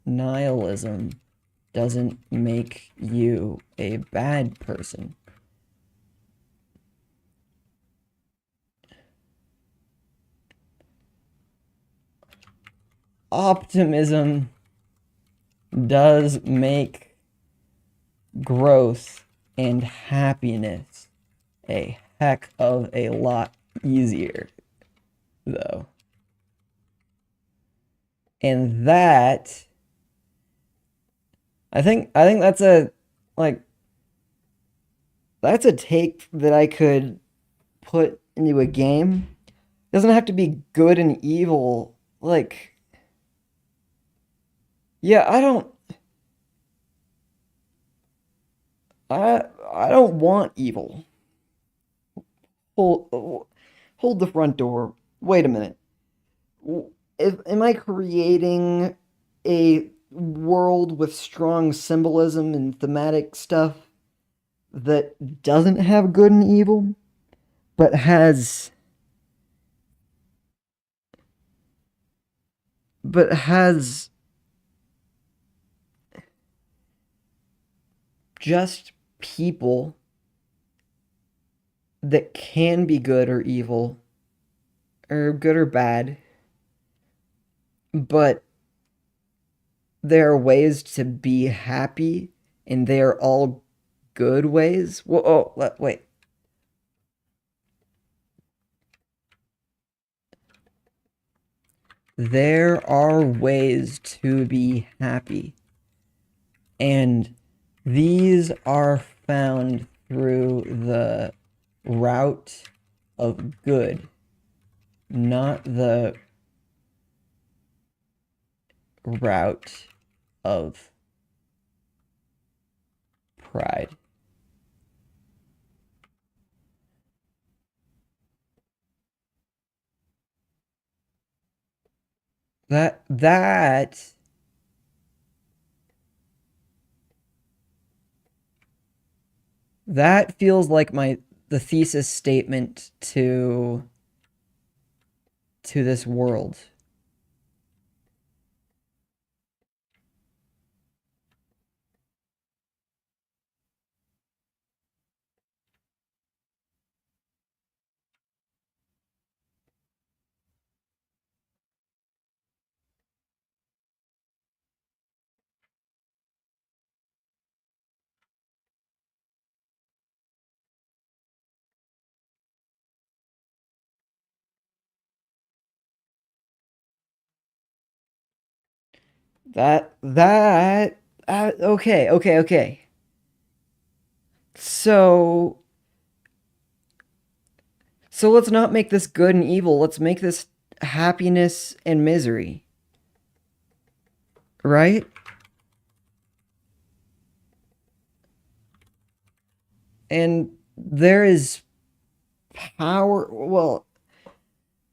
nihilism doesn't make you a bad person. Optimism does make growth and happiness a heck of a lot easier, though. And that, I think that's a like that's a take that I could put into a game. It doesn't have to be good and evil. Like, yeah, I don't want evil. Hold the front door. Wait a minute. Am I creating a world with strong symbolism and thematic stuff that doesn't have good and evil, but has just people that can be good or evil, or good or bad, but there are ways to be happy, and they are all good ways. Well, wait. There are ways to be happy, and these are found through the route of good, not the route of pride. That that feels like the thesis statement to this world. That okay. So let's not make this good and evil. Let's make this happiness and misery. Right? And there is power. Well,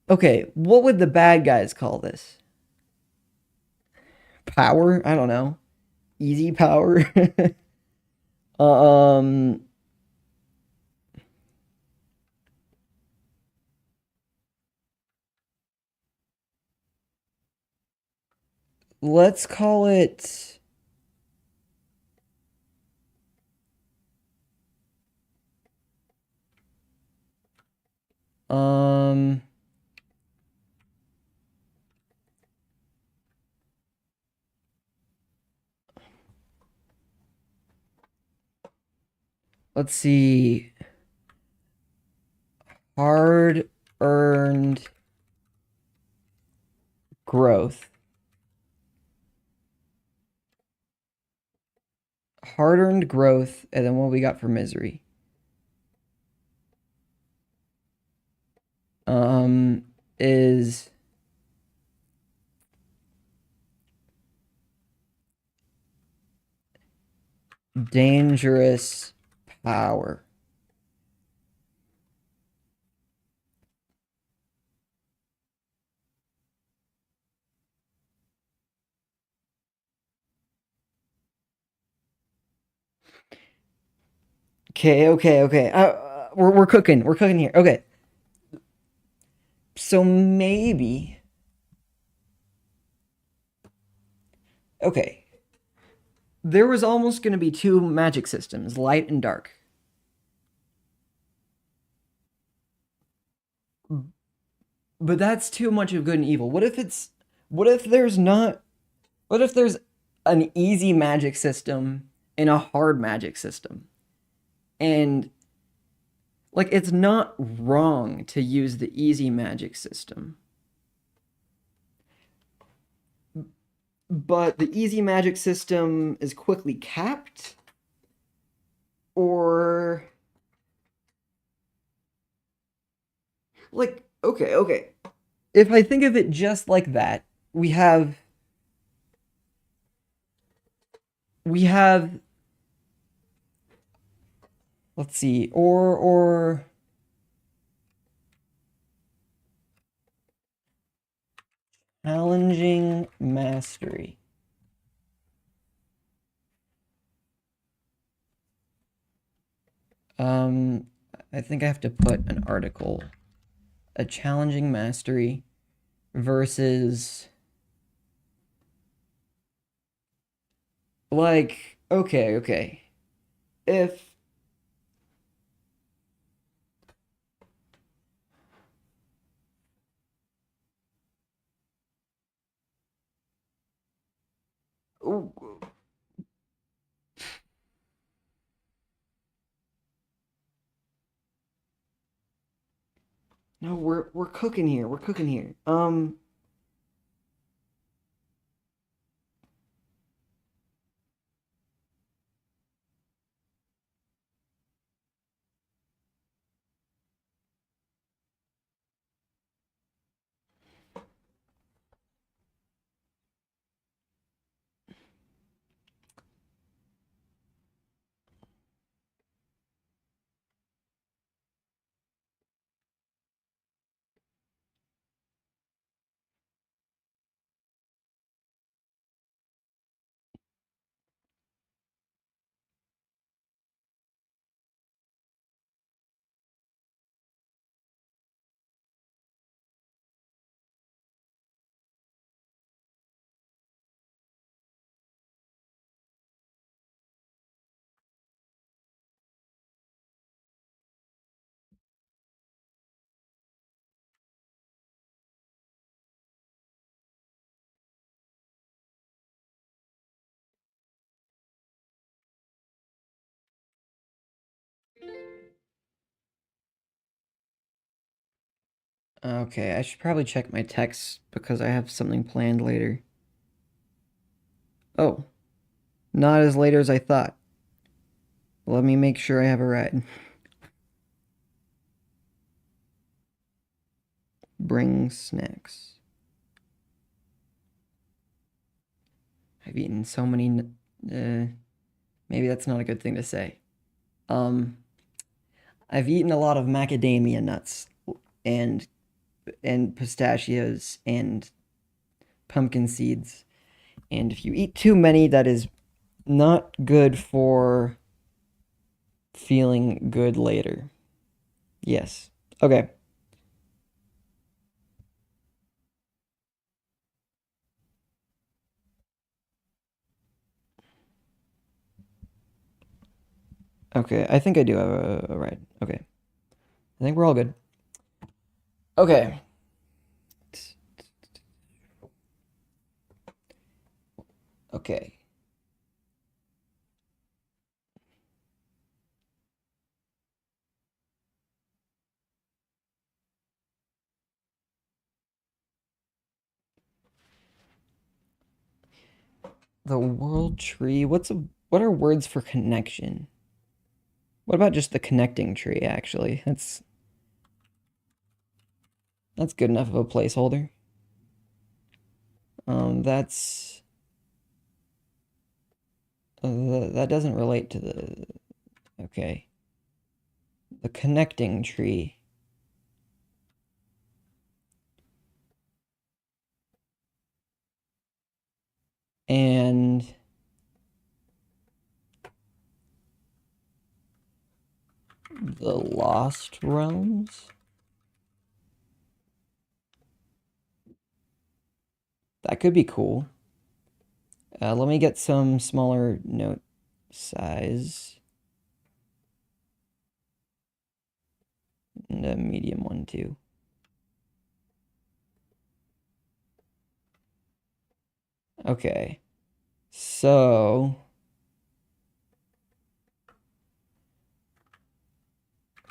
okay, what would the bad guys call this? Power? I don't know. Easy power? um, let's call it. Um, let's see. Hard earned growth. Hard earned growth, and then what we got for misery? Um, is dangerous power. Okay. We're cooking. We're cooking here. Okay. So maybe. Okay. There was almost going to be two magic systems, light and dark. But that's too much of good and evil. What if it's. What if there's not. What if there's an easy magic system and a hard magic system? And. Like, it's not wrong to use the easy magic system. But the easy magic system is quickly capped, or like okay. If I think of it just like that, we have let's see, or challenging mastery. Um I think I have to put an article. A challenging mastery versus like okay. If no, we're cooking here. We're cooking here. Okay, I should probably check my text because I have something planned later. Oh, not as later as I thought. Let me make sure I have a ride. Bring snacks. I've eaten so many. Maybe that's not a good thing to say. Um, I've eaten a lot of macadamia nuts and pistachios and pumpkin seeds. And if you eat too many, that is not good for feeling good later. Yes. Okay. Okay, I think I do have a right. Okay. I think we're all good. Okay. Okay. The world tree. What are words for connection? What about just the connecting tree actually? That's good enough of a placeholder. That's that doesn't relate to the okay. The connecting tree. And the Lost Realms. That could be cool. Let me get some smaller note size. And a medium one too. Okay. So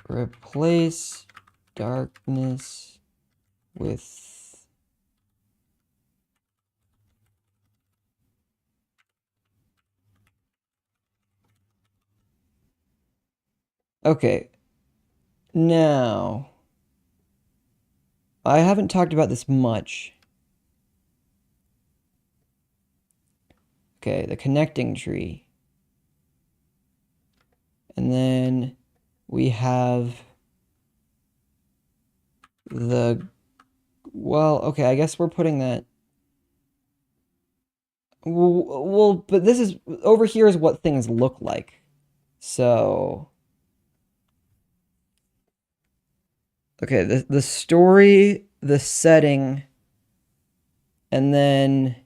replace darkness with okay. Now I haven't talked about this much. Okay, the connecting tree. And then we have the well, okay, I guess we're putting that well, but this is over here is what things look like. So, okay, the story, the setting, and then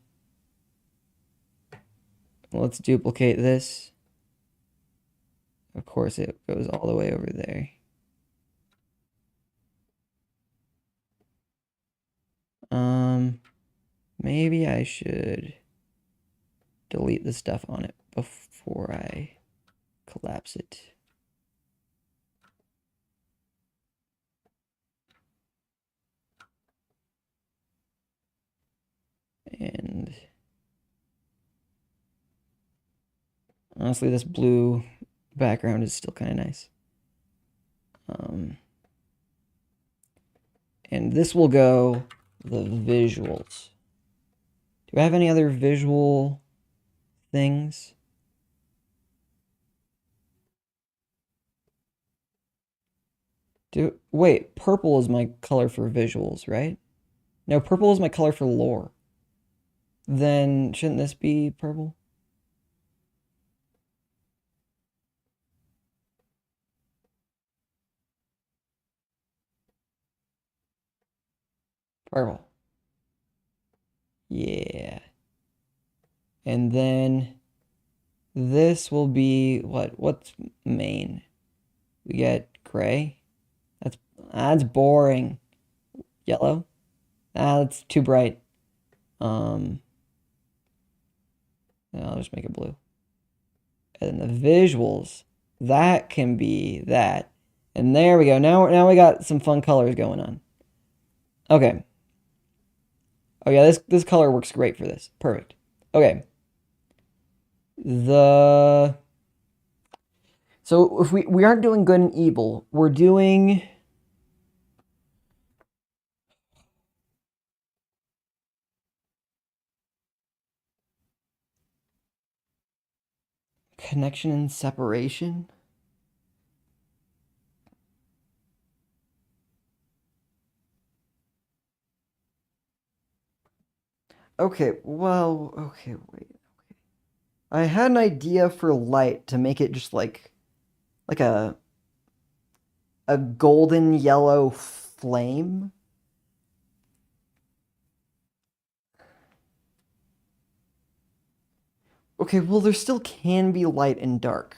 let's duplicate this. Of course, it goes all the way over there. Maybe I should delete the stuff on it before I collapse it. And honestly, this blue background is still kind of nice. And this will go the visuals. Do I have any other visual things? Wait, purple is my color for visuals, right? No, purple is my color for lore. Then shouldn't this be purple? Purple. Yeah. And then this will be what? What's main? We get gray. That's boring. Yellow. That's too bright. Um, I'll just make it blue. And the visuals, that can be that. And there we go. Now we got some fun colors going on. Okay. Oh yeah, this color works great for this. Perfect. Okay. The so if we aren't doing good and evil, we're doing connection and separation. Okay, well, okay, wait. I had an idea for light to make it just like a golden yellow flame. Okay, well, there still can be light and dark.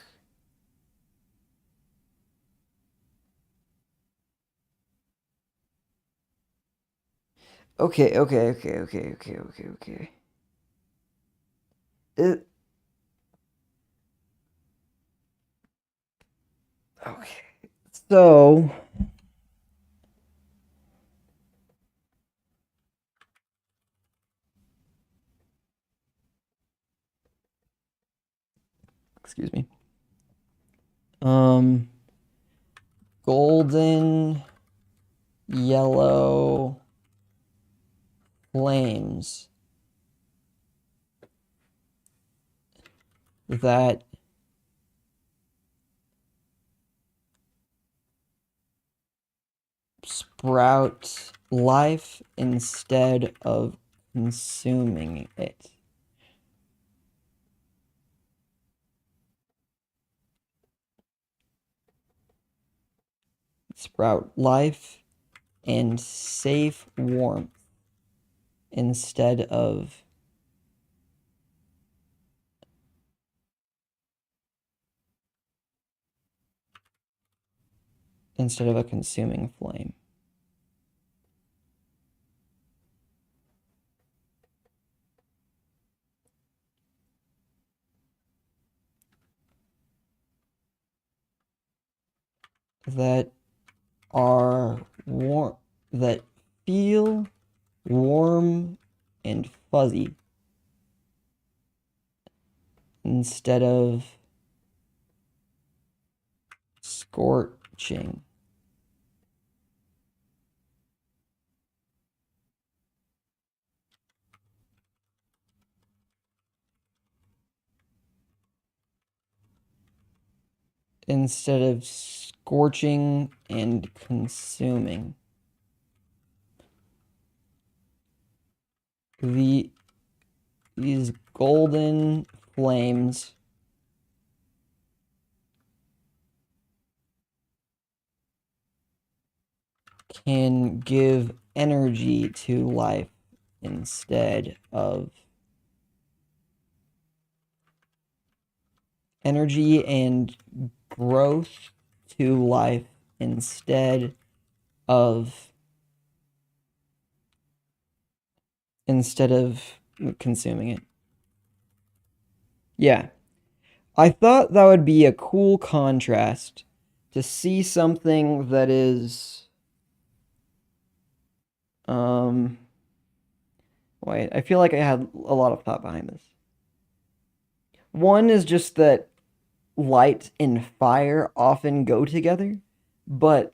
Okay. It, okay. So, excuse me. Um, golden yellow flames that sprout life instead of consuming it. Sprout life and safe warmth instead of a consuming flame. That are warm, that feel warm and fuzzy instead of scorching. Instead of scorching and consuming. These golden flames can give energy to life instead of energy and growth to life instead of consuming it. Yeah. I thought that would be a cool contrast to see something that is um wait, I feel like I had a lot of thought behind this. One is just that light and fire often go together, but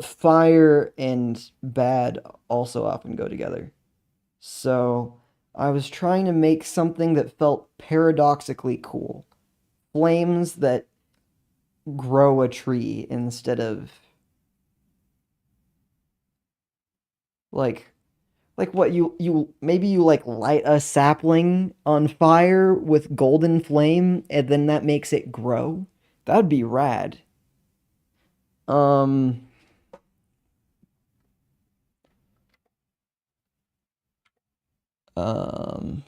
fire and bad also often go together. So I was trying to make something that felt paradoxically cool. Flames that grow a tree instead of like what you maybe you like light a sapling on fire with golden flame and then that makes it grow. That'd be rad. Um um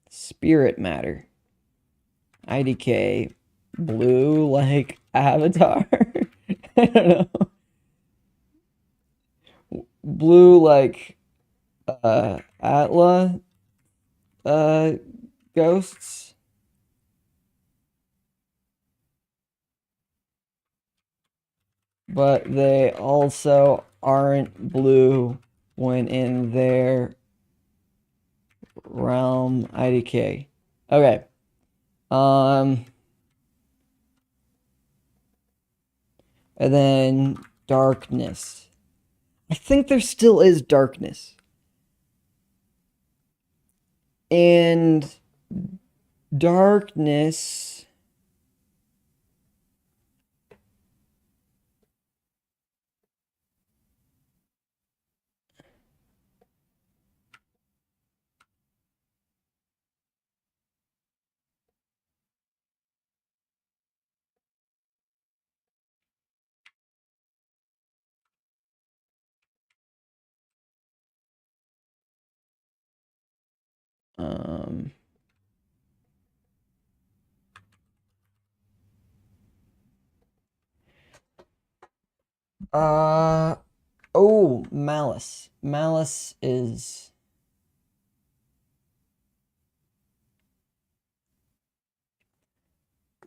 spirit matter. IDK blue like Avatar. I don't know. Blue like Atla uh ghosts, but they also aren't blue when in their realm IDK. Okay. Um and then darkness. I think there still is darkness. And darkness. Um, uh, oh, malice. Malice is.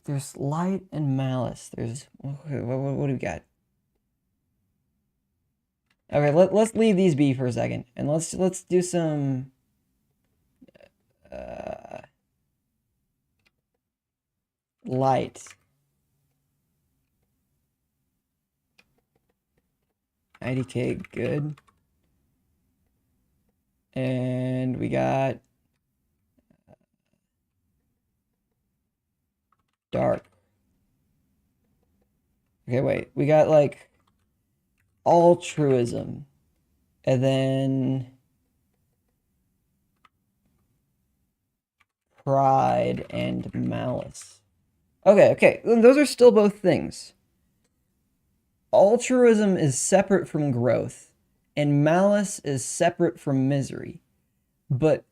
There's light and malice. There's. Okay, what do we got? Okay, let's leave these be for a second, and let's do some. Uh, light. IDK, good. And we got dark. Okay, wait. We got like altruism. And then pride and malice. Okay. Those are still both things. Altruism is separate from growth, and malice is separate from misery. But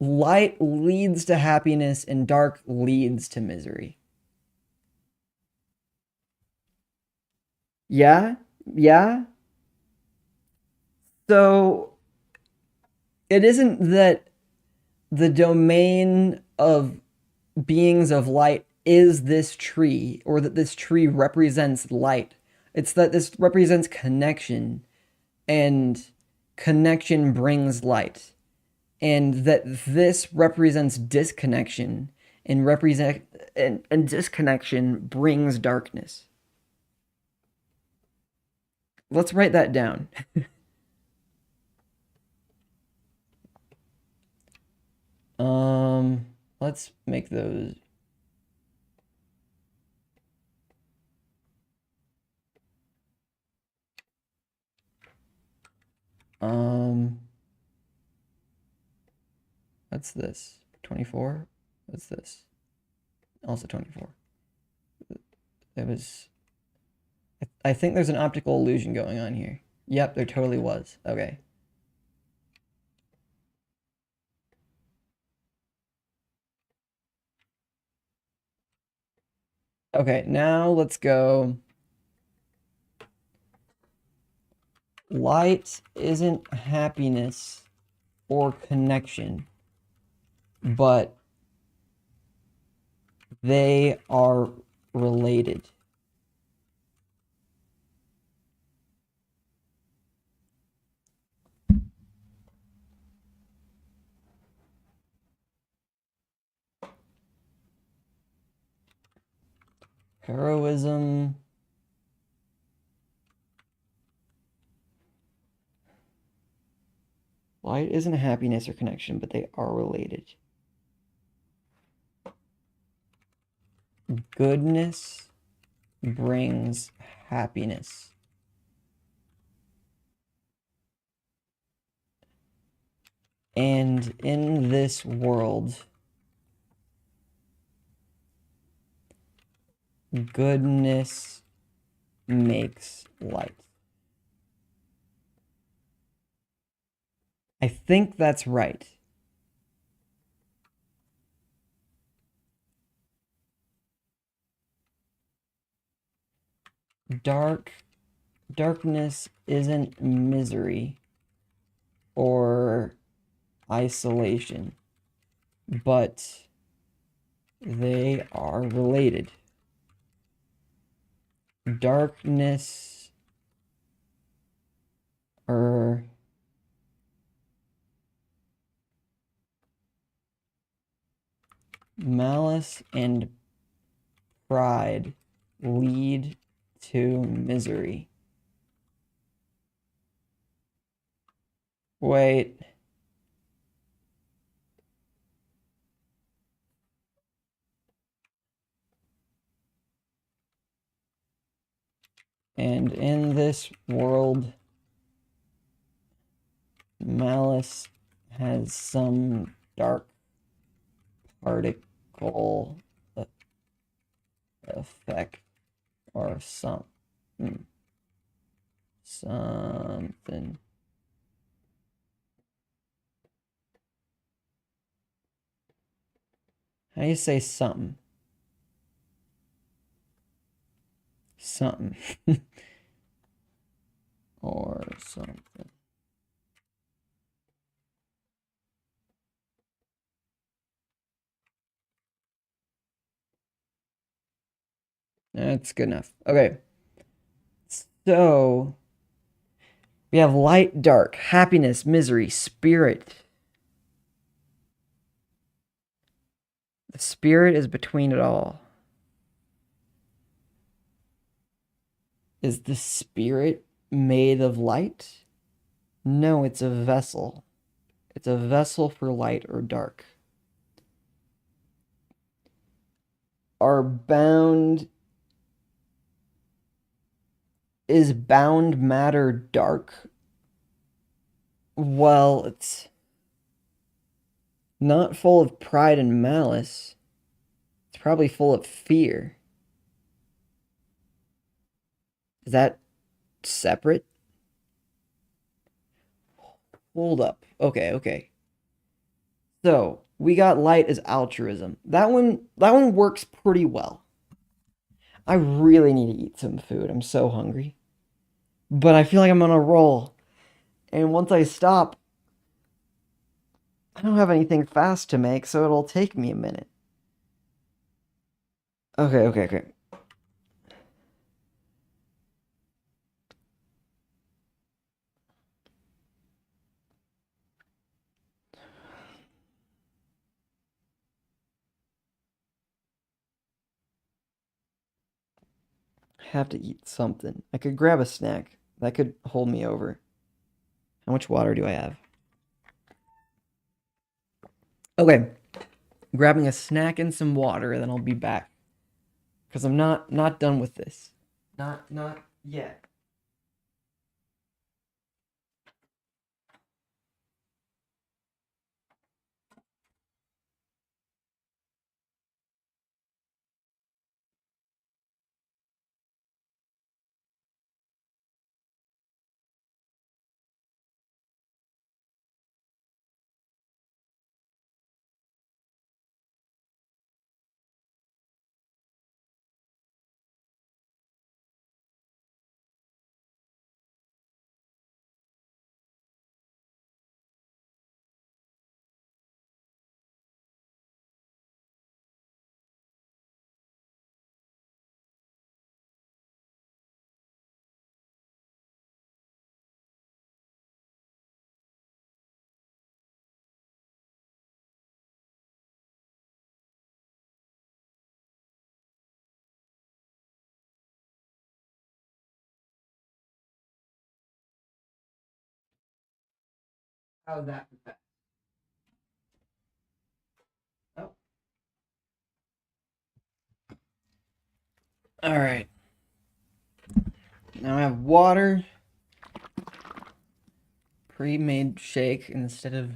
light leads to happiness, and dark leads to misery. Yeah? Yeah? So it isn't that the domain of beings of light is this tree, or that this tree represents light. It's that this represents connection, and connection brings light. And that this represents disconnection, and disconnection brings darkness. Let's write that down. Let's make those. What's this? 24? What's this? Also 24. There was. I think there's an optical illusion going on here. Yep, there totally was. Okay. Okay, now let's go. Light isn't happiness or connection, but they are related. Heroism. Light isn't happiness or connection, but they are related. Goodness brings happiness. And in this world, goodness makes light. I think that's right. Darkness isn't misery or isolation, but they are related. Darkness or malice and pride lead to misery. Wait. And in this world, Malice has some dark particle effect or something. Something. How do you say something? Something. Or something. That's good enough. Okay. So we have light, dark, happiness, misery, spirit. The spirit is between it all. Is the spirit made of light? No, it's a vessel. It's a vessel for light or dark. Are bound. Is bound matter dark? Well, it's not full of pride and malice. It's probably full of fear. Is that separate? Hold up. Okay. So, we got light as altruism. That one works pretty well. I really need to eat some food. I'm so hungry. But I feel like I'm on a roll. And once I stop, I don't have anything fast to make, so it'll take me a minute. Okay. I have to eat something. I could grab a snack. That could hold me over. How much water do I have? Okay. Grabbing a snack and some water, and then I'll be back. Because I'm not done with this. Not yet. How's that for fast? Oh. All right. Now I have water, pre-made shake instead of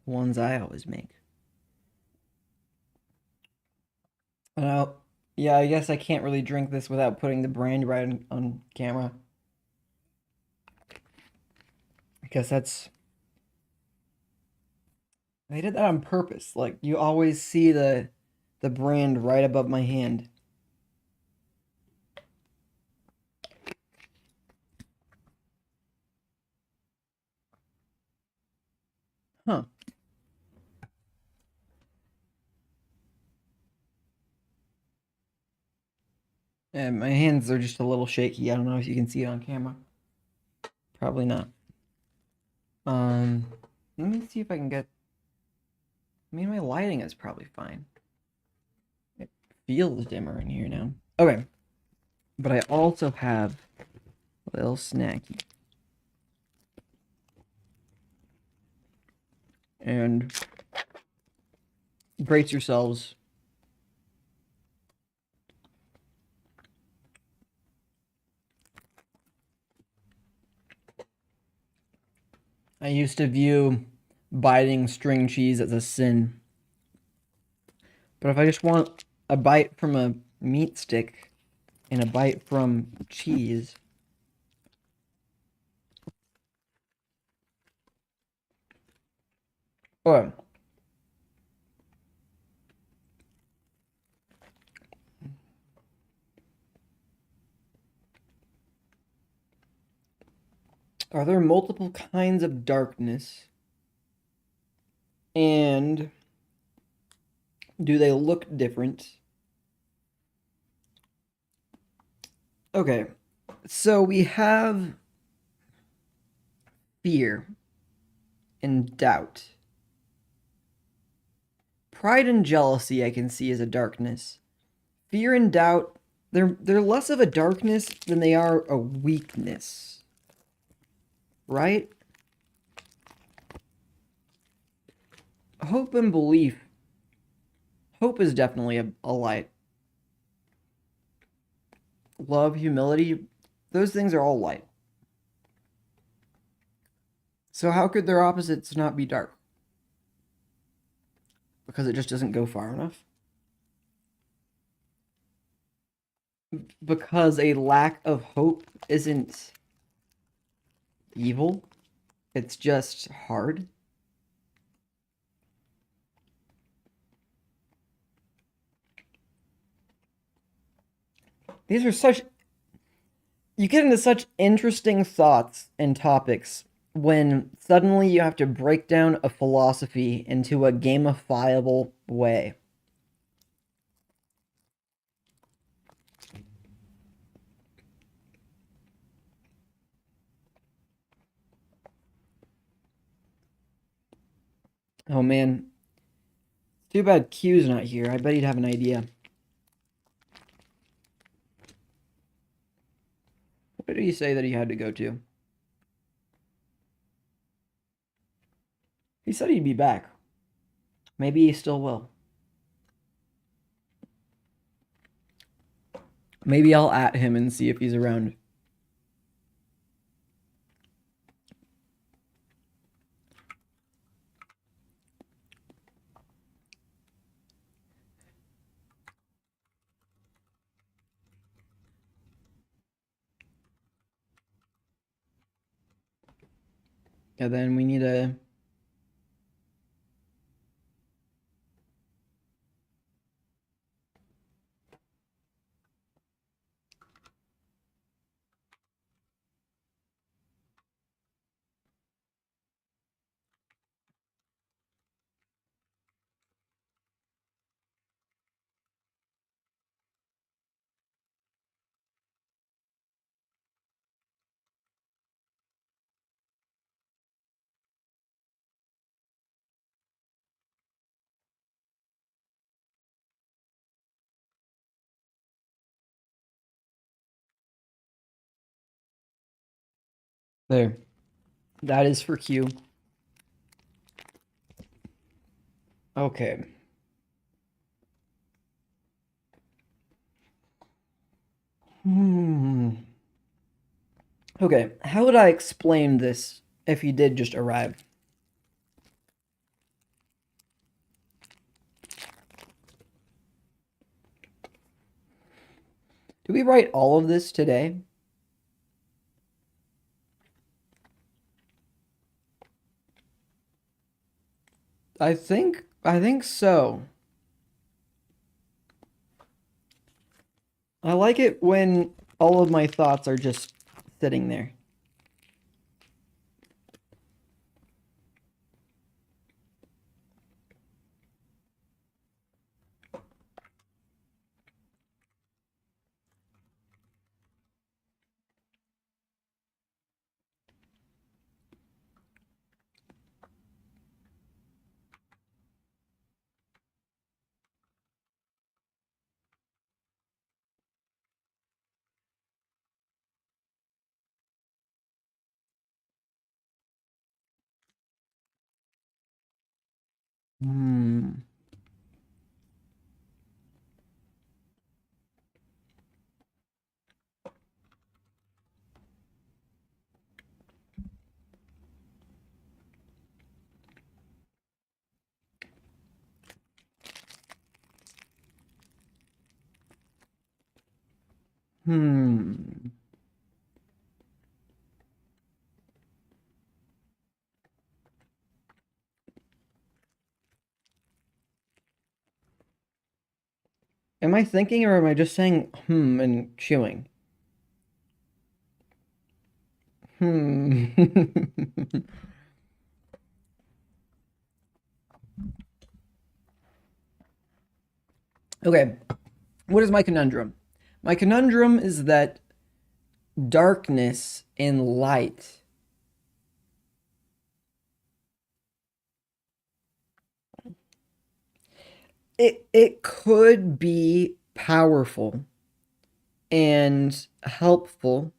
ones I always make. Oh, yeah, I guess I can't really drink this without putting the brand right on camera. I guess they did that on purpose. Like you always see the brand right above my hand. Huh. And my hands are just a little shaky. I don't know if you can see it on camera. Probably not. Let me see if I can get. I mean, my lighting is probably fine. It feels dimmer in here now. Okay. But I also have a little snacky. and brace yourselves. I used to view biting string cheese as a sin. But if I just want a bite from a meat stick and a bite from cheese. Oh, are there multiple kinds of darkness? And do they look different? Okay, so we have fear and doubt. Pride and jealousy I can see as a darkness. Fear and doubt, they're less of a darkness than they are a weakness. Right? Hope and belief. Hope is definitely a light. Love, humility, those things are all light. So how could their opposites not be dark? Because it just doesn't go far enough? Because a lack of hope isn't evil, it's just hard. These are such. You get into such interesting thoughts and topics when suddenly you have to break down a philosophy into a gamifiable way. Oh man, too bad Q's not here. I bet he'd have an idea. What did he say that he had to go to? He said he'd be back. Maybe he still will. Maybe I'll at him and see if he's around. And then we need a. There. That is for Q. Okay. Hmm. Okay, how would I explain this if he did just arrive? Do we write all of this today? I think so. I like it when all of my thoughts are just sitting there. Hmm. Hmm. Am I thinking or am I just saying and chewing? Hmm. Okay, what is my conundrum? My conundrum is that darkness and light, it could be powerful and helpful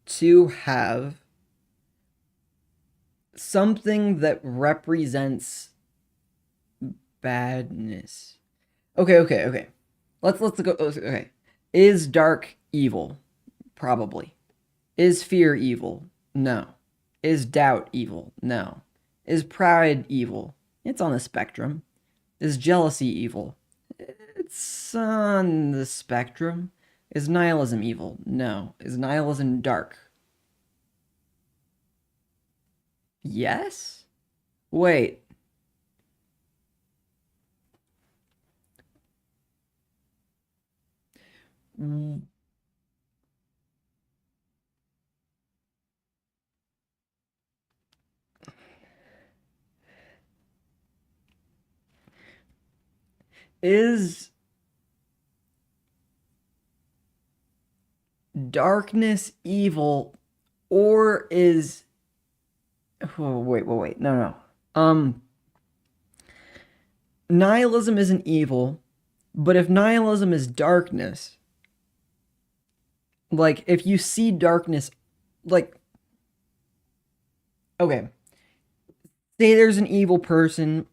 to have something that represents badness. Okay. Let's go. Okay, is dark evil? Probably. Is fear evil? No. Is doubt evil? No. Is pride evil? It's on the spectrum. Is jealousy evil? It's on the spectrum. Is nihilism evil? No. Is nihilism dark? Yes? Wait. Is darkness evil or is oh wait. No. Um Nihilism isn't evil, but if nihilism is darkness, like if you see darkness like okay, say there's an evil person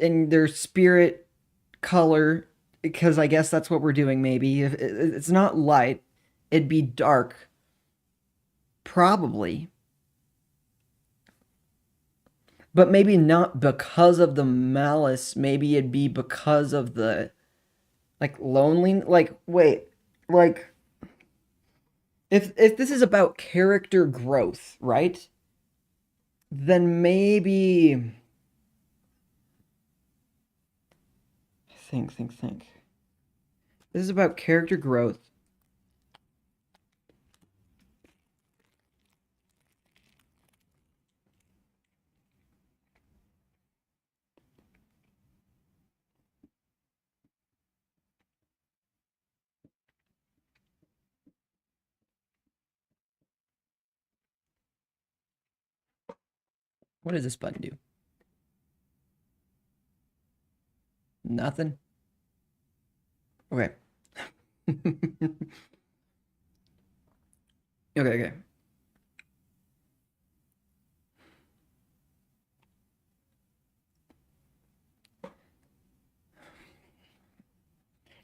and their spirit color because I guess that's what we're doing maybe. If it's not light, it'd be dark probably, but maybe not because of the malice, maybe it'd be because of the like lonely like wait, like if this is about character growth, right? Then maybe think. This is about character growth. What does this button do? Nothing. Okay. Okay.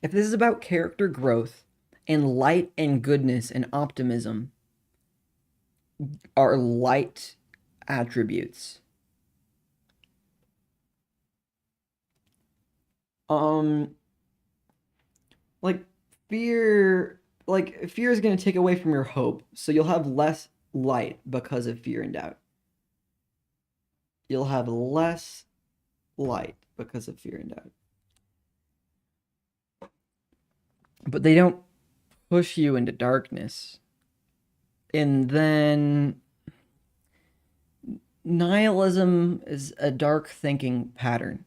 If this is about character growth and light and goodness and optimism are light attributes. Um like fear is going to take away from your hope. So you'll have less light because of fear and doubt. You'll have less light because of fear and doubt. But they don't push you into darkness. And then nihilism is a dark thinking pattern.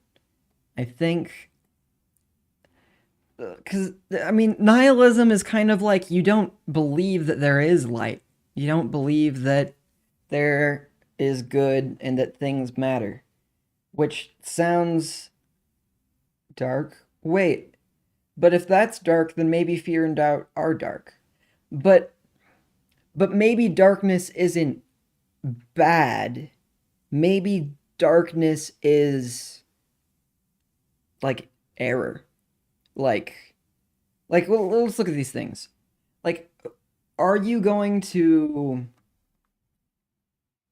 I think because I mean, nihilism is kind of like you don't believe that there is light. You don't believe that there is good and that things matter, which sounds dark. Wait, but if that's dark, then maybe fear and doubt are dark. But maybe darkness isn't bad. Maybe darkness is like error. Like well, let's look at these things. Like, are you going to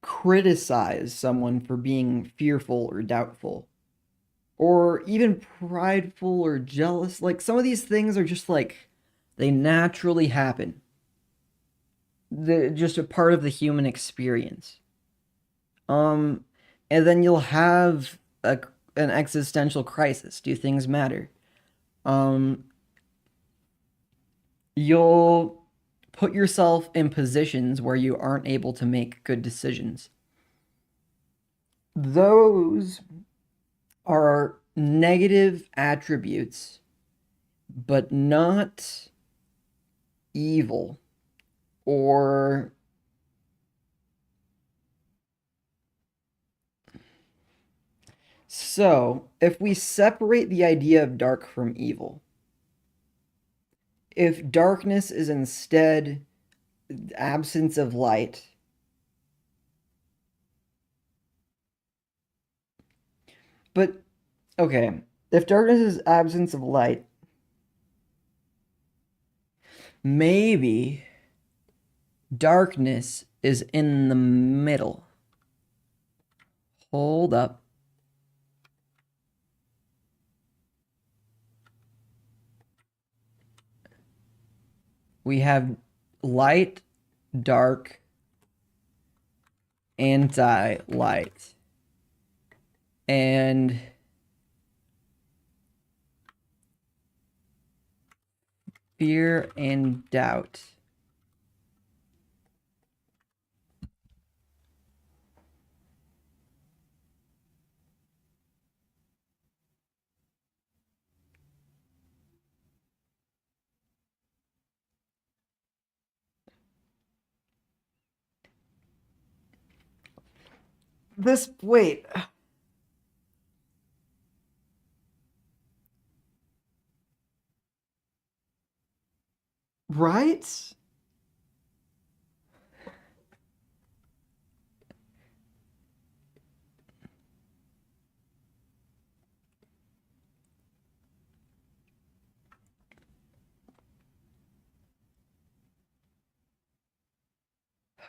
criticize someone for being fearful or doubtful? Or even prideful or jealous? Like, some of these things are just like, they naturally happen. They're just a part of the human experience. Um, and then you'll have an existential crisis. Do things matter? Um, you'll put yourself in positions where you aren't able to make good decisions. Those are negative attributes, but not evil or so. If we separate the idea of dark from evil, if darkness is instead absence of light, but okay, if darkness is absence of light, maybe darkness is in the middle. Hold up. We have light, dark, anti-light. And fear and doubt. Wait. Right?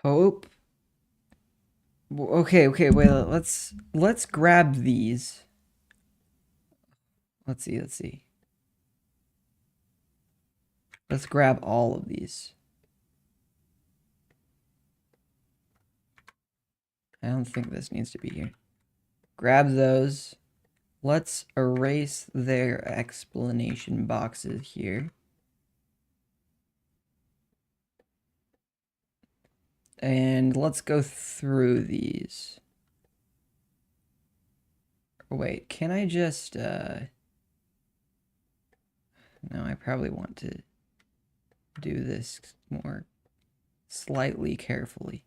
Hope. Okay, wait, let's grab these. Let's see. Let's grab all of these. I don't think this needs to be here. Grab those. Let's erase their explanation boxes here. And let's go through these. Wait, can I just, no, I probably want to do this more slightly carefully.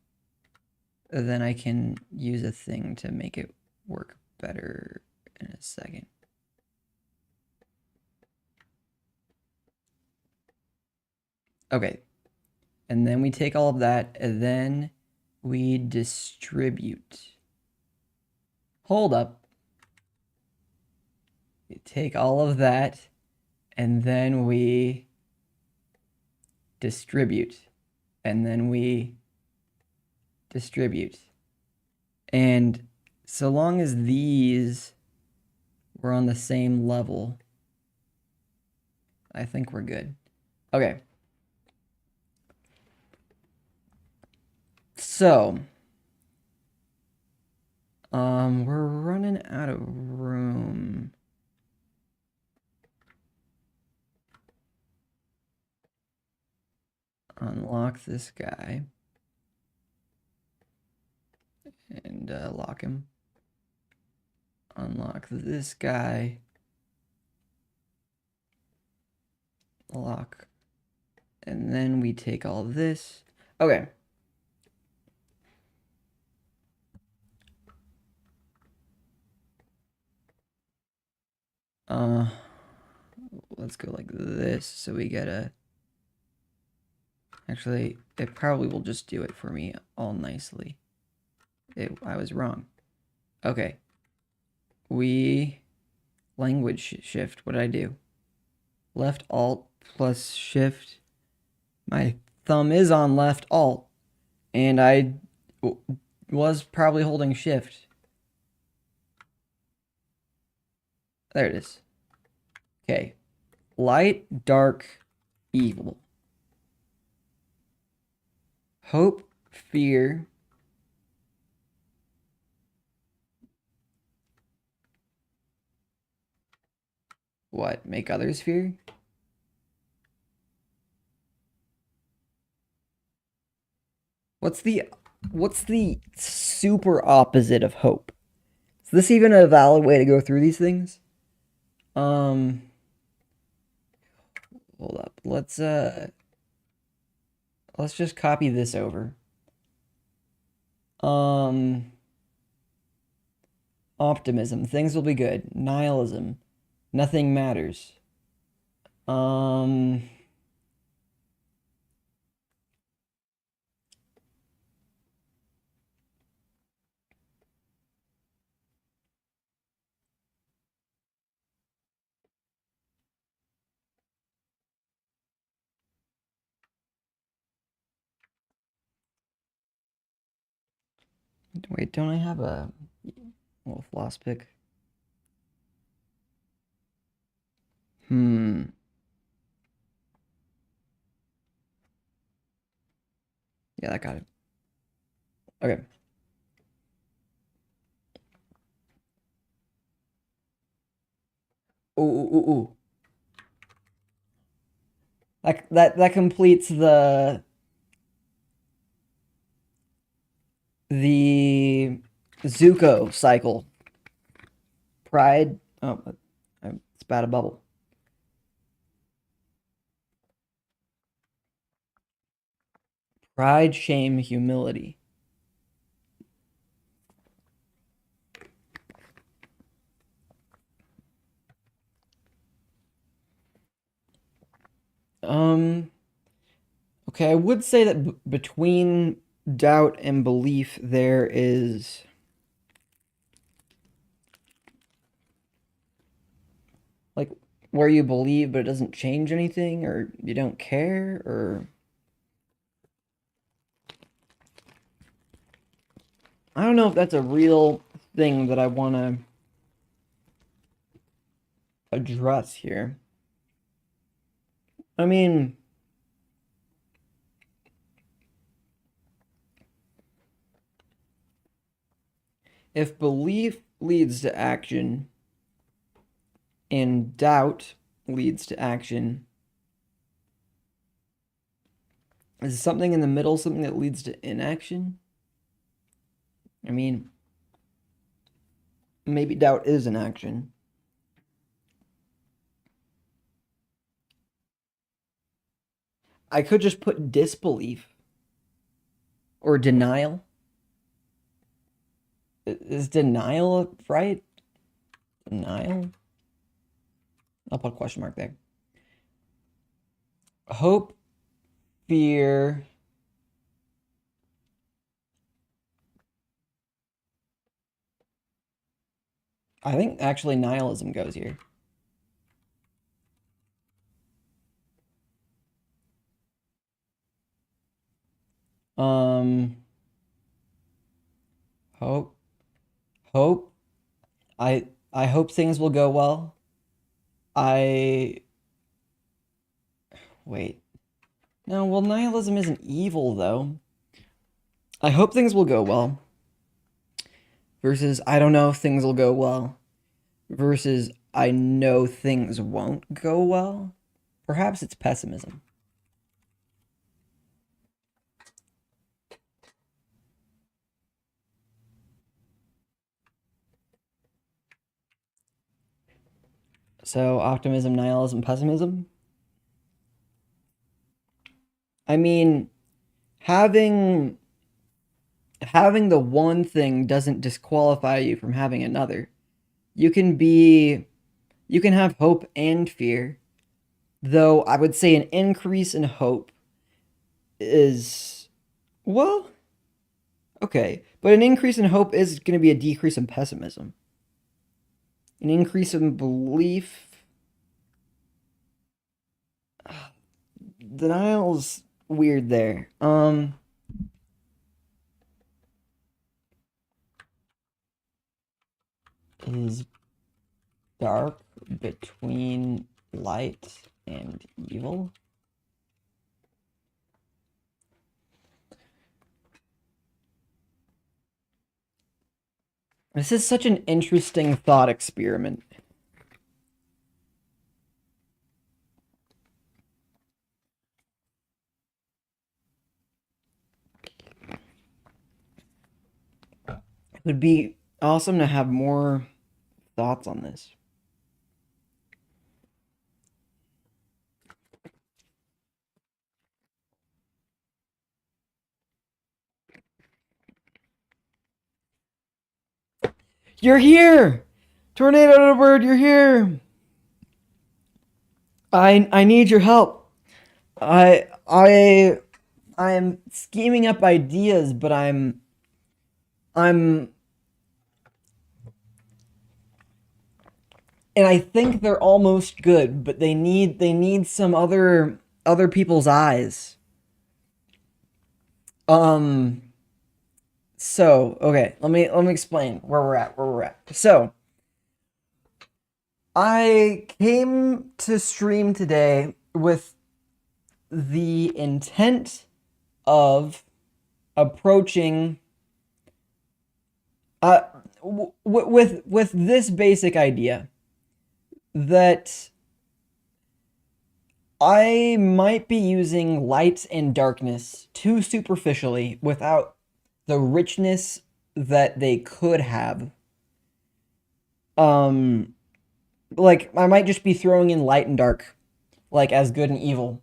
Then I can use a thing to make it work better in a second. Okay. And then we take all of that, and then we distribute. Hold up. We take all of that, and then we distribute. And then we distribute. And so long as these were on the same level, I think we're good. Okay. So, we're running out of room. Unlock this guy. And lock him. Unlock this guy. Lock. And then we take all this. Okay. Let's go like this so we get a... Actually, it probably will just do it for me all nicely. I was wrong. Okay. We Language shift. What did I do? Left alt plus shift. My thumb is on left alt, and I was probably holding shift. There it is. Okay. Light, dark, evil. Hope, fear. What? Make others fear? What's the super opposite of hope? Is this even a valid way to go through these things? Hold up. Let's just copy this over. Optimism. Things will be good. Nihilism. Nothing matters. Wait, don't I have a little floss pick? Yeah, that got it. Okay. Ooh. That completes the Zuko cycle. Pride. Oh, I spat a bubble. Pride, shame, humility. Okay, I would say that between doubt and belief, there is like where you believe but it doesn't change anything, or you don't care, or I don't know if that's a real thing that I want to address here. I mean, if belief leads to action and doubt leads to action, is something in the middle something that leads to inaction? I mean, maybe doubt is an action. I could just put disbelief or denial. Is denial right? Denial? I'll put a question mark there. Hope, fear. I think actually nihilism goes here. Hope. Hope. I hope things will go well. Wait. No, well, nihilism isn't evil, though. I hope things will go well. Versus, I don't know if things will go well. Versus, I know things won't go well. Perhaps it's pessimism. So, optimism, nihilism, pessimism? I mean, having the one thing doesn't disqualify you from having another. You can have hope and fear, though I would say an increase in hope is, well, okay, but an increase in hope is going to be a decrease in pessimism. An increase in belief. Denial's weird there. Is dark between light and evil? This is such an interesting thought experiment. It would be awesome to have more thoughts on this. You're here! Tornado Bird, you're here! I need your help. I am scheming up ideas, but I'm and I think they're almost good, but they need some other people's eyes. Um so, okay, let me explain where we're at. So, I came to stream today with the intent of approaching uh with this basic idea that I might be using light and darkness too superficially without the richness that they could have. Um, like I might just be throwing in light and dark, like as good and evil,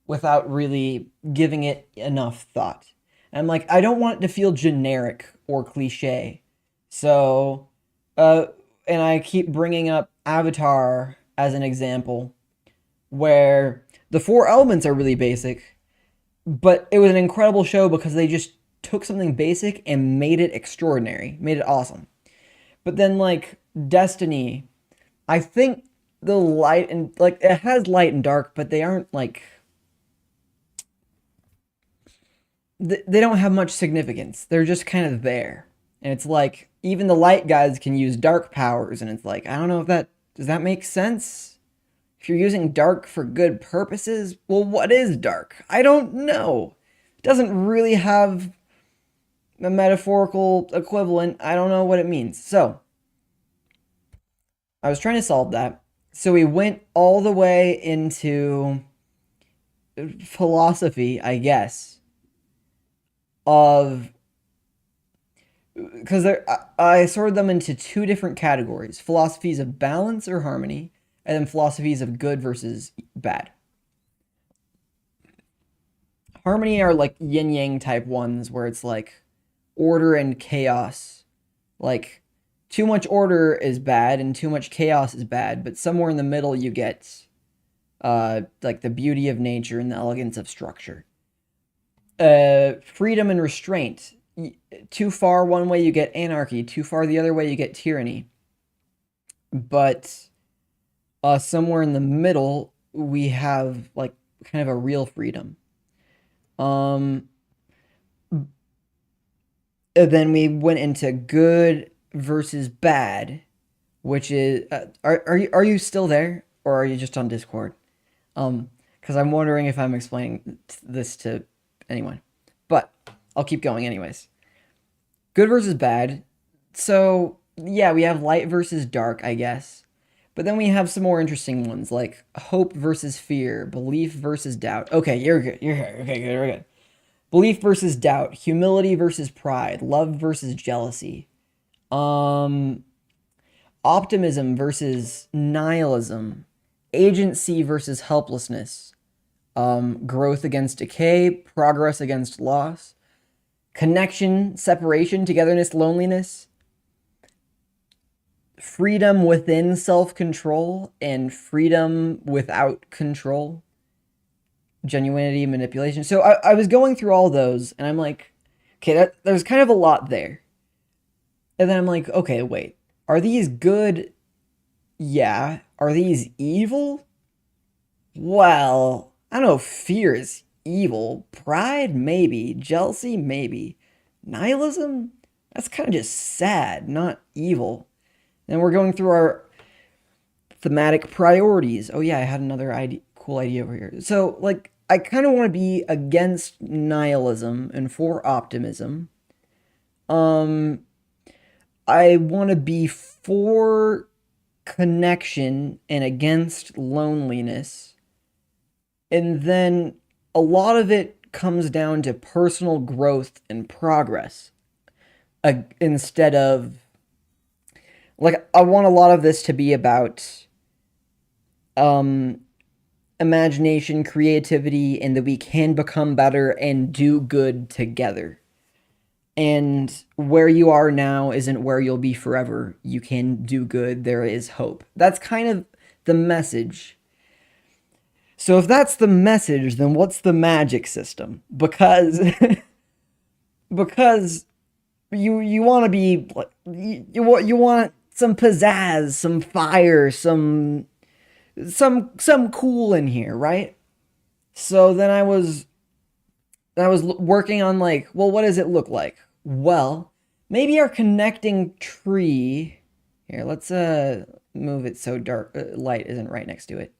without really giving it enough thought. And I'm like, I don't want it to feel generic or cliche. So, uh, and I keep bringing up Avatar as an example, where the four elements are really basic, but it was an incredible show because they just took something basic and made it extraordinary, made it awesome. But then, like, Destiny, I think the light and, like, it has light and dark, but they aren't, like, they don't have much significance. They're just kind of there. And it's like, even the light guys can use dark powers, and it's like, I don't know if that, does that make sense? If you're using dark for good purposes, well, what is dark? I don't know. It doesn't really have a metaphorical equivalent. I don't know what it means. So, I was trying to solve that. So, we went all the way into philosophy, I guess, of because I sorted them into two different categories: philosophies of balance or harmony, and then philosophies of good versus bad. Harmony are like yin yang type ones where it's like order and chaos. Like too much order is bad and too much chaos is bad, but somewhere in the middle you get like the beauty of nature and the elegance of structure. Freedom and restraint. Too far one way you get anarchy, too far the other way you get tyranny. But somewhere in the middle we have like kind of a real freedom. Um, then we went into good versus bad, which is are you still there or are you just on Discord? Because I'm wondering if I'm explaining this to anyone, but I'll keep going anyways. Good versus bad. So yeah, we have light versus dark, I guess. But then we have some more interesting ones like hope versus fear, belief versus doubt. Okay, you're good. You're here. Okay, good. We're good. Belief versus doubt, humility versus pride, love versus jealousy, um, optimism versus nihilism, agency versus helplessness, growth against decay, progress against loss, connection, separation, togetherness, loneliness, freedom within self control, and freedom without control, genuinity, manipulation. So I was going through all those, and I'm like, okay, there's kind of a lot there. And then I'm like, okay, wait, are these good Yeah. Are these evil? Well, I don't know if fear is evil. Pride, maybe. Jealousy, maybe. Nihilism? That's kind of just sad, not evil. And we're going through our thematic priorities. Oh yeah, I had another idea, cool idea over here. So like, I kind of want to be against nihilism and for optimism. Um, I want to be for connection and against loneliness. And then a lot of it comes down to personal growth and progress, instead of like I want a lot of this to be about um imagination, creativity, and that we can become better and do good together. And where you are now isn't where you'll be forever. You can do good. There is hope. That's kind of the message. So if that's the message, then what's the magic system? Because because you want to be you want some pizzazz, some fire, some cool in here, right? So then I was working on like, well, what does it look like? Well, maybe our connecting tree. Here, let's move it so dark light isn't right next to it.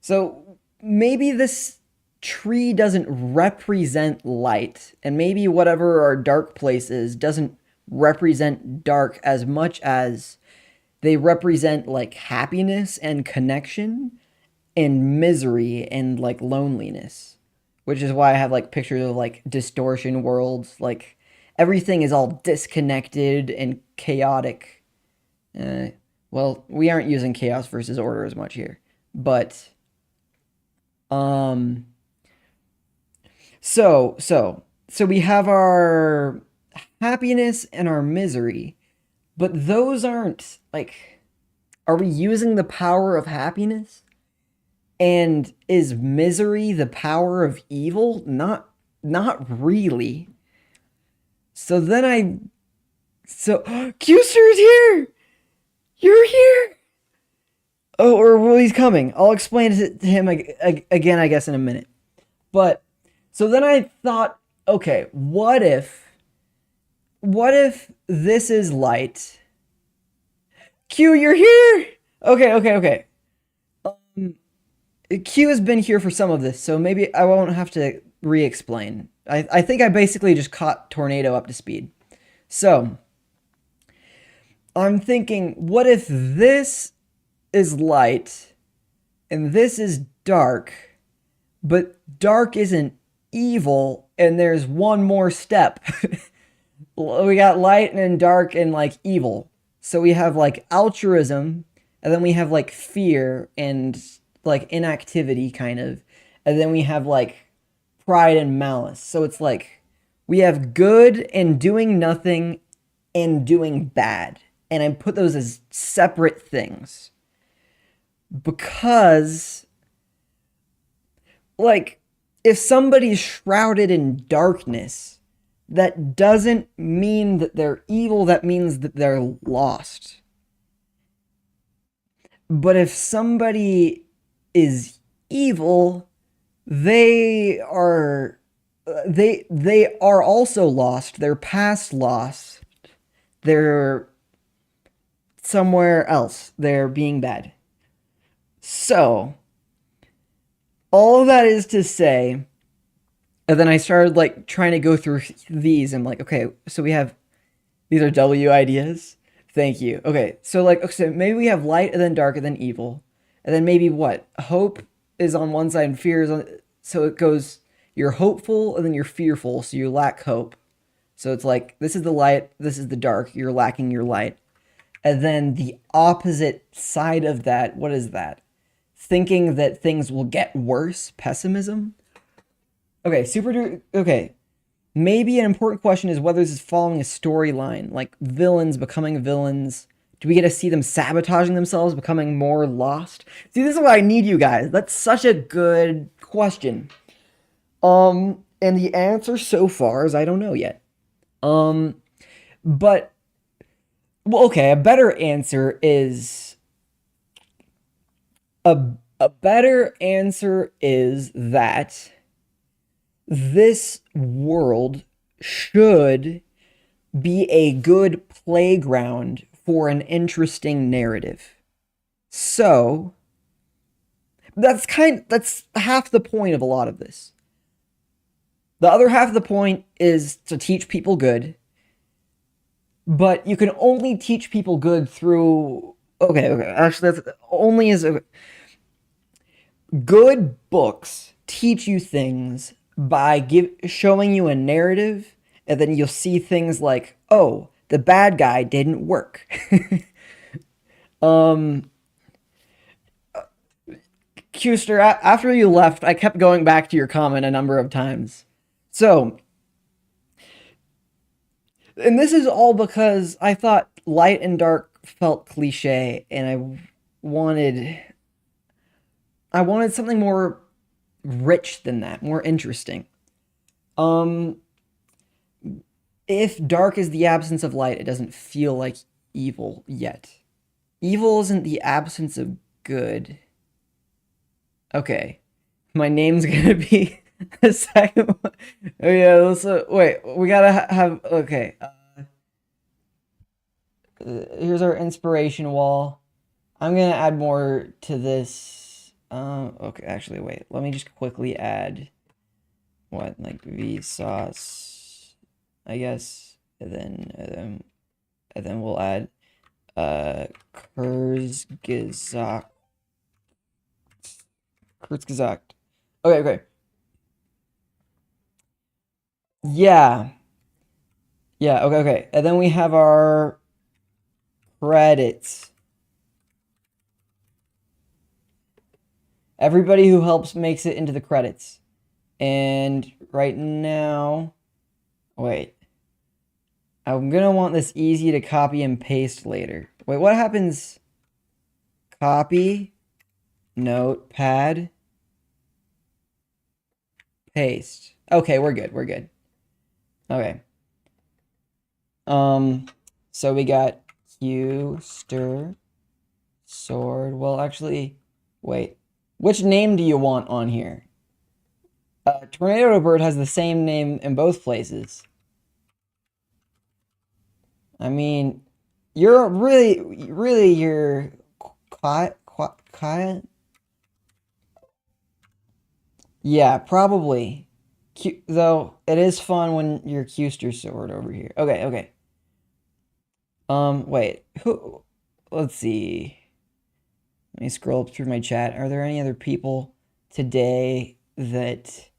So maybe this tree doesn't represent light, and maybe whatever our dark place is doesn't represent dark as much as they represent like happiness and connection and misery and like loneliness, which is why I have like pictures of like distortion worlds. Like everything is all disconnected and chaotic. Uh, well, we aren't using chaos versus order as much here, but um, so we have our happiness and our misery, but those aren't like. Are we using the power of happiness? And is misery the power of evil? Not really. So then I so Custer's here. You're here. Oh, or well, he's coming. I'll explain it to him again, I guess, in a minute. But so then I thought, okay, what if this is light? Q, you're here. Okay. Um, Q has been here for some of this, so maybe I won't have to re-explain. I think I basically just caught Tornado up to speed. So I'm thinking, what if this is light and this is dark, but dark isn't evil, and there's one more step. We got light and dark and like evil. So we have like altruism, and then we have like fear and like inactivity, kind of. And then we have like pride and malice. So it's like we have good and doing nothing and doing bad. And I put those as separate things because, like, if somebody's shrouded in darkness, that doesn't mean that they're evil, that means that they're lost. But if somebody is evil, they are they are also lost. They're past lost. They're somewhere else. They're being bad. So, all of that is to say, and then I started like trying to go through these and like, okay, so we have these are W ideas. Thank you. Okay, so like, okay, so maybe we have light and then dark and then evil, and then maybe what? Hope is on one side and fear is on. So it goes. You're hopeful and then you're fearful, so you lack hope. So it's like this is the light, this is the dark. You're lacking your light, and then the opposite side of that. What is that? Thinking that things will get worse. Pessimism. Okay, okay. Maybe an important question is whether this is following a storyline, like villains becoming villains. Do we get to see them sabotaging themselves, becoming more lost? See, this is why I need you guys. That's such a good question. And the answer so far is I don't know yet. Um, but well, okay, a better answer is A better answer is that this world should be a good playground for an interesting narrative. So, that's half the point of a lot of this. The other half of the point is to teach people good, but you can only teach people good through okay, actually that's only as a good books teach you things by showing you a narrative, and then you'll see things like, oh, the bad guy didn't work. um Custer, after you left, I kept going back to your comment a number of times. So, and this is all because I thought light and dark felt cliche, and wanted I wanted something more rich than that, more interesting. Um, if dark is the absence of light, it doesn't feel like evil yet. Evil isn't the absence of good. Okay, my name's gonna be the second one. Oh yeah, let's wait. We gotta have okay. Here's our inspiration wall. I'm gonna add more to this. Okay, actually, wait. Let me just quickly add what like Vsauce, I guess, and then we'll add Kurzgesagt. Kurzgesagt. Okay, okay. Yeah. Yeah, okay, okay. And then we have our credits. Everybody who helps makes it into the credits. And right now, wait. I'm gonna want this easy to copy and paste later. Wait, what happens? Copy, notepad, paste. Okay, we're good, we're good. Okay. So we got Q, stir, sword. Well, actually, wait. Which name do you want on here? Tornado Bird has the same name in both places. I mean, you're really, you're quiet. Yeah, probably. Though it is fun when you're Custer sword over here. Okay, okay. Wait. Who? Let's see. Let me scroll up through my chat. Are there any other people today that?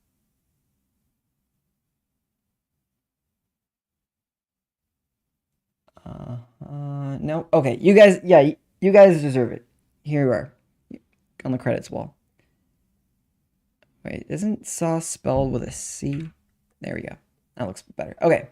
No. Okay, you guys. Yeah, you guys deserve it. Here you are, on the credits wall. Wait, isn't sauce spelled with a C? There we go. That looks better. Okay.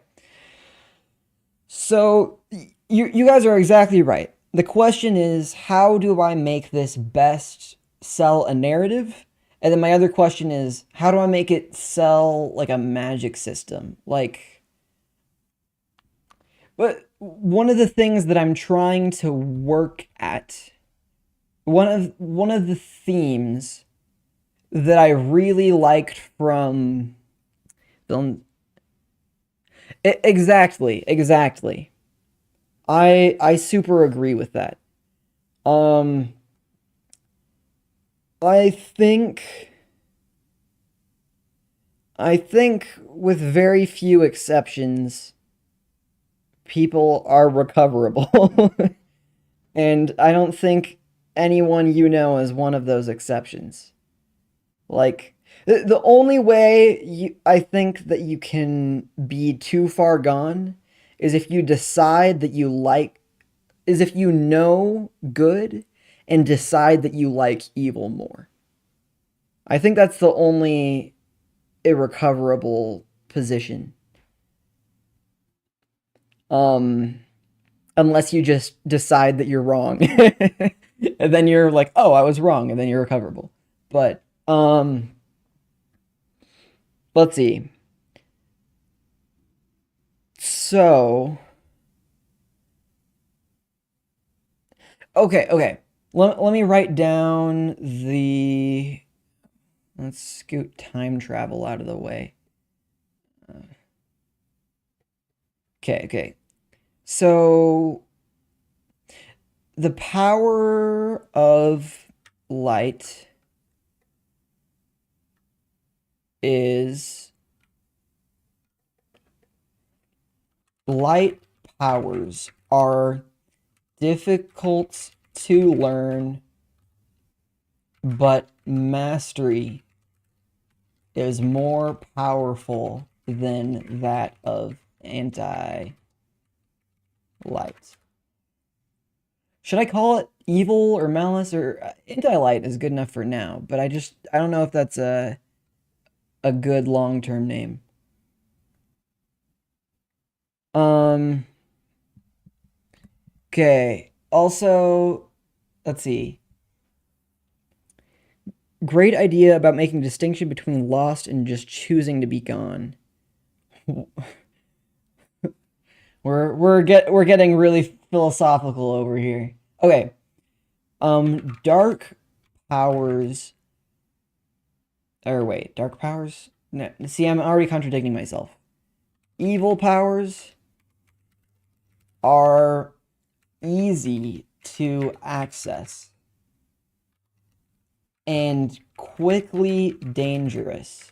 So you guys are exactly right. The question is, how do I make this best sell a narrative? And then my other question is, how do I make it sell like a magic system? Like, but one of the things that I'm trying to work at, one of the themes that I really liked from film. Exactly, exactly. I super agree with that. Um, I think I think with very few exceptions, people are recoverable. And I don't think anyone you know is one of those exceptions. Like the only way I think that you can be too far gone is if you decide that you like is if you know good and decide that you like evil more. I think that's the only irrecoverable position. Um unless you just decide that you're wrong. And then you're like, "Oh, I was wrong," and then you're recoverable. But let's see. So, okay, okay. Let me write down the. Let's scoot time travel out of the way. Okay, okay. So the power of light is light powers are difficult to learn, but mastery is more powerful than that of anti-light. Should I call it evil or malice or anti-light is good enough for now, but I don't know if that's a good long-term name. Um okay. Also, let's see. Great idea about making a distinction between lost and just choosing to be gone. We're getting really philosophical over here. Okay. Dark powers. Or wait, dark powers? No, see, I'm already contradicting myself. Evil powers are easy to access and quickly dangerous,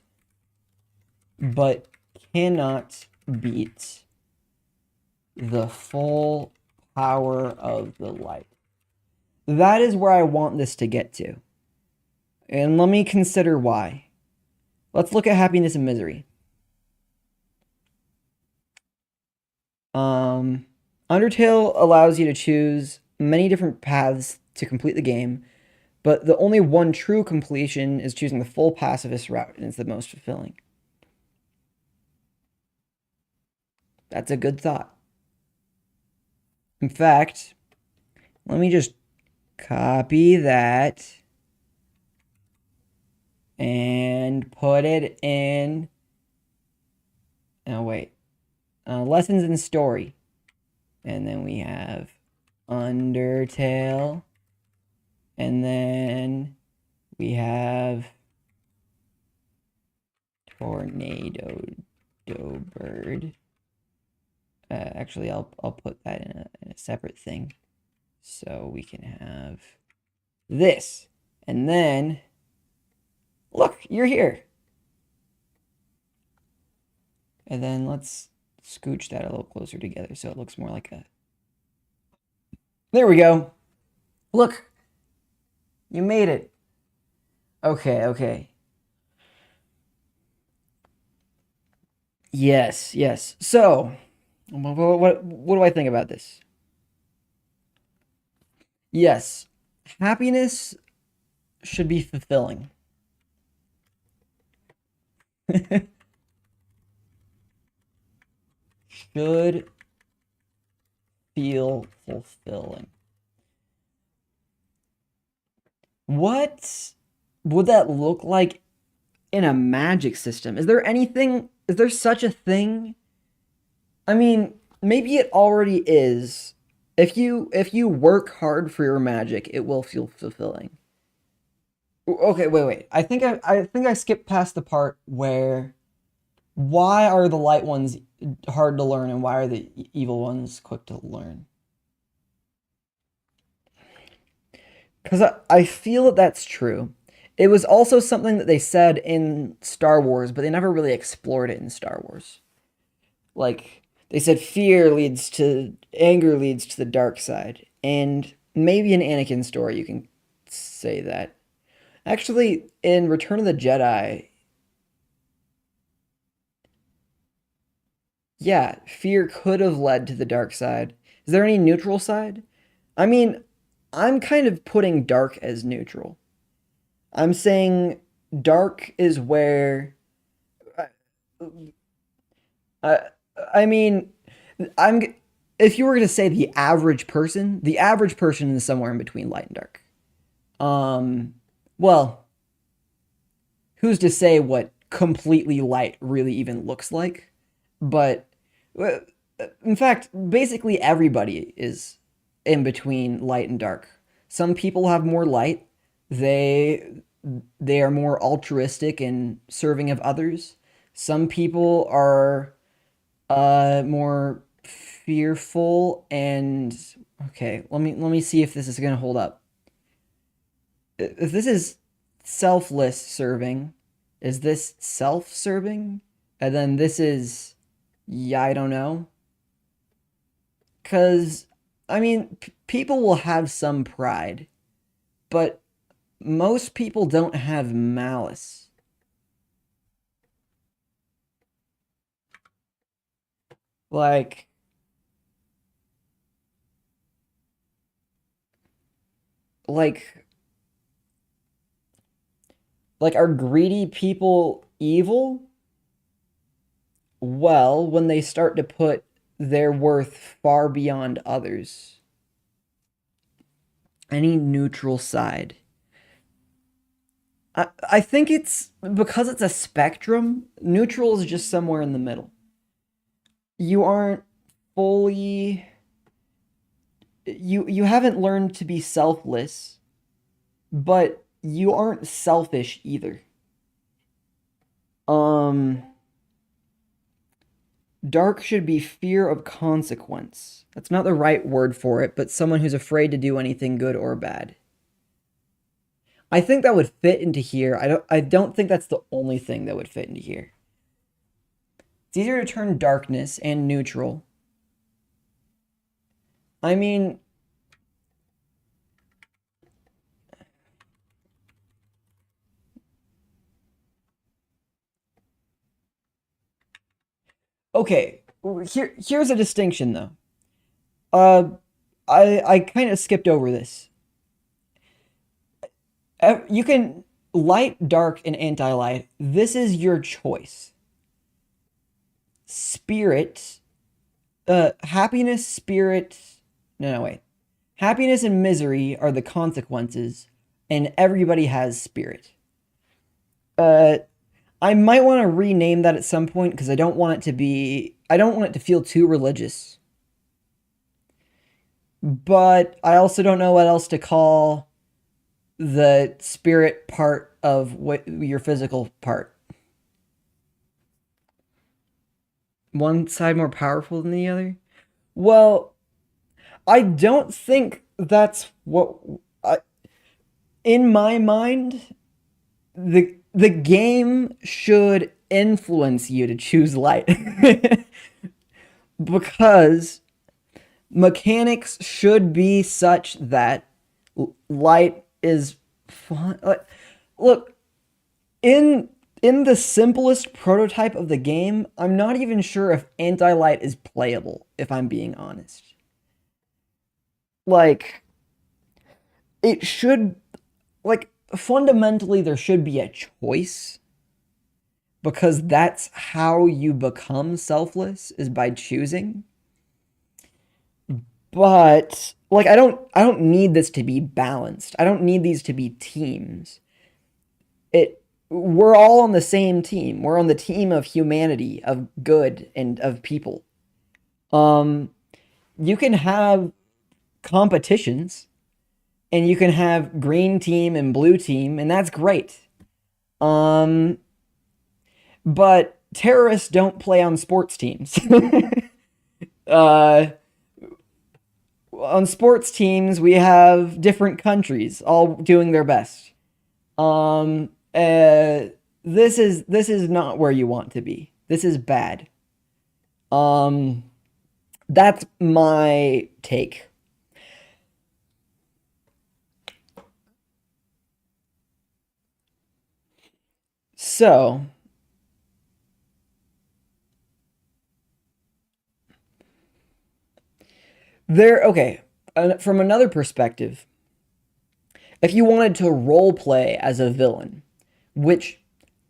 but cannot beat the full power of the light. That is where I want this to get to. And let me consider why. Let's look at happiness and misery. Undertale allows you to choose many different paths to complete the game, but the only one true completion is choosing the full pacifist route, and it's the most fulfilling. That's a good thought. In fact, let me just copy that and put it in. Oh, wait. Lessons in story. And then we have Undertale. And then we have Tornado Bird. Actually, I'll put that in a separate thing. So we can have this. And then, look, you're here. And then let's scooch that a little closer together so it looks more like a... There we go. Look, you made it. Okay, okay. Yes, yes. So, what do I think about this? Yes, happiness should be fulfilling. Should feel fulfilling. What would that look like in a magic system? Is there such a thing? I mean, maybe it already is. If you work hard for your magic, it will feel fulfilling. Okay, wait. I think I skipped past the part where why are the light ones hard to learn and why are the evil ones quick to learn? Because I feel that that's true. It was also something that they said in Star Wars, but they never really explored it in Star Wars. Like, they said anger leads to the dark side. And maybe in Anakin's story you can say that. Actually, in Return of the Jedi, yeah, fear could have led to the dark side. Is there any neutral side? I mean, I'm kind of putting dark as neutral. I'm saying dark is where I, I mean, I'm if you were going to say the average person is somewhere in between light and dark. Well, who's to say what completely light really even looks like? But in fact, basically everybody is in between light and dark. Some people have more light. They they are more altruistic and serving of others. Some people are more fearful and okay, let me see if this is going to hold up. If this is selfless serving, is this self-serving? And then this is yeah, I don't know. Cuz I mean, people will have some pride, but most people don't have malice. Like like like are greedy people evil? Well, when they start to put their worth far beyond others. Any neutral side. I think it's because it's a spectrum, neutral is just somewhere in the middle. You aren't fully you haven't learned to be selfless, but you aren't selfish either. Um Dark should be fear of consequence. That's not the right word for it, but someone who's afraid to do anything good or bad. I think that would fit into here. I don't think that's the only thing that would fit into here. It's easier to turn darkness and neutral. I mean, okay. Here's a distinction though. Uh I kind of skipped over this. You can light, dark, and anti-light. This is your choice. Spirit, happiness, spirit. No, wait. Happiness and misery are the consequences, and everybody has spirit. Uh, I might want to rename that at some point because I don't want it to be. I don't want it to feel too religious. But I also don't know what else to call the spirit part of what your physical part. One side more powerful than the other? Well, I don't think that's what I, in my mind the game should influence you to choose light. Because mechanics should be such that light is fun. Look, in in the simplest prototype of the game, I'm not even sure if anti-light is playable, if I'm being honest. Like it should like fundamentally there should be a choice because that's how you become selfless is by choosing. But like I don't need this to be balanced. I don't need these to be teams. It We're all on the same team. We're on the team of humanity, of good and of people. Um you can have competitions and you can have green team and blue team and that's great. Um but terrorists don't play on sports teams. uh on sports teams we have different countries all doing their best. This is not where you want to be. This is bad. Um that's my take. So, there okay, from another perspective, if you wanted to role play as a villain, which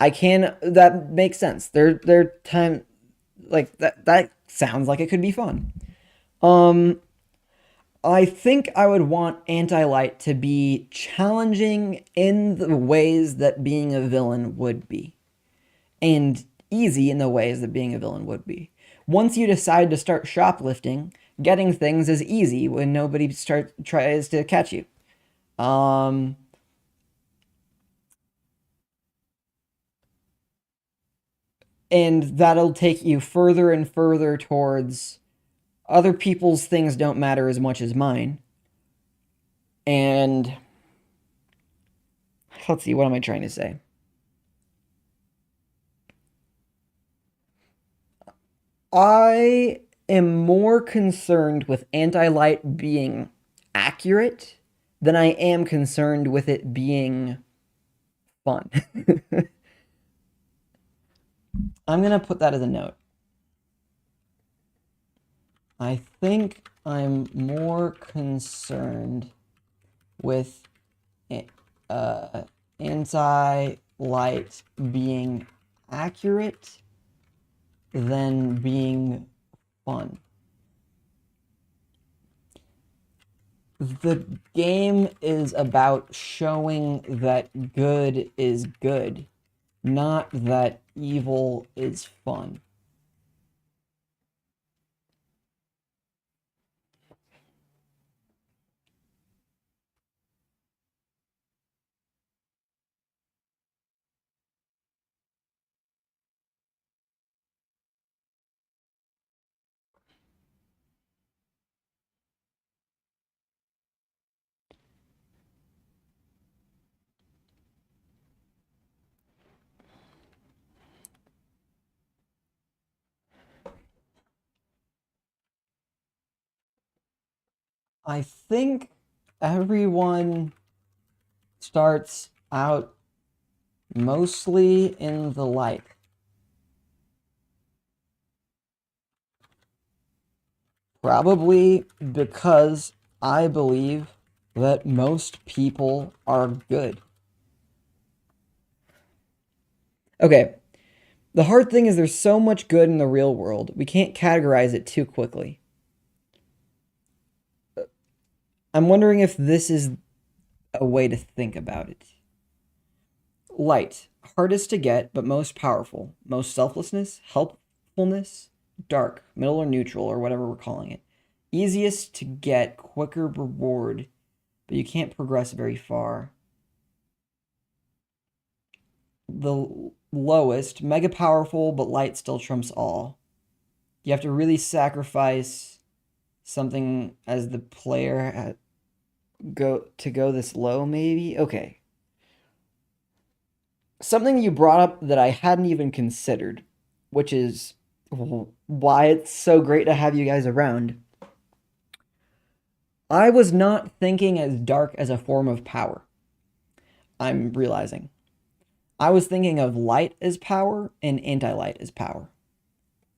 I can that makes sense. There time like that sounds like it could be fun. Um I think I would want Anti-Light to be challenging in the ways that being a villain would be, and easy in the ways that being a villain would be. Once you decide to start shoplifting, getting things is easy when nobody tries to catch you. Um, and that'll take you further and further towards other people's things don't matter as much as mine. And let's see, what am I trying to say? I am more concerned with anti-light being accurate than I am concerned with it being fun. I'm gonna put that as a note. I think I'm more concerned with uh, anti-light being accurate than being fun. The game is about showing that good is good, not that evil is fun. I think everyone starts out mostly in the light. Probably because I believe that most people are good. Okay, the hard thing is there's so much good in the real world, we can't categorize it too quickly. I'm wondering if this is a way to think about it. Light, hardest to get, but most powerful. Most selflessness, helpfulness, dark, middle or neutral, or whatever we're calling it. Easiest to get, quicker reward, but you can't progress very far. The lowest, mega powerful, but light still trumps all. You have to really sacrifice something as the player go this low, maybe? Okay. Something you brought up that I hadn't even considered, which is why it's so great to have you guys around. I was not thinking as dark as a form of power. I'm realizing. I was thinking of light as power and anti-light as power.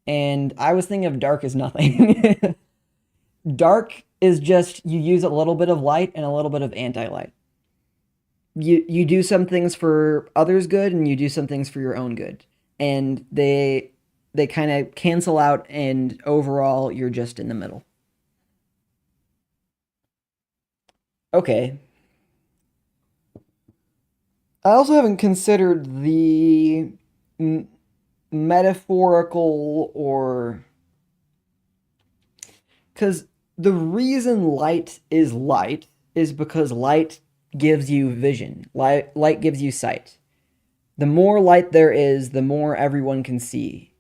And I was thinking of dark as nothing. Dark is just you use a little bit of light and a little bit of anti-light. You do some things for others' good and you do some things for your own good. And they kind of cancel out and overall you're just in the middle. Okay. I also haven't considered the metaphorical or cuz the reason light is because light gives you vision. Light gives you sight. The more light there is, the more everyone can see.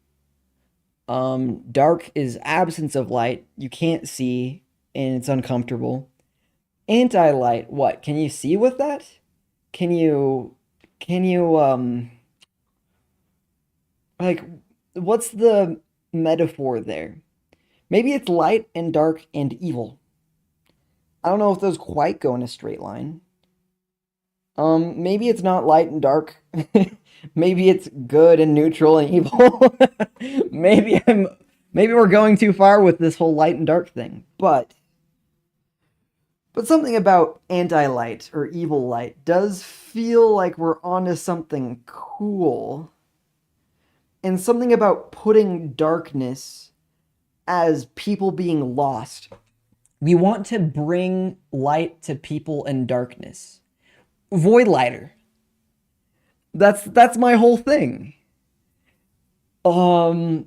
Dark is absence of light. You can't see, and it's uncomfortable. Anti-light, what? Can you see with that? Can you, can you, like, what's the metaphor there? Maybe it's light and dark and evil. I don't know if those quite go in a straight line. Maybe it's not light and dark. Maybe it's good and neutral and evil. maybe I'm maybe we're going too far with this whole light and dark thing. But something about anti-light or evil light does feel like we're onto something cool. And something about putting darkness as people being lost. We want to bring light to people in darkness. Void lighter. That's my whole thing. Um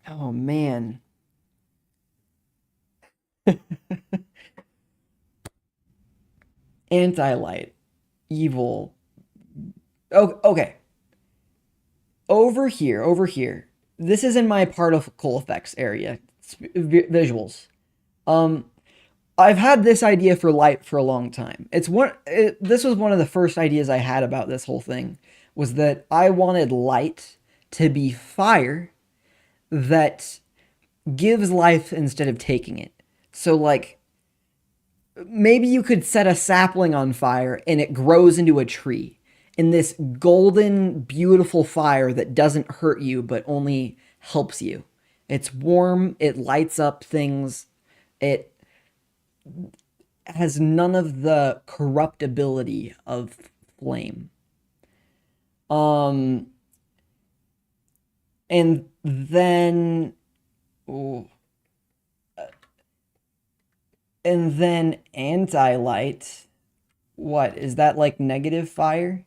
oh man. Anti-light. Evil. Oh, okay. Over here. This is in my particle effects area. Visuals. Um, I've had this idea for light for a long time. This was one of the first ideas I had about this whole thing, was that I wanted light to be fire that gives life instead of taking it. So like maybe you could set a sapling on fire and it grows into a tree. In this golden, beautiful fire that doesn't hurt you but only helps you. It's warm, it lights up things, it has none of the corruptibility of flame. Um, and then, ooh, and then anti-light. What is that, like negative fire?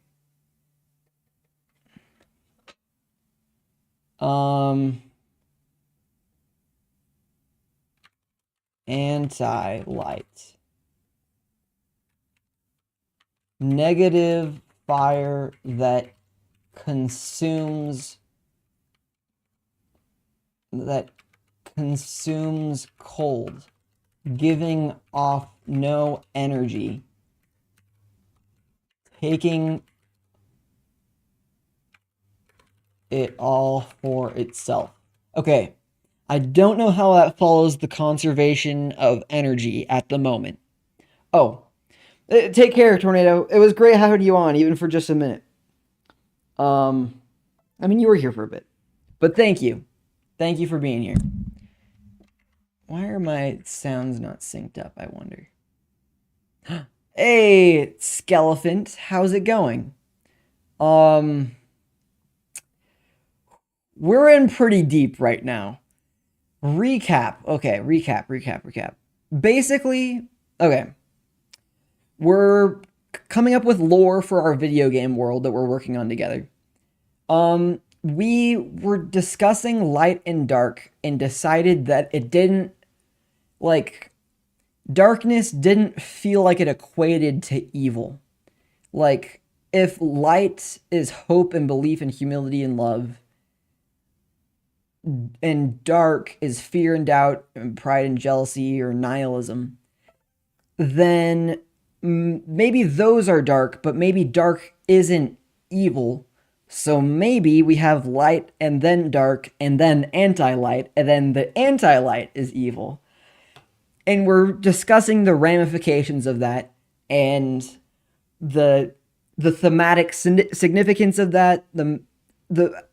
Anti-light. Negative fire that consumes cold, giving off no energy, taking it all for itself. Okay, I don't know how that follows the conservation of energy at the moment. Oh, take care, Tornado. It was great having you on, even for just a minute. I mean, you were here for a bit, but thank you. Thank you for being here. Why are my sounds not synced up, I wonder? Hey, Skelephant, how's it going? We're in pretty deep right now. Recap. Okay, recap. Basically, okay. We're coming up with lore for our video game world that we're working on together. We were discussing light and dark and decided that it didn't, like, darkness didn't feel like it equated to evil. Like, if light is hope and belief and humility and love, and dark is fear and doubt and pride and jealousy or nihilism, then maybe those are dark, but maybe dark isn't evil. So maybe we have light and then dark and then anti-light, and then the anti-light is evil. And we're discussing the ramifications of that and the thematic significance of that, the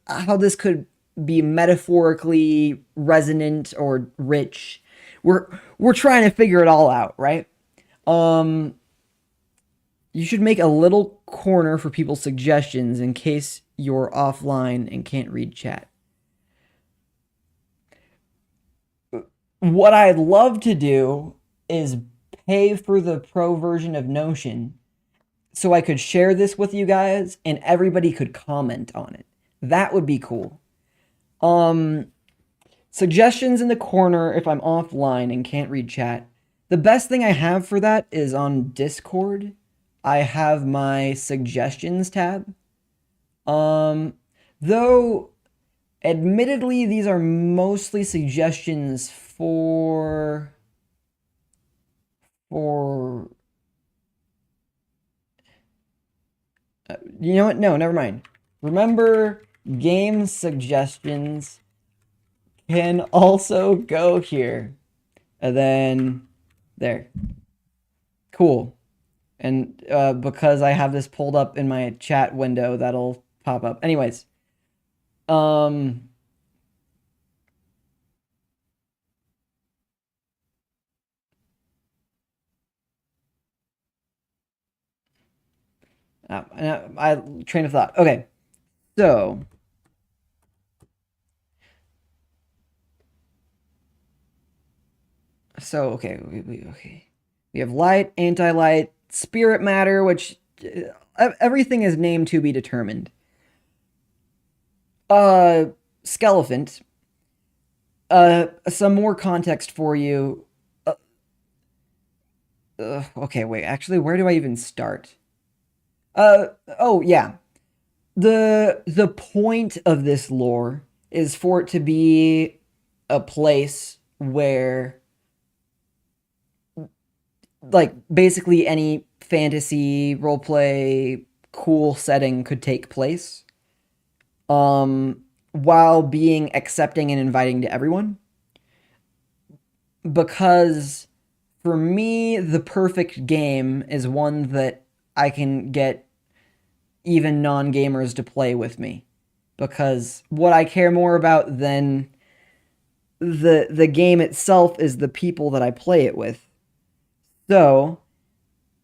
how this could be metaphorically resonant or rich. We're trying to figure it all out, right? You should make a little corner for people's suggestions in case you're offline and can't read chat. What I'd love to do is pay for the pro version of Notion so I could share this with you guys and everybody could comment on it. That would be cool. Suggestions in the corner if I'm offline and can't read chat. The best thing I have for that is on Discord. I have my suggestions tab. Though admittedly these are mostly suggestions for you know what? No, never mind. Remember, game suggestions can also go here. And then there. Cool. And because I have this pulled up in my chat window, that'll pop up. Anyways. I train of thought. Okay. So okay, okay. We have light, anti-light, spirit matter, which everything is named to be determined. Skelephant. Some more context for you. Okay, wait. Actually, where do I even start? Oh yeah. The point of this lore is for it to be a place where like basically any fantasy roleplay cool setting could take place. While being accepting and inviting to everyone. Because for me, the perfect game is one that I can get even non gamers to play with me. Because what I care more about than the game itself is the people that I play it with. So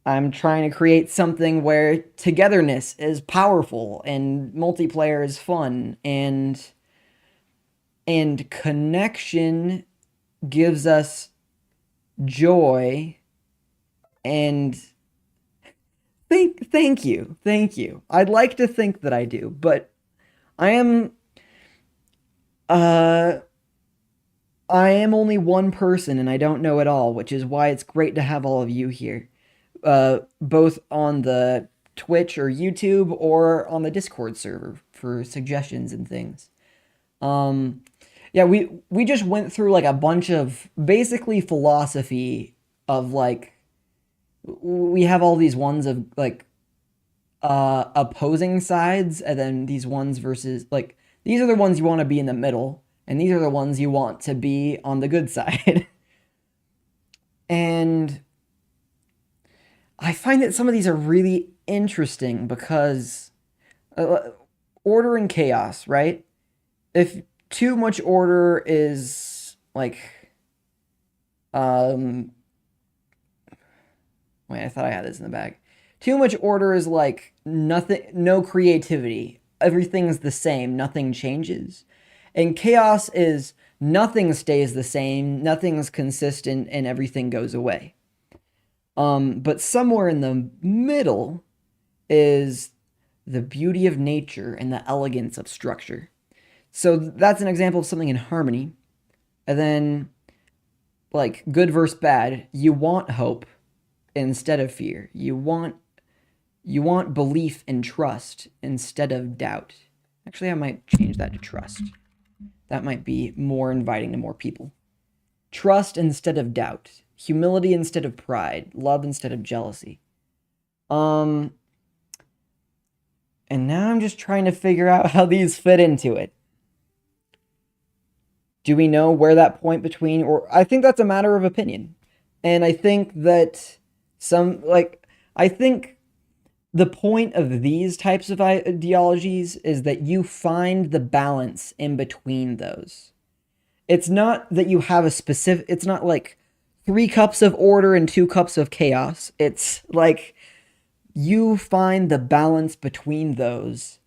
I'm trying to create something where togetherness is powerful and multiplayer is fun and connection gives us joy and thank you. I'd like to think that I do, but I am uh I am only one person and I don't know it all, which is why it's great to have all of you here. Both on the Twitch or YouTube or on the Discord server for suggestions and things. Um yeah, we just went through like a bunch of basically philosophy of like we have all these ones of like opposing sides and then these ones versus like these are the ones you want to be in the middle and these are the ones you want to be on the good side. And I find that some of these are really interesting because uh, order and chaos, right? If too much order is like um wait, I thought I had this in the bag. Too much order is like nothing, no creativity. Everything's the same, nothing changes. And chaos is nothing stays the same, nothing's consistent, and everything goes away. But somewhere in the middle is the beauty of nature and the elegance of structure. So that's an example of something in harmony. And then, like, good versus bad, you want hope instead of fear. You want belief and trust instead of doubt. Actually, I might change that to trust. That might be more inviting to more people. Trust instead of doubt. Humility instead of pride. Love instead of jealousy. Um and now I'm just trying to figure out how these fit into it. Do we know where that point between or I think that's a matter of opinion. And I think that some like I think the point of these types of ideologies is that you find the balance in between those. It's not that you have a specific, it's not like 3 cups of order and 2 cups of chaos. It's like you find the balance between those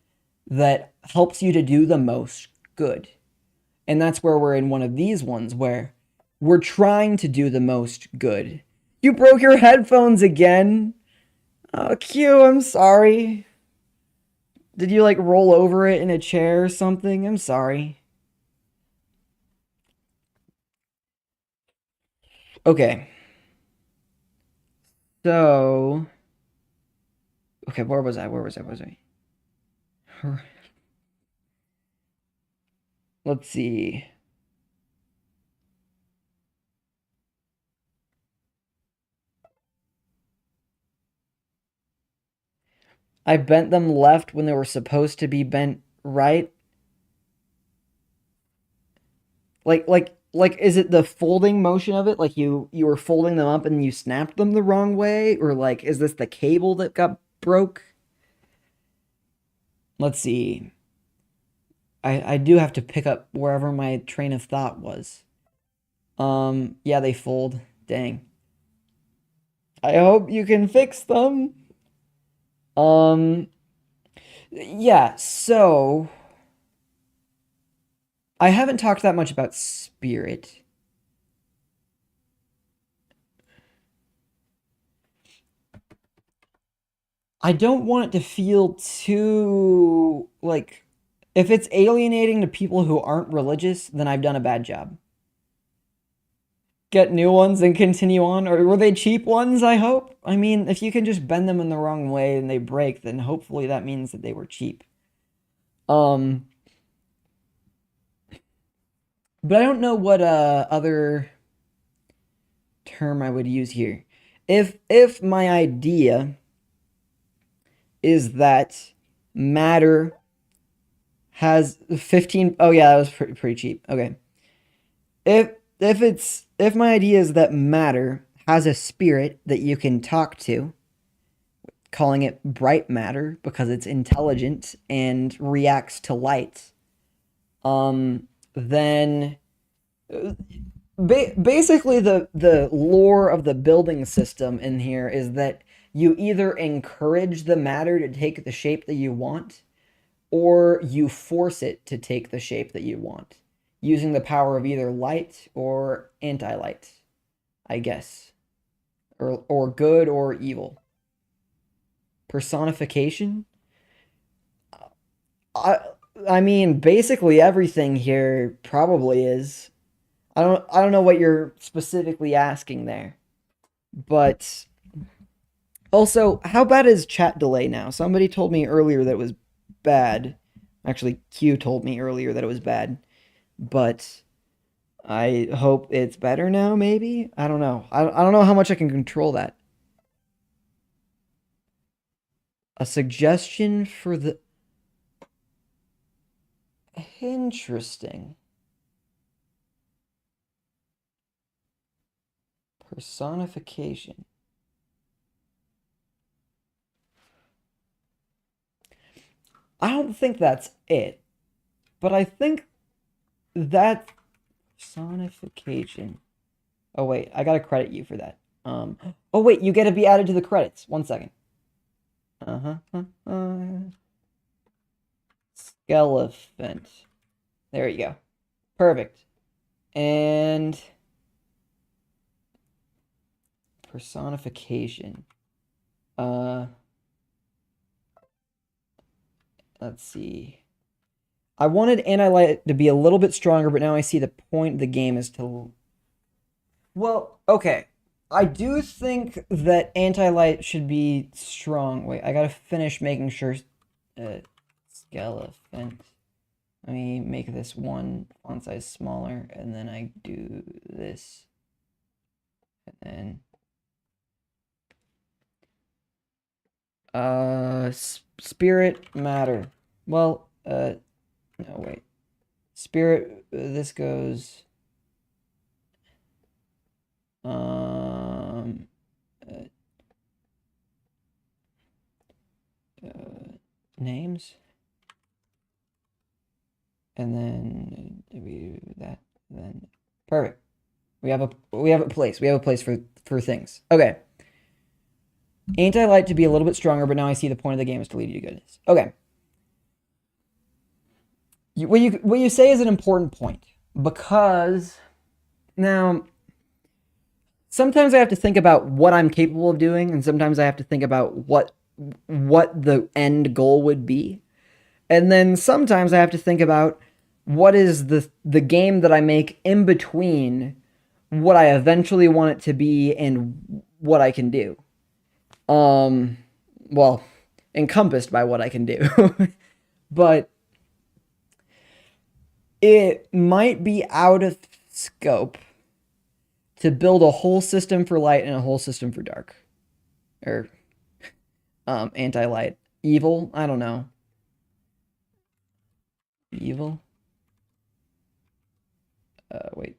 that helps you to do the most good. And that's where we're in one of these ones where we're trying to do the most good. You broke your headphones again. Oh, Q, I'm sorry. Did you like roll over it in a chair or something? I'm sorry. Okay. So, okay, where was I? Where was I? Let's see. I bent them left when they were supposed to be bent right. Like is it the folding motion of it? Like you were folding them up and you snapped them the wrong way or like is this the cable that got broke? Let's see. I do have to pick up wherever my train of thought was. Yeah, they fold. Dang. I hope you can fix them. Um, yeah, so I haven't talked that much about spirit. I don't want it to feel too like if it's alienating to people who aren't religious, then I've done a bad job. get new ones and continue on? Or were they cheap ones, I hope? I mean, if you can just bend them in the wrong way and they break, then hopefully that means that they were cheap. Um, but I don't know what other term I would use here. If my idea is that matter has 15, oh yeah, that was pretty cheap. Okay. If my idea is that matter has a spirit that you can talk to, calling it bright matter because it's intelligent and reacts to light, then basically the lore of the building system in here is that you either encourage the matter to take the shape that you want, or you force it to take the shape that you want, using the power of either light or anti-light, I guess, or good or evil. Personification. I I mean, basically everything here probably is. I don't know what you're specifically asking there, but also, how bad is chat delay now? Somebody told me earlier that it was bad. Actually, Q told me earlier that it was bad, but I hope it's better now, maybe? I don't know. I don't know how much I can control that. A suggestion for the... Interesting. Personification. I don't think that's it, but I think that personification. Oh wait, I gotta credit you for that. Oh wait, you get to be added to the credits. 1 second. Skelephant. There you go. Perfect. And personification. Let's see. I wanted Anti-Light to be a little bit stronger, but now I see the point of the game is to... Well, okay. I do think that Anti-Light should be strong. Wait, I gotta finish making sure... Skelephant. Let me make this one font size smaller, and then I do this. And then... Spirit matter. Well, no, wait. Spirit, this goes... uh, names, and then we do that. Then perfect. We have a place. We have a place for things. Okay. Anti-light to be a little bit stronger, but now I see the point of the game is to lead you to goodness. Okay. What you say is an important point, because now sometimes I have to think about what I'm capable of doing, and sometimes I have to think about what the end goal would be. And then sometimes I have to think about what is the game that I make in between what I eventually want it to be and what I can do. Well, encompassed by what I can do. But it might be out of scope to build a whole system for light and a whole system for dark. Or anti-light. Evil? I don't know. Evil? Wait.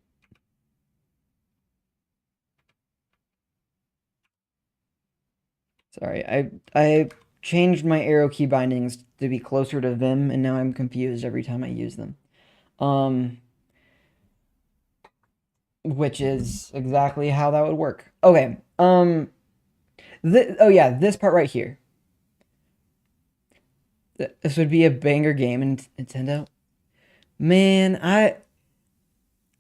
Sorry, I changed my arrow key bindings to be closer to Vim, and now I'm confused every time I use them. Which is exactly how that would work. Okay, oh yeah, this part right here. This would be a banger game in Nintendo. Man,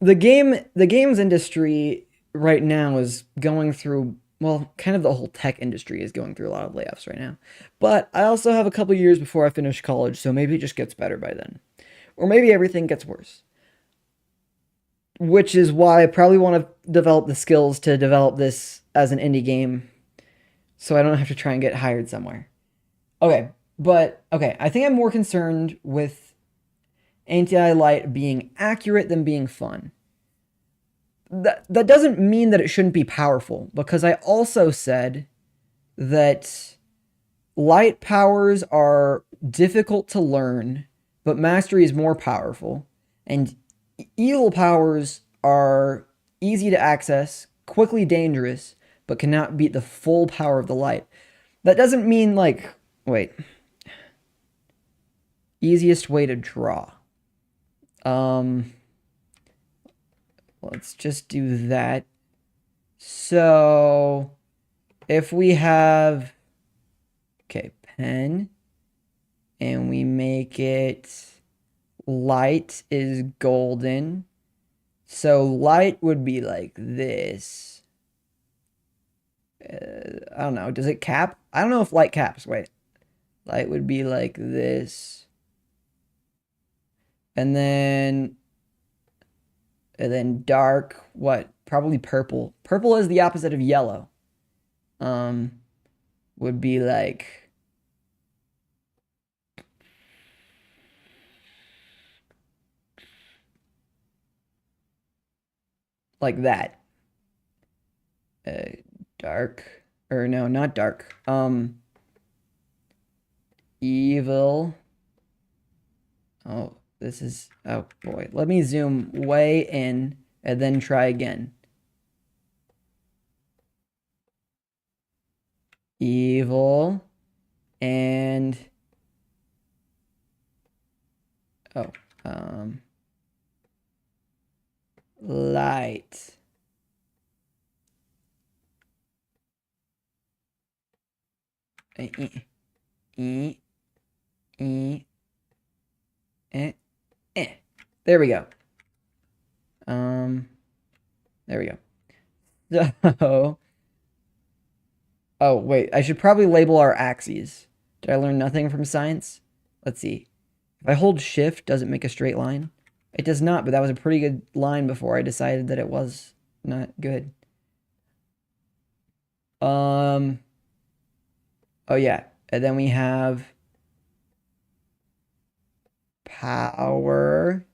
the games industry right now is going through, well, kind of the whole tech industry is going through a lot of layoffs right now. But I also have a couple years before I finish college, so maybe it just gets better by then. Or maybe everything gets worse. which is why I probably want to develop the skills to develop this as an indie game so I don't have to try and get hired somewhere. Okay, but okay, I think I'm more concerned with Anti-Light being accurate than being fun. That doesn't mean that it shouldn't be powerful, because I also said that light powers are difficult to learn, but mastery is more powerful, and evil powers are easy to access, quickly dangerous, but cannot beat the full power of the light. That doesn't mean like, wait, easiest way to draw. Let's just do that. So if we have, okay, pen, and we make it light is golden. So light would be like this. I don't know. Does it cap? I don't know if light caps. Wait. Light would be like this. And then dark, what? Probably purple. Purple is the opposite of yellow. Would be like that. Dark, or no, not dark. Evil. Oh, this is, oh boy. Let me zoom way in and then try again. Evil and light. There we go. There we go. So, oh wait, I should probably label our axes. Did I learn nothing from science? Let's see. If I hold shift, does it make a straight line? It does not, but that was a pretty good line before I decided that it was not good. Oh yeah, and then we have power.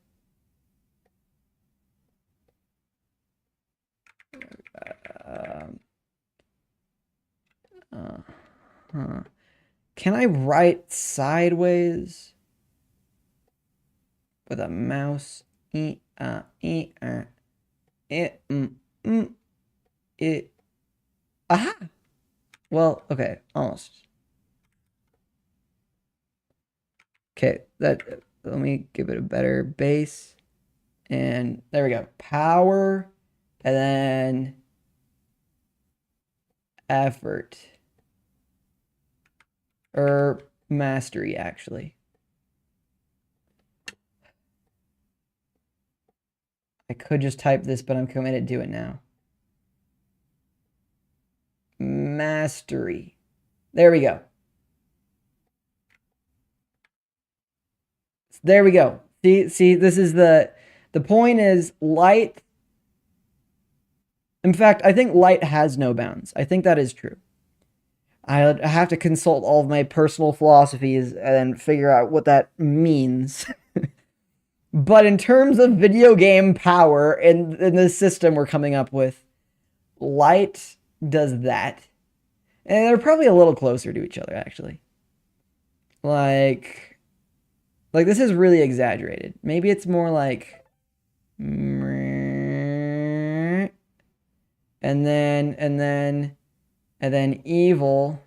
Can I write sideways with a mouse? Aha! Well, okay, almost. Okay, let me give it a better base. And there we go. Power, and then effort. Or mastery, actually. I could just type this, but I'm committed to it now. Mastery. There we go. There we go. See, this is the point is light. In fact, I think light has no bounds. I think that is true. I have to consult all of my personal philosophies and figure out what that means. But in terms of video game power in the system we're coming up with, light does that. And they're probably a little closer to each other, actually. Like this is really exaggerated. Maybe it's more like, and then evil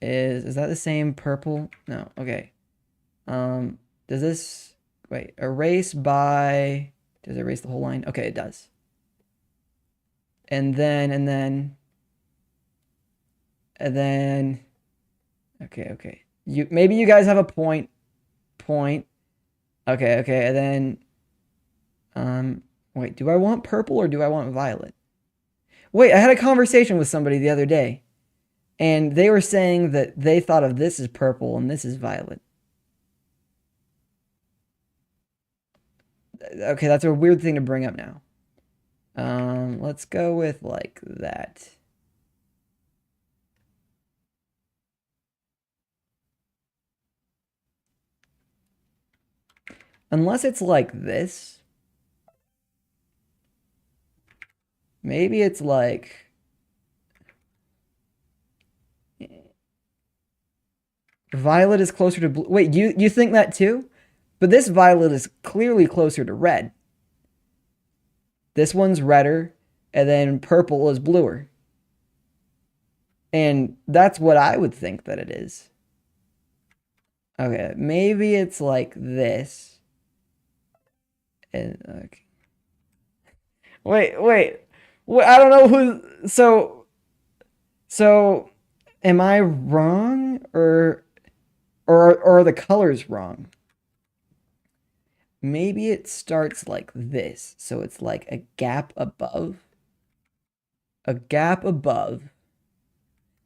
is that the same purple? No, okay. Does this, wait, erase by, does it erase the whole line? Okay, it does. And then, okay. Maybe you guys have a point. Okay, and then, wait, do I want purple or do I want violet? Wait, I had a conversation with somebody the other day, and they were saying that they thought of this as purple and this is violet. Okay, that's a weird thing to bring up now. Let's go with like that. Unless it's like this. Maybe it's like violet is closer to blue. Wait, you think that too? But this violet is clearly closer to red. This one's redder, and then purple is bluer. And that's what I would think that it is. Okay, maybe it's like this. And okay. Wait. I don't know who. So, am I wrong or are the colors wrong? Maybe it starts like this, so it's like a gap above. A gap above.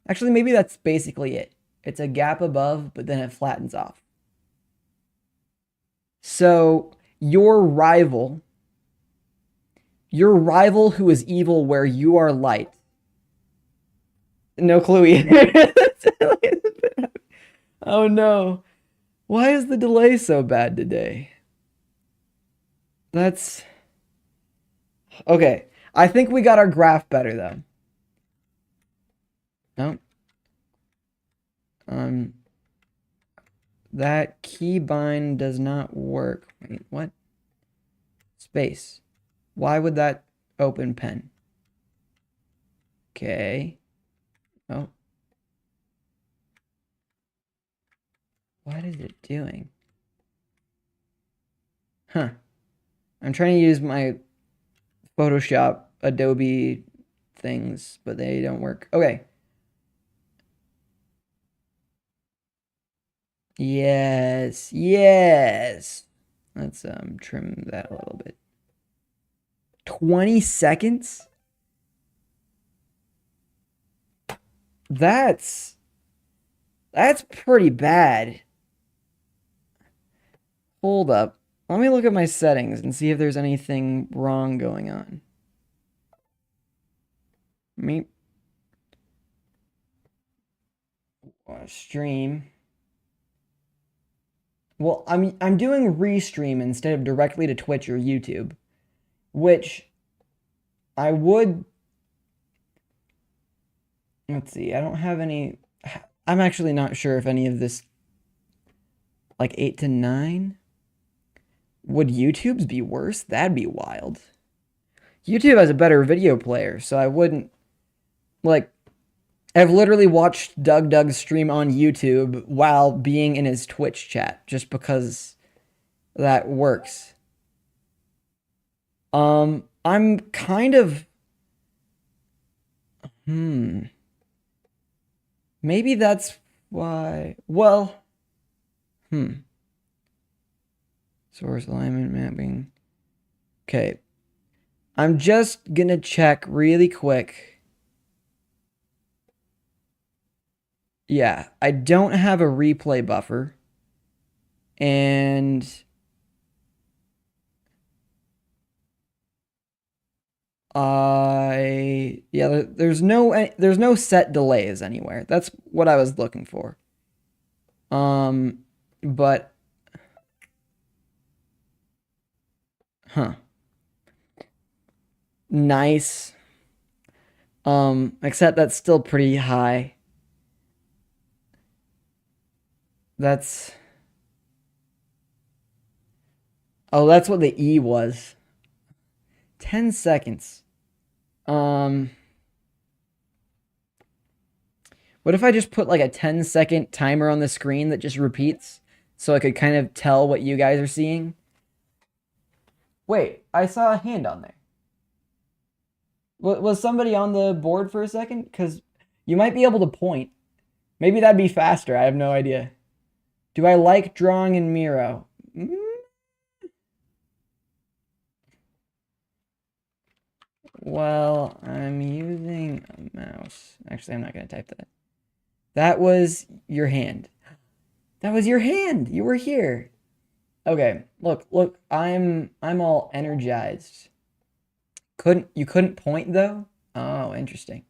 Actually, maybe that's basically it. It's a gap above, but then it flattens off. So your rival who is evil where you are light. No clue either. Oh no. Why is the delay so bad today? That's okay. I think we got our graph better though. No. That keybind does not work. Wait, what? Space. Why would that open pen? Okay. Oh. What is it doing? Huh. I'm trying to use my Photoshop, Adobe things, but they don't work. Okay. Yes. Let's trim that a little bit. 20 seconds? That's pretty bad. Hold up. Let me look at my settings and see if there's anything wrong going on. Me stream. Well, I'm doing restream instead of directly to Twitch or YouTube, which I would. Let's see. I don't have any. I'm actually not sure if any of this, like 8 to 9. Would YouTube's be worse? That'd be wild. YouTube has a better video player, so I wouldn't like. I've literally watched Doug stream on YouTube while being in his Twitch chat just because that works. I'm kind of maybe that's why. Well, source alignment mapping. Okay. I'm just gonna check really quick. Yeah, I don't have a replay buffer. And there's no set delays anywhere. That's what I was looking for. But nice. Except that's still pretty high. That's that's what the E was. 10 seconds. What if I just put like a 10-second timer on the screen that just repeats so I could kind of tell what you guys are seeing? Wait, I saw a hand on there. Was somebody on the board for a second? Because you might be able to point. Maybe that'd be faster. I have no idea. Do I like drawing in Miro? Well, I'm using a mouse. Actually, I'm not going to type that. That was your hand. That was your hand. You were here. Okay, look, I'm all energized. You couldn't point though? Oh, interesting.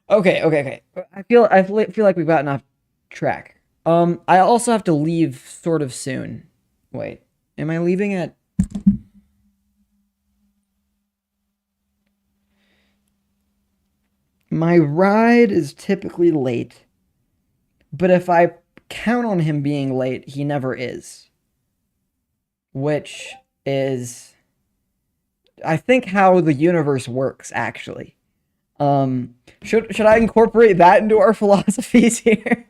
Okay. I feel like we've gotten off track. I also have to leave sort of soon. Wait, am I leaving at my ride is typically late, but if I count on him being late, he never is, which is I think how the universe works actually. Should I incorporate that into our philosophies here?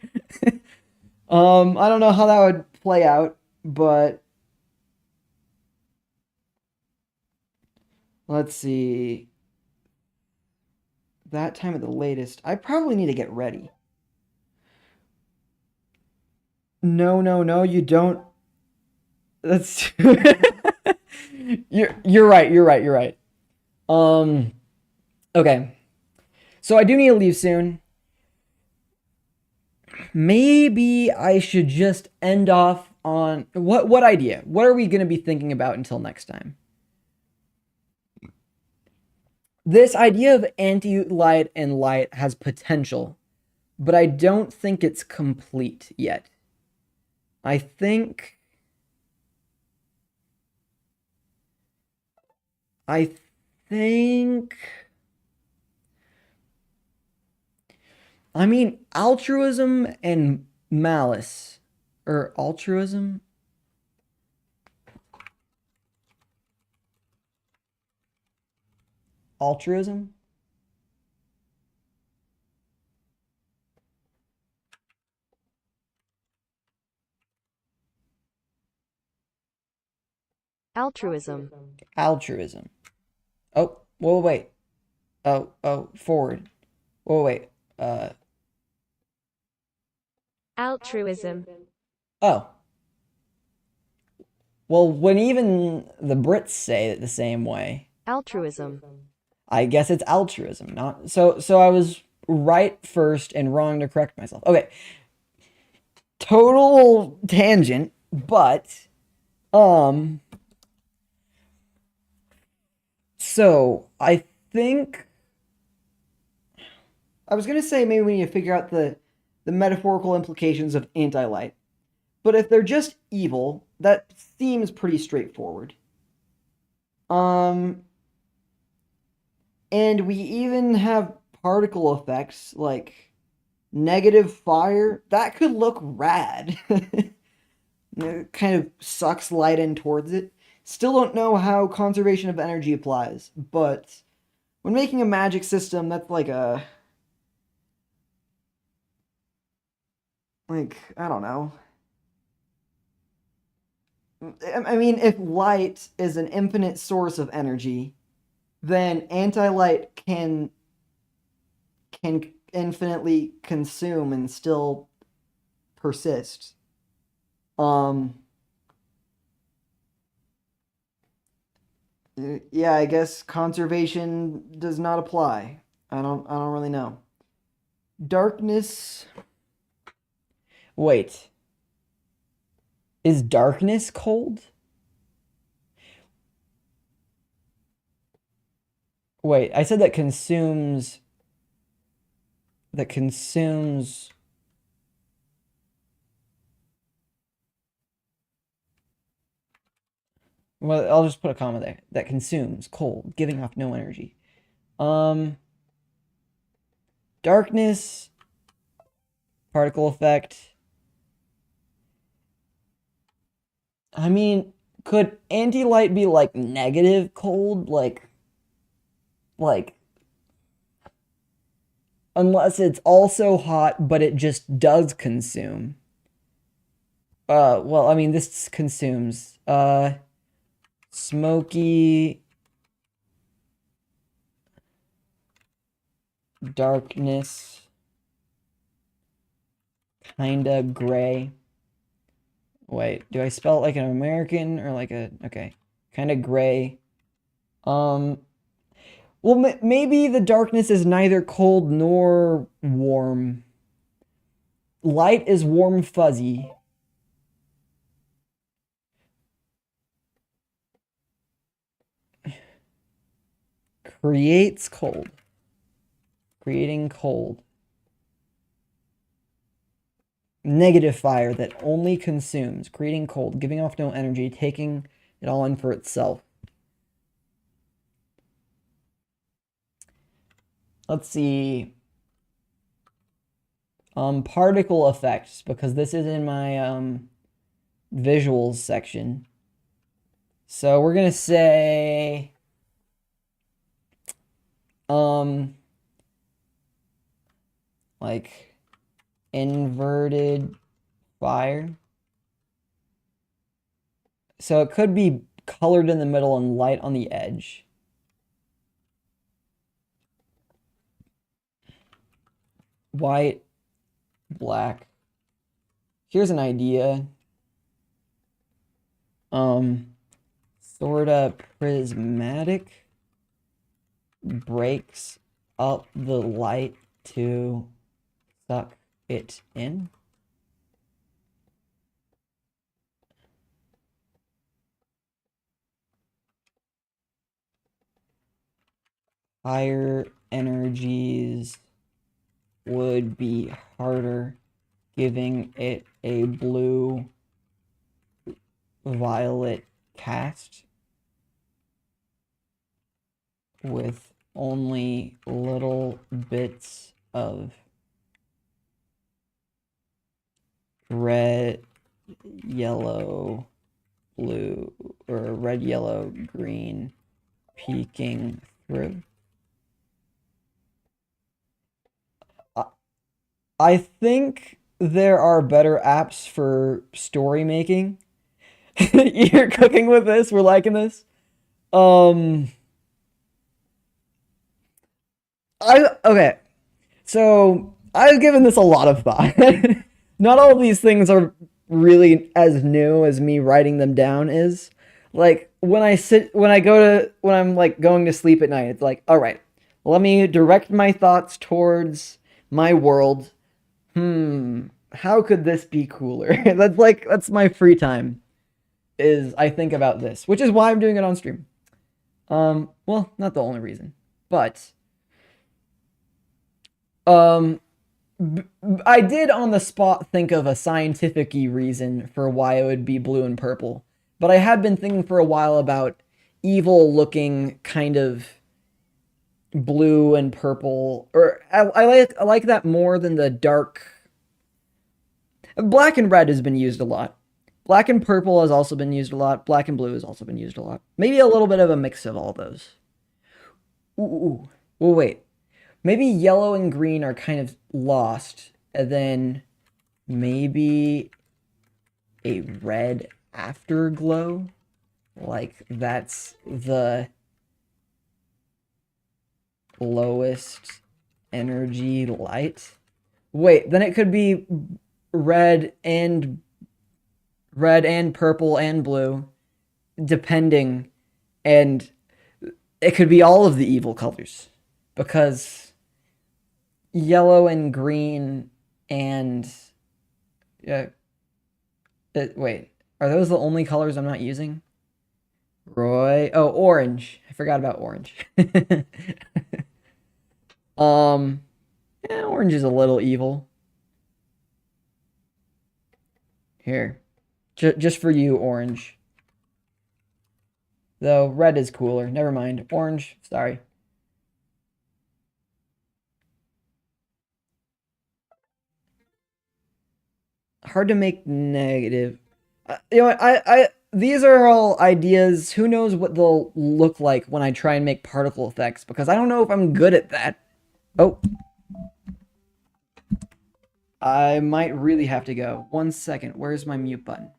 I don't know how that would play out, but let's see. That time at the latest, I probably need to get ready. No, you don't. That's you're right. Um, okay. So I do need to leave soon. Maybe I should just end off on what idea? What are we going to be thinking about until next time? This idea of anti-light and light has potential, but I don't think it's complete yet. I think I think I mean altruism and malice or altruism. Altruism. Altruism. Oh, whoa, wait. Oh, forward. Whoa, wait. Uh, Altruism. oh. Well, when even the Brits say it the same way, Altruism. I guess it's altruism, not so I was right first and wrong to correct myself. Okay, total tangent, but um so I think I was gonna say maybe we need to figure out the metaphorical implications of anti-light. But if they're just evil, that seems pretty straightforward. Um and we even have particle effects like negative fire. That could look rad. It kind of sucks light in towards it. Still don't know how conservation of energy applies, but when making a magic system, that's like I don't know. I mean, if light is an infinite source of energy, then anti-light can infinitely consume and still persist. Um, yeah, I guess conservation does not apply. I don't really know. Darkness. Wait, is darkness cold? Wait, I said that consumes. Well, I'll just put a comma there. That consumes cold, giving off no energy. Um, darkness, particle effect. I mean, could anti-light be like negative cold? Like unless it's also hot, but it just does consume. Well, I mean, this consumes. Smoky darkness, kinda gray. Wait, do I spell it like an American or like a okay, kinda gray. Um, well, maybe the darkness is neither cold nor warm. Light is warm fuzzy. creates cold. Creating cold. Negative fire that only consumes. Creating cold. Giving off no energy. Taking it all in for itself. Let's see. Particle effects, because this is in my visuals section. So we're gonna say like inverted fire. So it could be colored in the middle and light on the edge. White, black. Here's an idea. Sorta prismatic. Breaks up the light to suck it in. Higher energies would be harder, giving it a blue violet cast with only little bits of red, yellow, blue, or red, yellow, green peeking through. I think there are better apps for story making. You're cooking with this? We're liking this? Okay. So I've given this a lot of thought. Not all of these things are really as new as me writing them down is. Like when I'm like going to sleep at night, it's like, all right, let me direct my thoughts towards my world. How could this be cooler? That's my free time. Is I think about this, which is why I'm doing it on stream. Well, not the only reason, but I did on the spot think of a scientific-y reason for why it would be blue and purple, but I had been thinking for a while about evil-looking kind of blue and purple, or I like that more than the dark. Black and red has been used a lot. Black and purple has also been used a lot. Black and blue has also been used a lot. Maybe a little bit of a mix of all those. Ooh. Well, wait. Maybe yellow and green are kind of lost. And then maybe a red afterglow. Like that's the lowest energy light. Wait, then it could be red and purple and blue, depending, and it could be all of the evil colors, because yellow and green and wait, are those the only colors I'm not using? Orange. I forgot about orange. Orange is a little evil. Here. Just for you, orange. Though red is cooler. Never mind. Orange, sorry. Hard to make negative. You know what? These are all ideas. Who knows what they'll look like when I try and make particle effects, because I don't know if I'm good at that. Oh. I might really have to go. 1 second. Where's my mute button?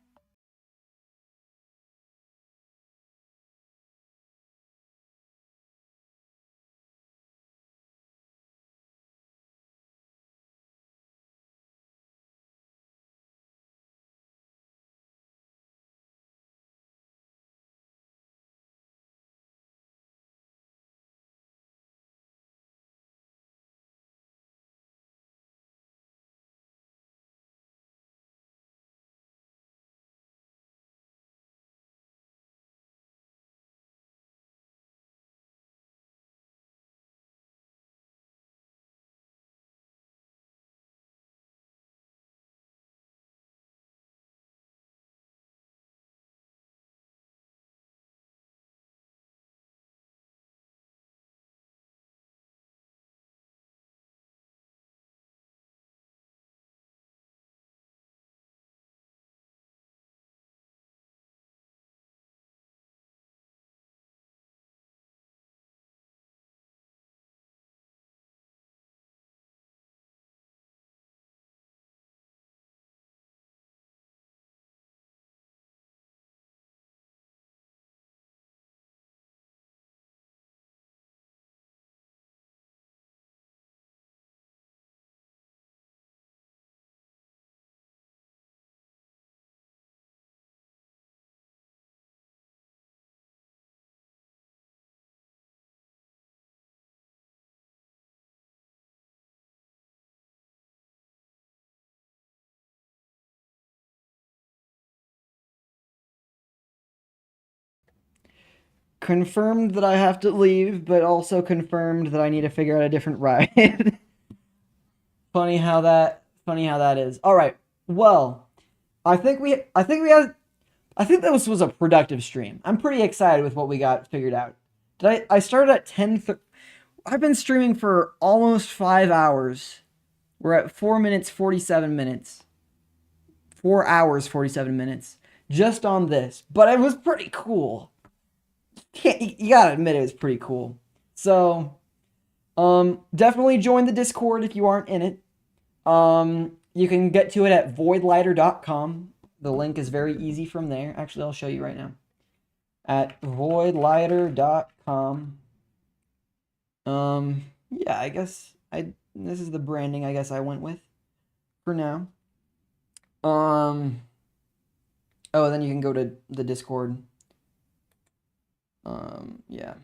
confirmed that I have to leave, but also confirmed that I need to figure out a different ride. Funny how that is. All right. Well, I think this was a productive stream. I'm pretty excited with what we got figured out. I started at 10. I've been streaming for almost 5 hours. We're at 4 minutes 47 minutes. 4 hours 47 minutes just on this, but it was pretty cool. You gotta admit it was pretty cool. So, definitely join the Discord if you aren't in it. You can get to it at voidlighter.com. The link is very easy from there. Actually, I'll show you right now. At voidlighter.com. Yeah, I guess this is the branding I guess I went with for now. Oh, then you can go to the Discord. Yeah.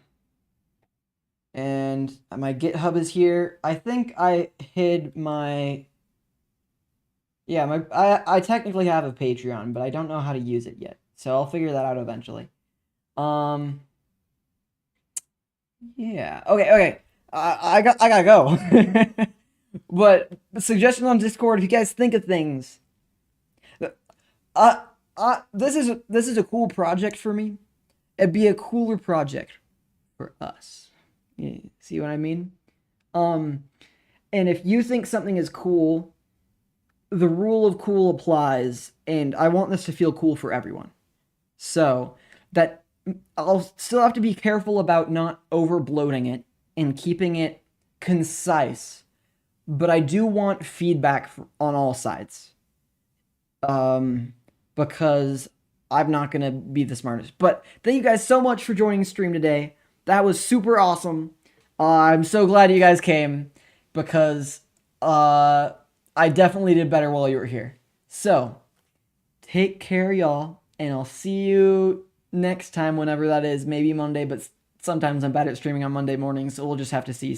And my GitHub is here. I think I hid my... Yeah, I technically have a Patreon, but I don't know how to use it yet. So I'll figure that out eventually. Yeah. Okay. I gotta go. But suggestions on Discord if you guys think of things. This is a cool project for me. It'd be a cooler project for us. You see what I mean? And if you think something is cool, the rule of cool applies, and I want this to feel cool for everyone. So that I'll still have to be careful about not over bloating it and keeping it concise, but I do want feedback on all sides. Because I'm not gonna be the smartest. But thank you guys so much for joining the stream today. That was super awesome. I'm so glad you guys came because I definitely did better while you were here. So take care, y'all, and I'll see you next time, whenever that is. Maybe Monday, but sometimes I'm bad at streaming on Monday mornings, so we'll just have to see.